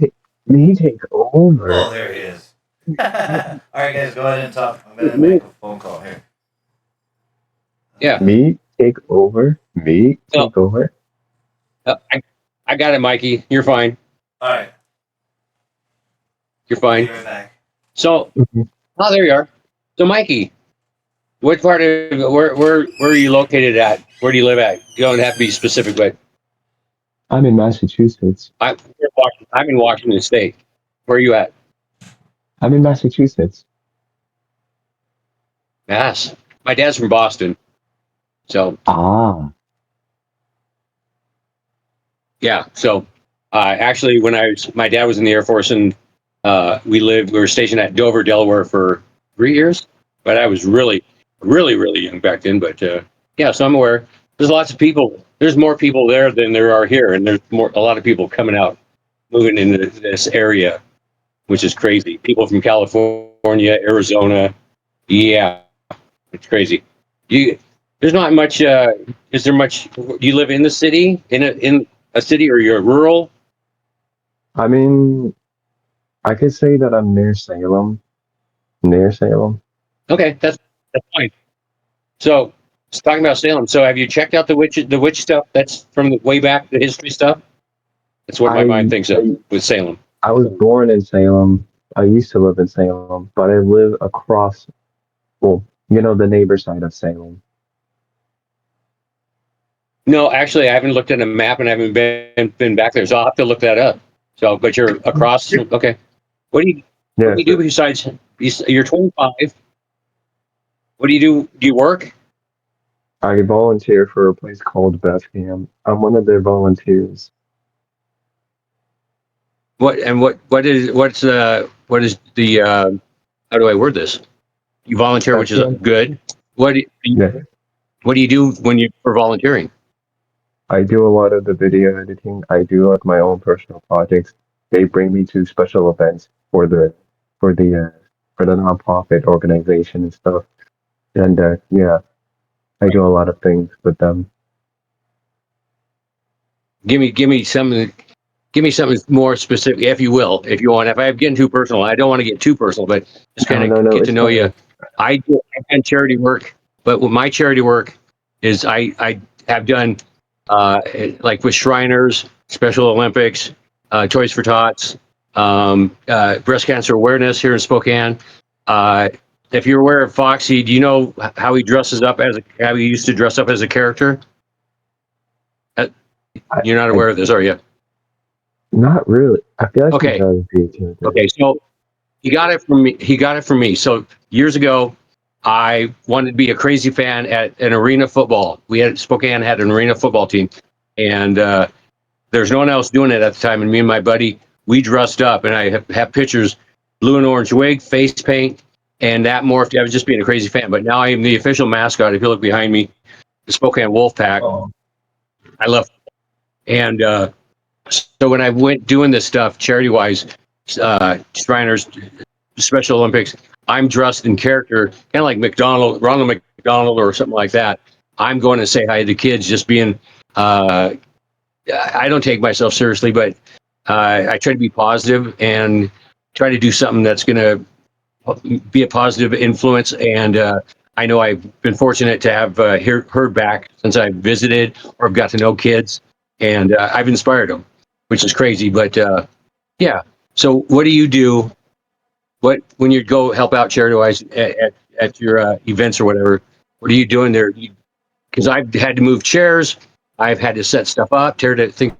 take over. Oh, there he is. Alright, guys, go ahead and talk. I'm gonna make a phone call here. Yeah. Me take over. Me So take over. I got it, Mikey. You're fine. Alright, You're I'll be fine. right back. So, Mhm. oh, there you are. So, Mikey, what part of where are you located at? Where do you live at? You don't have to be specific, but I'm in Massachusetts. I'm in Washington State. Where are you at? I'm in Massachusetts. Mass. My dad's from Boston, so Ah, yeah. So, actually, when my dad was in the Air Force, and we were stationed at Dover, Delaware for 3 years. But I was really young back then. But yeah, so I'm aware. There's lots of people. There's more people there than there are here, and there's a lot of people coming out, moving into this area, which is crazy. People from California, Arizona. Yeah, it's crazy. You there's not much. Is there much? Do you live in the city, in a city, or you're rural? I mean, I could say that I'm near Salem. Near Salem. Okay, that's fine. So, talking about Salem. So, have you checked out the witch stuff? That's from the way back, the history stuff. That's what my mind I thinks of with Salem. I was born in Salem. I used to live in Salem, but I live across, well, the neighbor side of Salem. No, actually, I haven't looked at a map and I haven't been back there, so I'll have to look that up. So, but you're across. Okay. What do you? What Yeah, do you do besides? You're 25. What do you do? Do you work? I volunteer for a place called Bethlehem. I'm one of their volunteers. What is the how do I word this? You volunteer, which is Bethlehem? good. Yeah. What do you do when you for volunteering? I do a lot of the video editing. I do like my own personal projects. They bring me to special events for the for the nonprofit organization and stuff. And yeah, I do a lot of things with them. Give me something. Give me something more specific, if you will, if you want. If I'm getting too personal, I don't want to get too personal, but just No, kind no, of no, get to it's know you. fine. I've done charity work, but with my charity work is I have done like with Shriners, Special Olympics, Toys for Tots, breast cancer awareness here in Spokane. Uh, if you're aware of Foxy, do you know how he dresses up how he used to dress up as a character? Uh, I, You're not I aware of this, are you? not really. I feel like he Okay. does do it. Okay. So he got it from me. He got it from me. So years ago, I wanted to be a crazy fan at an arena football. Spokane had an arena football team, and there's no one else doing it at the time. And me and my buddy, we dressed up, and I have pictures, blue and orange wig, face paint, and that morphed. I was just being a crazy fan, but now I am the official mascot. If you look behind me, the Spokane Wolfpack. Oh, I love, and so when I went doing this stuff charity wise, Shriners, Special Olympics, I'm dressed in character, kind of like Ronald McDonald or something like that. I'm going to say hi to kids, just being. I don't take myself seriously, but I try to be positive and try to do something that's going to be a positive influence. And I know I've been fortunate to have heard back since I've visited or got to know kids, and I've inspired them, which is crazy. But yeah. So what do you do? When you go help out charity wise at your events or whatever? What are you doing there? Because I've had to move chairs, I've had to set stuff up, tear things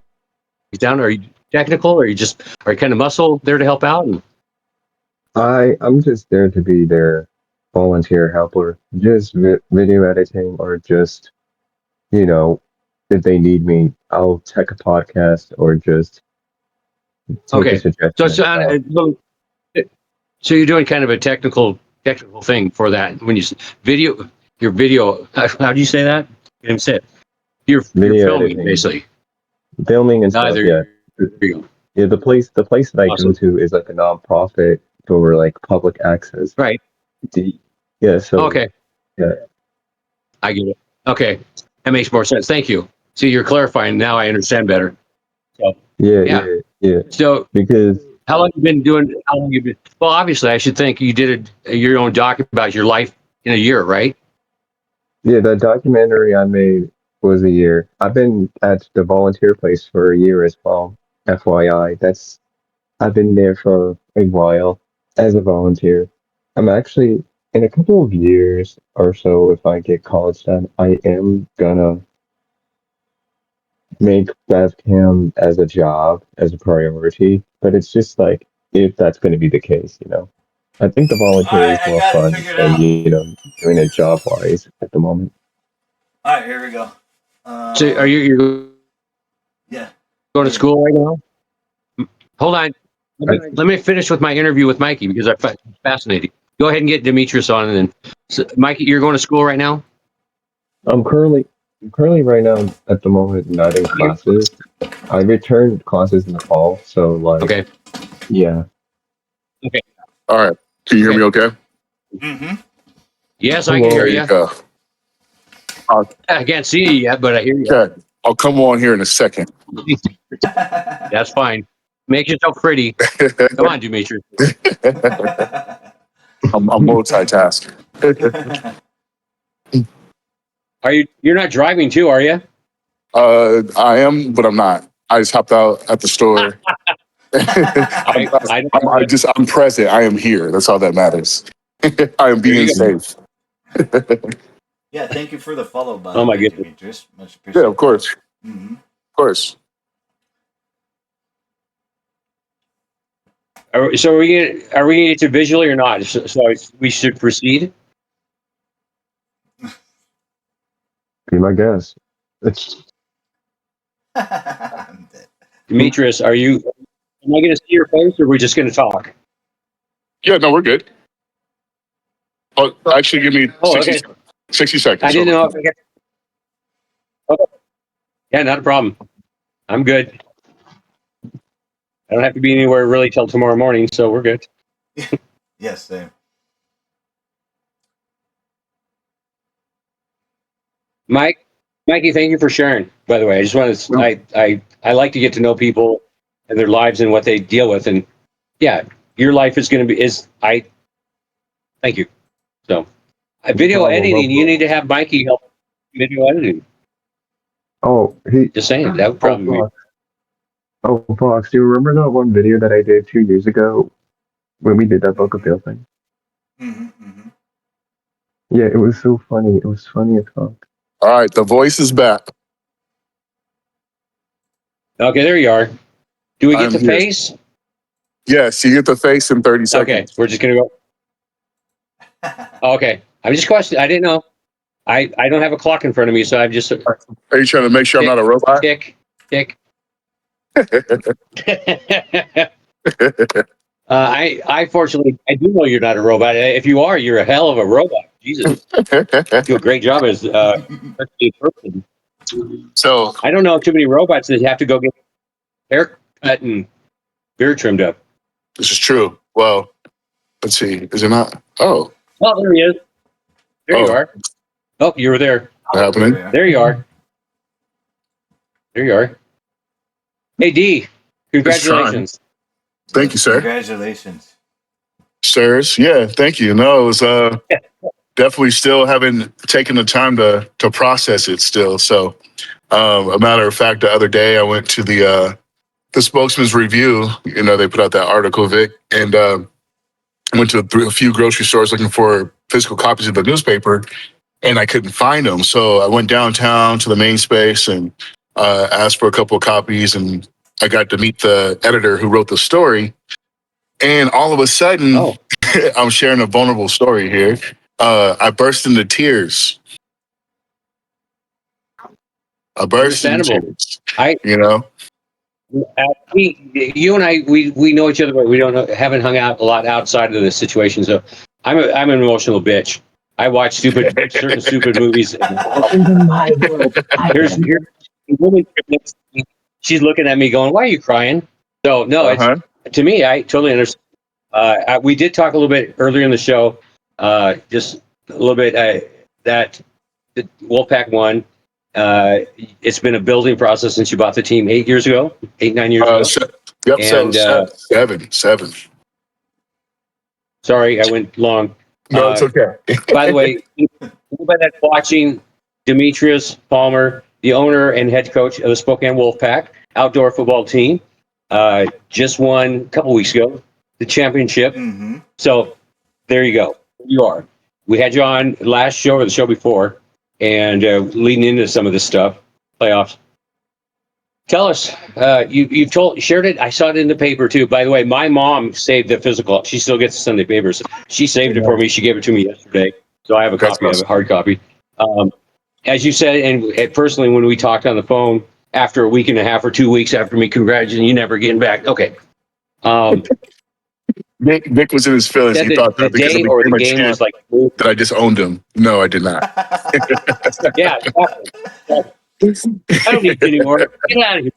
down. Are you technical, or are you kind of muscle there to help out? And I'm just there to be their volunteer helper, just video editing or just you know if they need me, I'll tech a podcast or just take a okay, so suggestion it's and stuff. so you're doing kind of a technical thing for that when video your video. How do you say that? You didn't say it. You're Video filming editing, basically. filming and stuff. There Yeah, you go. yeah. The place that I go Awesome. to is like a nonprofit for like public access. Right. Yeah, so Okay. yeah, I get it. Okay. That makes more sense. Thank you. See, you're clarifying now. I understand better. So, yeah, yeah. yeah, yeah. So, Because how long you been doing? How long you been? Well, obviously, I should think you did your own doc about your life in a year, right? yeah, the documentary I made was a year. I've been at the volunteer place for a year as well. FYI, I've been there for a while as a volunteer. I'm actually in a couple of years or so, if I get college done, I am gonna make Bevcam as a job, as a priority. But it's just like if that's gonna be the case. I think the All volunteer right, is I more got it fun figured than, out. doing it job wise at the moment. All right, here we go. So, are you're Yeah. going to school right now? Hold on. I, Let me finish with my interview with Mikey because I find it fascinating. Go ahead and get Demetrius on, and then Mikey, you're going to school right now. I'm currently right now at the moment not in classes. I returned classes in the fall, so like Okay. yeah. Okay. All right. Can you hear me okay? Mm-hmm. Yes, I can Hello. hear There you you. go. I can't see you yet, but I hear you. Okay. I'll come on here in a second. That's fine. Make yourself pretty. Come on, Demetrius. I'm multitasking. You're not driving too, are you? I am, but I'm not. I just hopped out at the store. I don't know. I'm present. I am here. That's all that matters. I am There being you go. safe. Yeah, thank you for the follow, by Oh the my way, goodness. Demetrius. Much Yeah, appreciated. of course. Of Mm-hmm. course. Are we gonna get to visually or not? So we should proceed. Be my guest. I'm dead. Demetrius, am I going to see your face or are we just going to talk? Yeah, no, we're good. Oh, actually, give me 60 seconds. I didn't know if I got. Okay. Yeah, not a problem. I'm good. I don't have to be anywhere really till tomorrow morning, so we're good. Yes, same. Mikey, thank you for sharing. By the way, I just want to. I like to get to know people and their lives and what they deal with, and yeah, your life is going to be I. Thank you. So, video editing. You need to have Mikey help video editing. Oh, Just saying that would probably be. Oh, Fox, do you remember that one video that I did 2 years ago when we did that Boca Bill thing? Yeah, it was so funny. It was funny as fuck. All right, the voice is back. Okay, there you are. Do we get I'm the here. face? Yes, you get the face in 30 seconds. Okay, we're just gonna go. Okay, I'm just questioning. I didn't know. I don't have a clock in front of me, so I'm just. Are you trying to make sure I'm not a robot? Tick, tick. I fortunately I do know you're not a robot. If you are, you're a hell of a robot. Jesus, you do a great job as a person. So I don't know too many robots that have to go get haircut and beard trimmed up. this is true. Well, let's see. Is it not? Oh, There he is. There you are. Oh, you were there. what's happening? There you are. There you are. Hey D, congratulations. Thank you, sir. Congratulations. Sirs. Yeah, thank you. No, it was definitely still haven't taken the time to process it still. So a matter of fact, the other day I went to the Spokesman's Review. You know, they put out that article, Vic, and went to a few grocery stores looking for physical copies of the newspaper, and I couldn't find them. So I went downtown to the main space and asked for a couple of copies, and I got to meet the editor who wrote the story. And all of a sudden, I'm sharing a vulnerable story here. I burst into tears. I burst into tears. You know? You and I, we know each other, but we haven't hung out a lot outside of this situation. So I'm an emotional bitch. I watch certain stupid movies. Welcome to my world. Here's a woman. She's looking at me, going, "Why are you crying?" So no, it's to me. I totally understand. We did talk a little bit earlier in the show, just a little bit that the Wolfpack won. It's been a building process since you bought the team 8 years ago, 9 years ago. Yep, and, seven. Sorry, I went long. No, it's okay. By the way, anybody that's watching, Demetrius Palmer, the owner and head coach of the Spokane Wolfpack outdoor football team, just won a couple weeks ago the championship. So there you go. You are. We had you on last show or the show before, and leading into some of this stuff, playoffs. Tell us, you've shared it. I saw it in the paper too. By the way, my mom saved the physical. She still gets the Sunday papers. She saved it for me. She gave it to me yesterday, so I have a copy of it, hard copy. As you said, and personally, when we talked on the phone after a week and a half or 2 weeks after me congratulating you, never getting back. Okay. Vic was in his feelings. He thought that because I became a champ was like that I just owned him. No, I did not. Yeah, exactly. I don't need you anymore. Get out of here.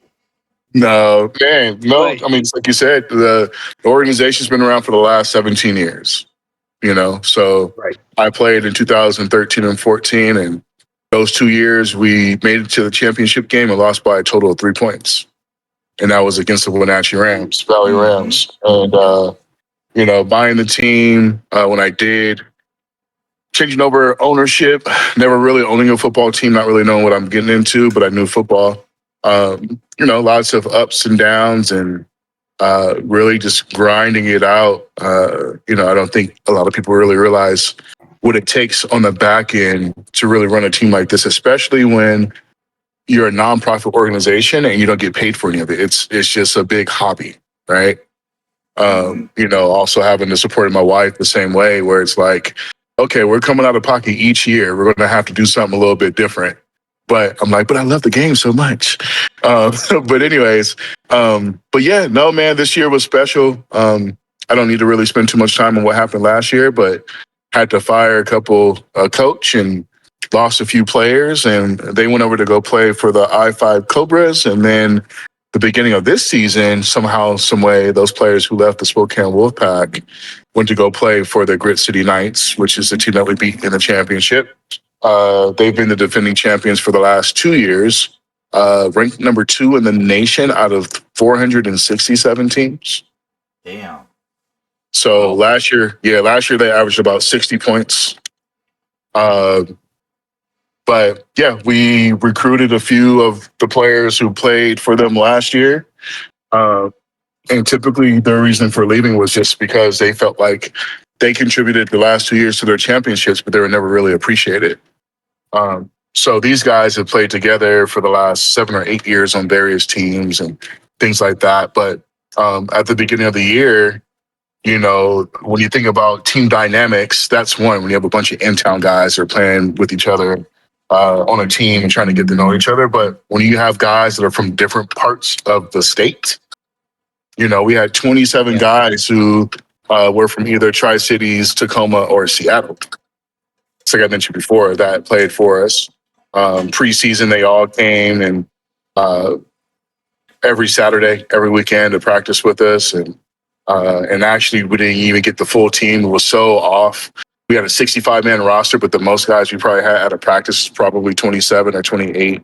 No, man. No, I mean, like you said, the organization's been around for the last 17 years. You know, so I played in 2013 and 14, and those 2 years we made it to the championship game and lost by a total of 3 points, and that was against the Wenatchee Rams, Valley Rams, and you know, buying the team when I did. Changing over ownership, never really owning a football team, not really knowing what I'm getting into, but I knew football. You know, lots of ups and downs and really just grinding it out. You know, I don't think a lot of people really realize what it takes on the back end to really run a team like this, especially when you're a nonprofit organization and you don't get paid for any of it. It's just a big hobby, right? Also having the support of my wife the same way, where it's like, okay, we're coming out of pocket each year. We're going to have to do something a little bit different. But I'm like, but I love the game so much. But anyways, but yeah, no, man, this year was special. I don't need to really spend too much time on what happened last year, but had to fire a coach and lost a few players, and they went over to go play for the I-5 Cobras. And then the beginning of this season, somehow, some way, those players who left the Spokane Wolfpack went to go play for the Grit City Knights, which is the team that we beat in the championship. They've been the defending champions for the last 2 years, ranked number 2 in the nation out of 467 teams. Damn. So last year they averaged about 60 points. But yeah, we recruited a few of the players who played for them last year. And typically their reason for leaving was just because they felt like they contributed the last 2 years to their championships, but they were never really appreciated. So these guys have played together for the last 7 or 8 years on various teams and things like that. But at the beginning of the year, when you think about team dynamics, that's one. When you have a bunch of in-town guys that are playing with each other on a team and trying to get to know each other. But when you have guys that are from different parts of the state, we had 27 guys who were from either Tri-Cities, Tacoma, or Seattle. Like I mentioned before, that played for us. Preseason, they all came and every Saturday, every weekend to practice with us. And actually, we didn't even get the full team. It was so off. We had a 65-man roster, but the most guys we probably had at a practice was probably 27 or 28.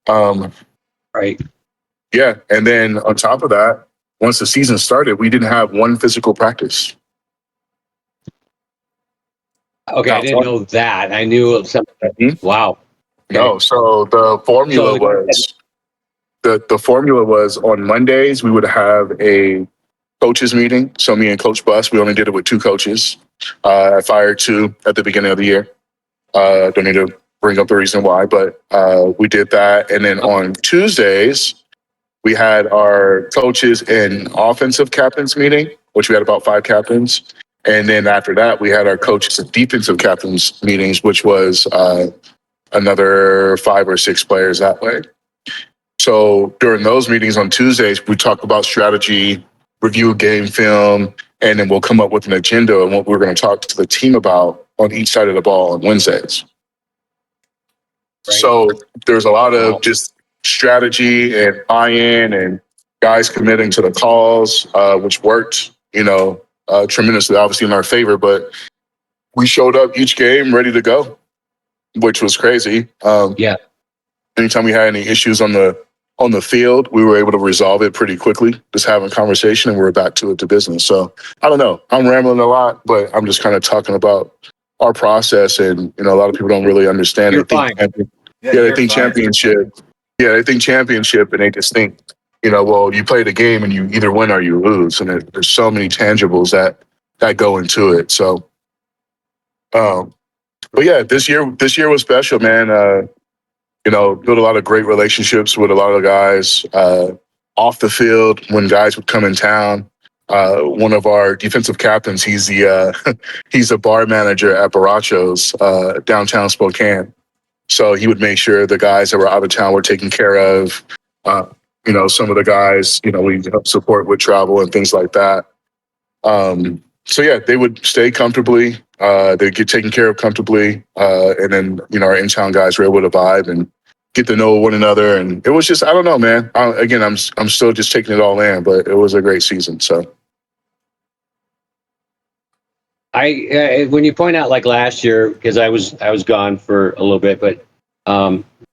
Right. Yeah. And then on top of that, once the season started, we didn't have one physical practice. Okay, I didn't know that. I knew of something. Mm-hmm. Wow. Okay. No, so the formula was on Mondays we would have a coaches meeting. So me and Coach Bus, we only did it with 2 coaches. I fired 2 at the beginning of the year. Don't need to bring up the reason why, but we did that. And then on Tuesdays, we had our coaches and offensive captains meeting, which we had about 5 captains. And then after that, we had our coaches and defensive captains meetings, which was another 5 or 6 players that way. So during those meetings on Tuesdays, we talk about strategy, review game film, and then we'll come up with an agenda and what we're going to talk to the team about on each side of the ball on Wednesdays. Right. So there's a lot of just strategy and buy-in and guys committing to the calls, which worked, tremendously, obviously in our favor. But we showed up each game ready to go, which was crazy. Anytime we had any issues on the field, we were able to resolve it pretty quickly, just having a conversation, and we're back to business. So I don't know. I'm rambling a lot, but I'm just kind of talking about our process. And, a lot of people don't really understand it. They think championship. Yeah, they think championship, and they just think, well, you play the game and you either win or you lose. And there's so many tangibles that go into it. So, but yeah, this year was special, man. Built a lot of great relationships with a lot of guys off the field when guys would come in town. One of our defensive captains, he's a bar manager at Baracho's downtown Spokane. So he would make sure the guys that were out of town were taken care of. Some of the guys, we help support with travel and things like that. So yeah, they would stay comfortably. They'd get taken care of comfortably. And then, our in-town guys were able to vibe and get to know one another. And it was just, I don't know, man. I'm still just taking it all in, but it was a great season. So. When you point out like last year, because I was gone for a little bit, but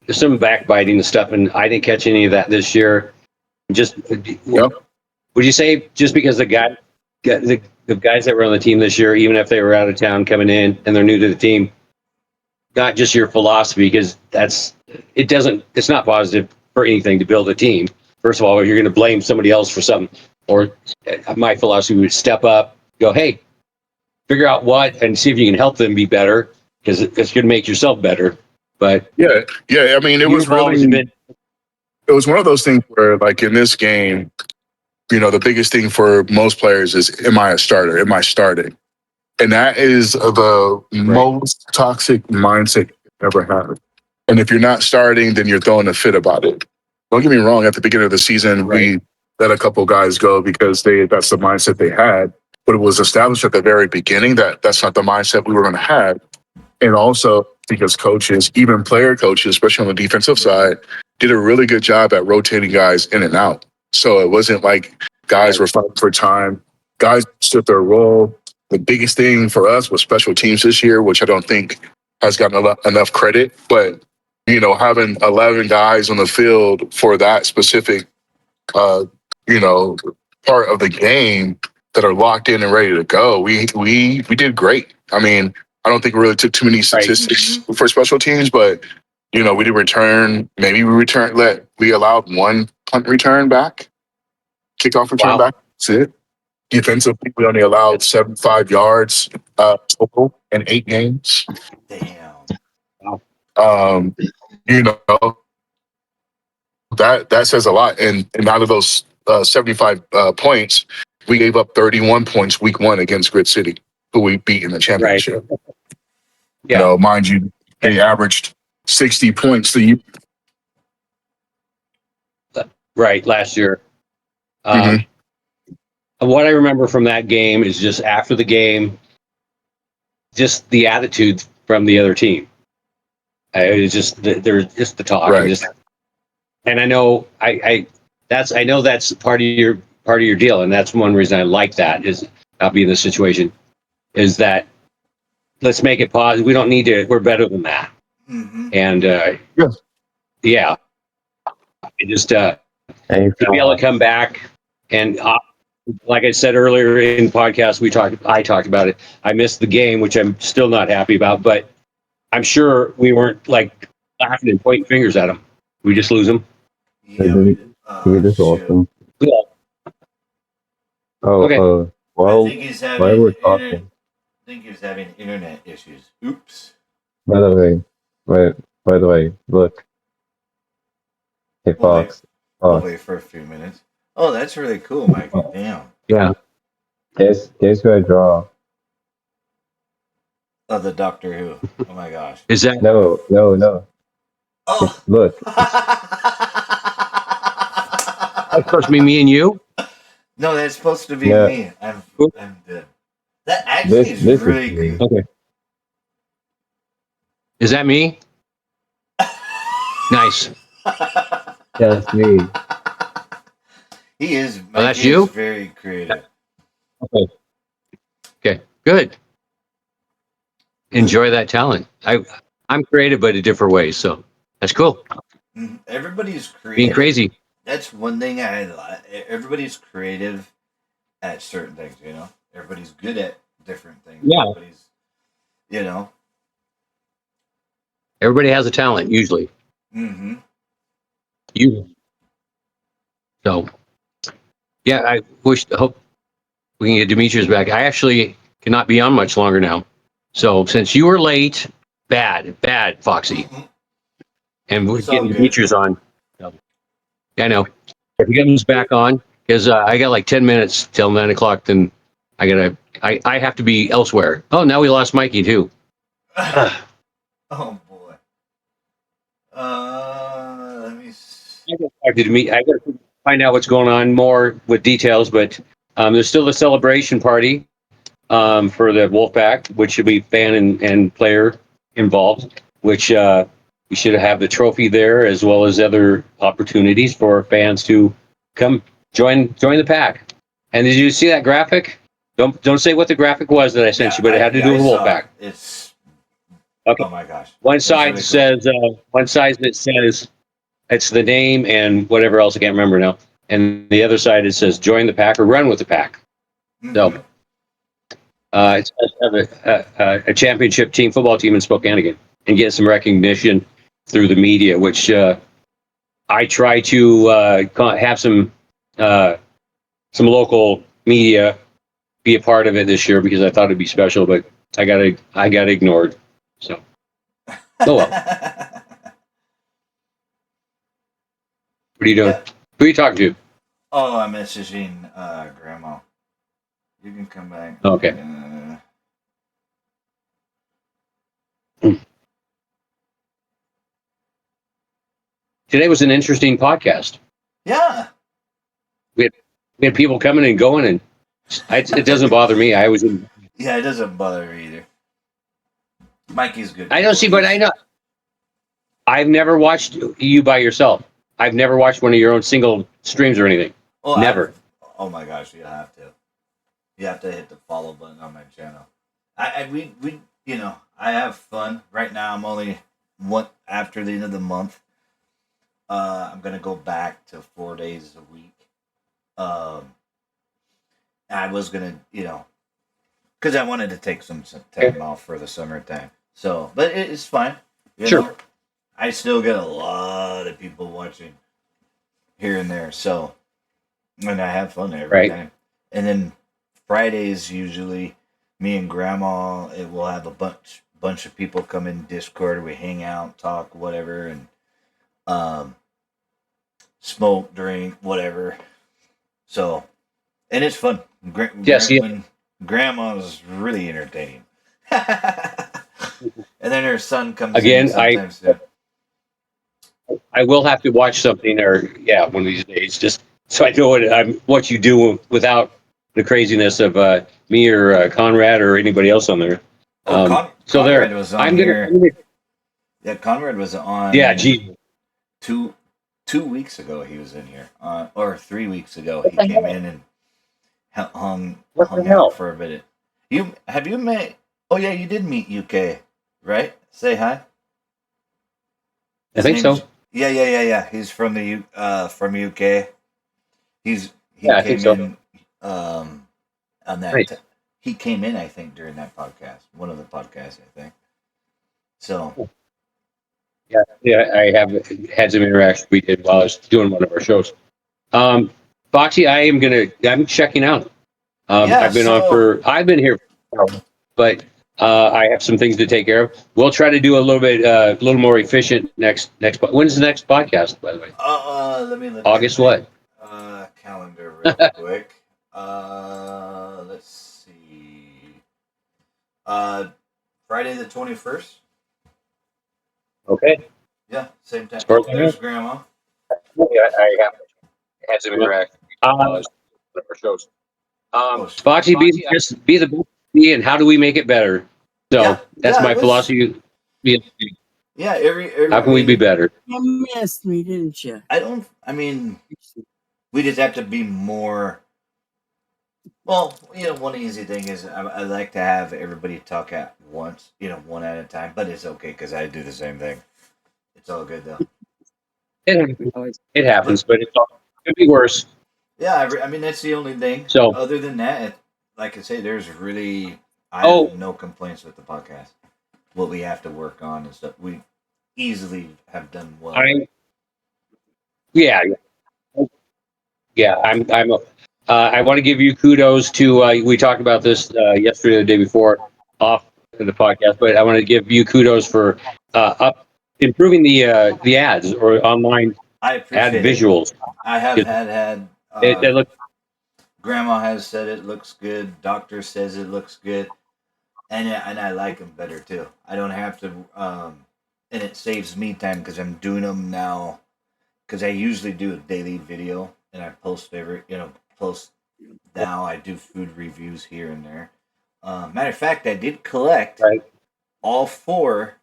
there's some backbiting and stuff, and I didn't catch any of that this year. Would you say just because the guys that were on the team this year, even if they were out of town coming in and they're new to the team, not just your philosophy, because it's not positive for anything to build a team. First of all, you're going to blame somebody else for something, or my philosophy would step up, go, hey, figure out what, and see if you can help them be better, because it's going to make yourself better. But yeah. I mean, it was one of those things where, like, in this game, the biggest thing for most players is, am I a starter? Am I starting? And that is the most toxic mindset you've ever had. And if you're not starting, then you're throwing a fit about it. Don't get me wrong. At the beginning of the season, we let a couple guys go because that's the mindset they had. But it was established at the very beginning that that's not the mindset we were going to have. And also because coaches, even player coaches, especially on the defensive side, did a really good job at rotating guys in and out. So it wasn't like guys were fighting for time. Guys stood their role. The biggest thing for us was special teams this year, which I don't think has gotten enough credit. But, having 11 guys on the field for that specific, part of the game that are locked in and ready to go, we did great. I mean, I don't think we really took too many statistics for special teams, but we did return. Maybe we allowed one punt return back, kickoff return back. That's it. Defensively, we only allowed 75 yards total in 8 games. Damn. Um, you know that says a lot. And out of those 75 points, we gave up 31 points week 1 against Grid City, who we beat in the championship. Yeah. Mind you, they averaged 60 points the year. Right, last year. What I remember from that game is just after the game, just the attitude from the other team. It's just there's just the talk, Right. and I know I know that's part of your deal, and that's one reason I like that is not being in this situation. Is that let's make it positive. We don't need to. We're better than that. And yeah, it just to be able to come back and like I said earlier in the podcast, I talked about it. I missed the game, which I'm still not happy about, but I'm sure we weren't like laughing and pointing fingers at them. We just lose them. Yeah, we did. It is awesome. Yeah. Oh, Okay. while I think he's while having we're talking, internet issues. Oops. by the way, look, hey We'll Fox, wait for a few minutes. Oh, that's really cool, Mikey. Damn. Yeah. guess who I draw? Oh, the Doctor Who. Oh my gosh. Is that No. Oh. Look, that's supposed to be me and you? No, that's supposed to be Yeah. me. I'm dead. That actually is this really is me. good. Okay. Is that me? Nice. That's me. He is. Oh, that's Mikey you? is very creative. Okay. Good. Enjoy that talent. I'm creative, but a different way. So that's cool. Everybody's creative. Being crazy. That's one thing I like. Everybody's creative at certain things. Everybody's good at different things. Yeah. Everybody's. Everybody has a talent usually. Mm-hmm. So, yeah, I hope we can get Demetrius back. I actually cannot be on much longer now. So, since you were late, bad, Foxy. And we're It's all getting good. Demetrius on. So, yeah, I know. If he comes back on, because I got like 10 minutes till 9 o'clock, then I have to be elsewhere. Oh, now we lost Mikey too. Oh boy. Let me see. I got to find out what's going on more with details, but there's still a celebration party for the Wolfpack, which should be fan and player involved, which we should have the trophy there as well as other opportunities for fans to come join the pack. And did you see that graphic? Don't say what the graphic was that I sent you, but it had to do with Wolfpack. It's Okay. Oh my gosh. One side says it says it's the name and whatever else I can't remember now, and the other side it says join the pack or run with the pack. So it's nice to have a championship team football team in Spokane again and get some recognition through the media, which I try to have some local media be a part of it this year because I thought it'd be special, but I got ignored. So, oh well. What are you doing? Who are you talking to? Oh, I'm messaging Grandma. You can come back. Okay. Today was an interesting podcast. Yeah. We had people coming and going, and it doesn't bother me. I was in. Yeah, it doesn't bother me either. Mikey's good. I don't see, but I know. I've never watched you by yourself. I've never watched one of your own single streams or anything. Oh, Never. Oh my gosh, you have to. You have to hit the follow button on my channel. We you know, I have fun. Right now I'm only after the end of the month. I'm gonna go back to 4 days a week. I was gonna, because I wanted to take some time off for the summertime. So, but it's fine. Sure. know, I still get a lot of people watching here and there. So, and I have fun every time. And then Fridays usually, me and Grandma, we'll have a bunch of people come in Discord. We hang out, talk, whatever, and smoke, drink, whatever. So, and it's fun. Grandma's really entertaining. And then her son comes again. in sometimes too. I will have to watch something, or one of these days, just so I know what you do without the craziness of me or Conrad or anybody else on there. Conrad was on here. Yeah, Conrad was on. Yeah, gee. 2 weeks ago he was in here, or 3 weeks ago he came in and hung out for a bit. Have you met? Oh yeah, you did meet UK, right? Say hi. I think so. Yeah. He's from the from UK. He came in on that. Nice. He came in, I think, during that podcast, one of the podcasts, I think. So. Yeah, I have had some interaction we did while I was doing one of our shows. Foxy, I'm checking out. I've been here, but I have some things to take care of. We'll try to do a little more efficient next. When's the next podcast, by the way? Let me look. August what? Calendar real quick. Let's see. Friday the 21st. Okay. Yeah, same time. There's Grandma. Yeah, I have had some interaction with our shows. Foxy, be the best, and how do we make it better? So that's my philosophy. Yeah, every how can we be better? You missed me, didn't you? I mean, we just have to be more. Well, one easy thing is I like to have everybody talk at once, one at a time, but it's okay because I do the same thing. It's all good though. It happens, but it could be worse. Yeah, I mean that's the only thing. So other than that, like I say, I have no complaints with the podcast. What we have to work on and stuff, we easily have done well. I want to give you kudos to. We talked about this yesterday, or the day before, off the podcast, but I want to give you kudos for improving the ads or online ad visuals. I have had. They look. Grandma has said it looks good. Doctor says it looks good, and I like them better too. I don't have to, and it saves me time because I'm doing them now. Because I usually do a daily video, and I post now. I do food reviews here and there. Matter of fact, I did collect all 4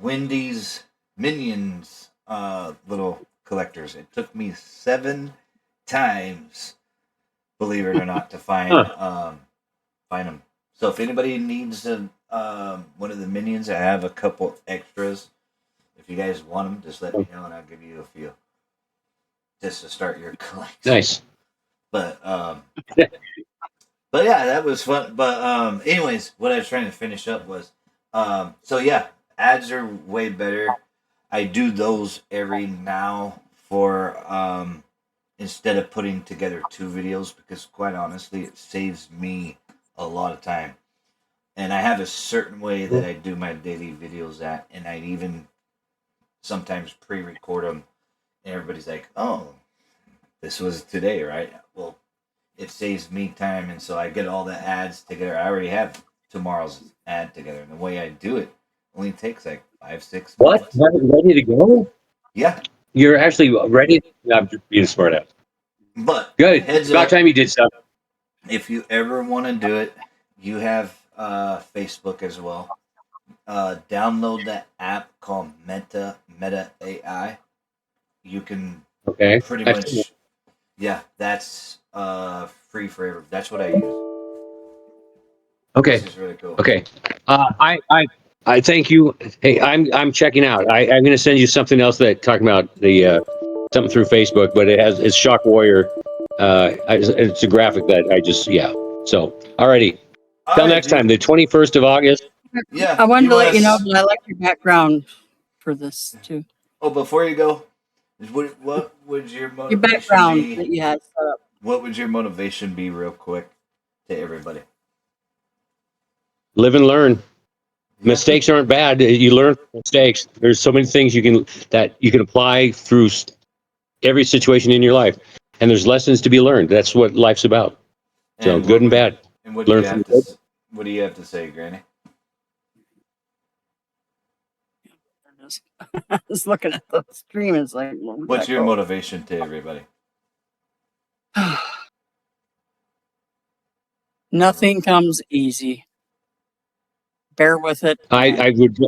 Wendy's Minions little collectors. It took me 7 times, believe it or not, to find them. So if anybody needs one of the Minions, I have a couple extras. If you guys want them, just let me know and I'll give you a few. Just to start your collection. Nice. But but yeah, that was fun. But anyways, what I was trying to finish up was so yeah, ads are way better. I do those every now for instead of putting together 2 videos because quite honestly it saves me a lot of time. And I have a certain way that I do my daily videos at, and I even sometimes pre-record them and everybody's like, oh, this was today, right? Well, it saves me time, and so I get all the ads together. I already have tomorrow's ad together, and the way I do it only takes like 5-6 What? minutes. You have it ready to go? Yeah, You're actually ready? I'm just being smart ass. but Good. heads About up, time you did stuff. if you ever want to do it, you have Facebook as well. Download that app called Meta AI. You can Okay. pretty much, yeah, that's free forever. That's what I use. Okay. This is really cool. Okay. I thank you. Hey, I'm checking out. I'm going to send you something else that talking about the something through Facebook, but it's Shock Warrior. It's a graphic that I just So alrighty. All Till right, next time, dude. the 21st of August. Yeah, I wanted you to want let you know to? that I like your background for this too. Oh, before you go, what would your Your motivation background be? that you had set up. What would your motivation be, real quick, to everybody? Live and learn. Yeah. Mistakes aren't bad. You learn from mistakes. There's so many things you can apply through every situation in your life, and there's lessons to be learned. That's what life's about. So And good and bad. what do Learn you from have good. What do you have to say, Granny? There it is. I was looking at the stream. It's like, where'd What's that your go? motivation to everybody? Nothing comes easy. Bear with it. I And would.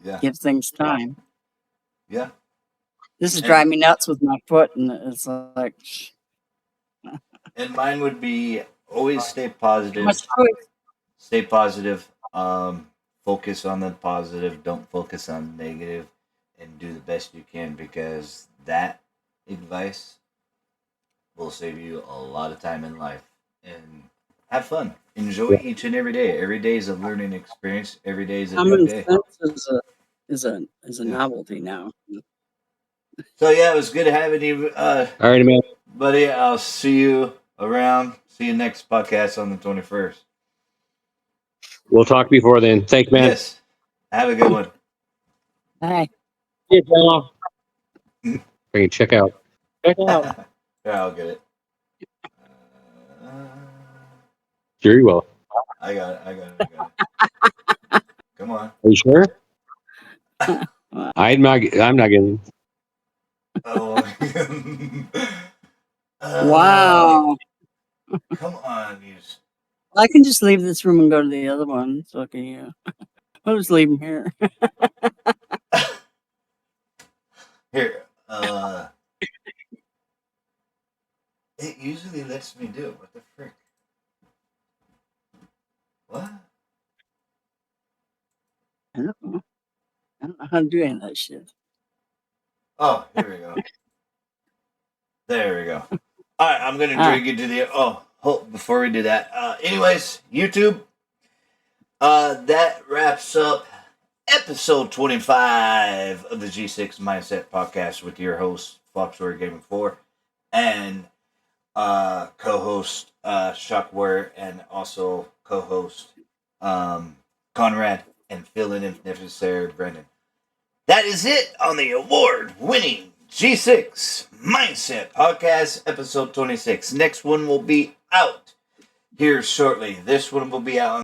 Yeah. give things time. Yeah. This is And driving me nuts with my foot, and it's like and mine would be always stay too positive. much choice. Stay positive. Focus on the positive. Don't focus on the negative, and do the best you can, because that advice will save you a lot of time in life. And have fun. Enjoy each and every day. Every day is a learning experience. Every day is a new Common day. sense is a Yeah. novelty now. So yeah, it was good having you, All right, man. buddy. I'll see you around. See you next podcast on the 21st. We'll talk before then. Thanks, man. Yes. Have a good one. Hey, Yeah, Paul. Bring it. Check out. Check out. Yeah, I'll get it. Sure you will. I got it. I got it. I got it. Come on. Are you sure? I'm not getting. Oh. wow. Come on, you. I can just leave this room and go to the other one. So can you? I'll just leave him here. Here. It usually lets me do it. What the frick? What? I don't know. I don't know how to do any of that shit. Oh, here we go. There we go. All right, I'm gonna drag you to the. Before we do that. Anyways, YouTube. That wraps up episode 25 of the G.6 Mindset Podcast with your host Foxwarriorgaming4 and co-host Shockwarrior, and also co-host Conrad, and fill in if necessary, Brendan. That is it on the award-winning G6 Mindset Podcast, episode 26. Next one will be out here shortly. This one will be out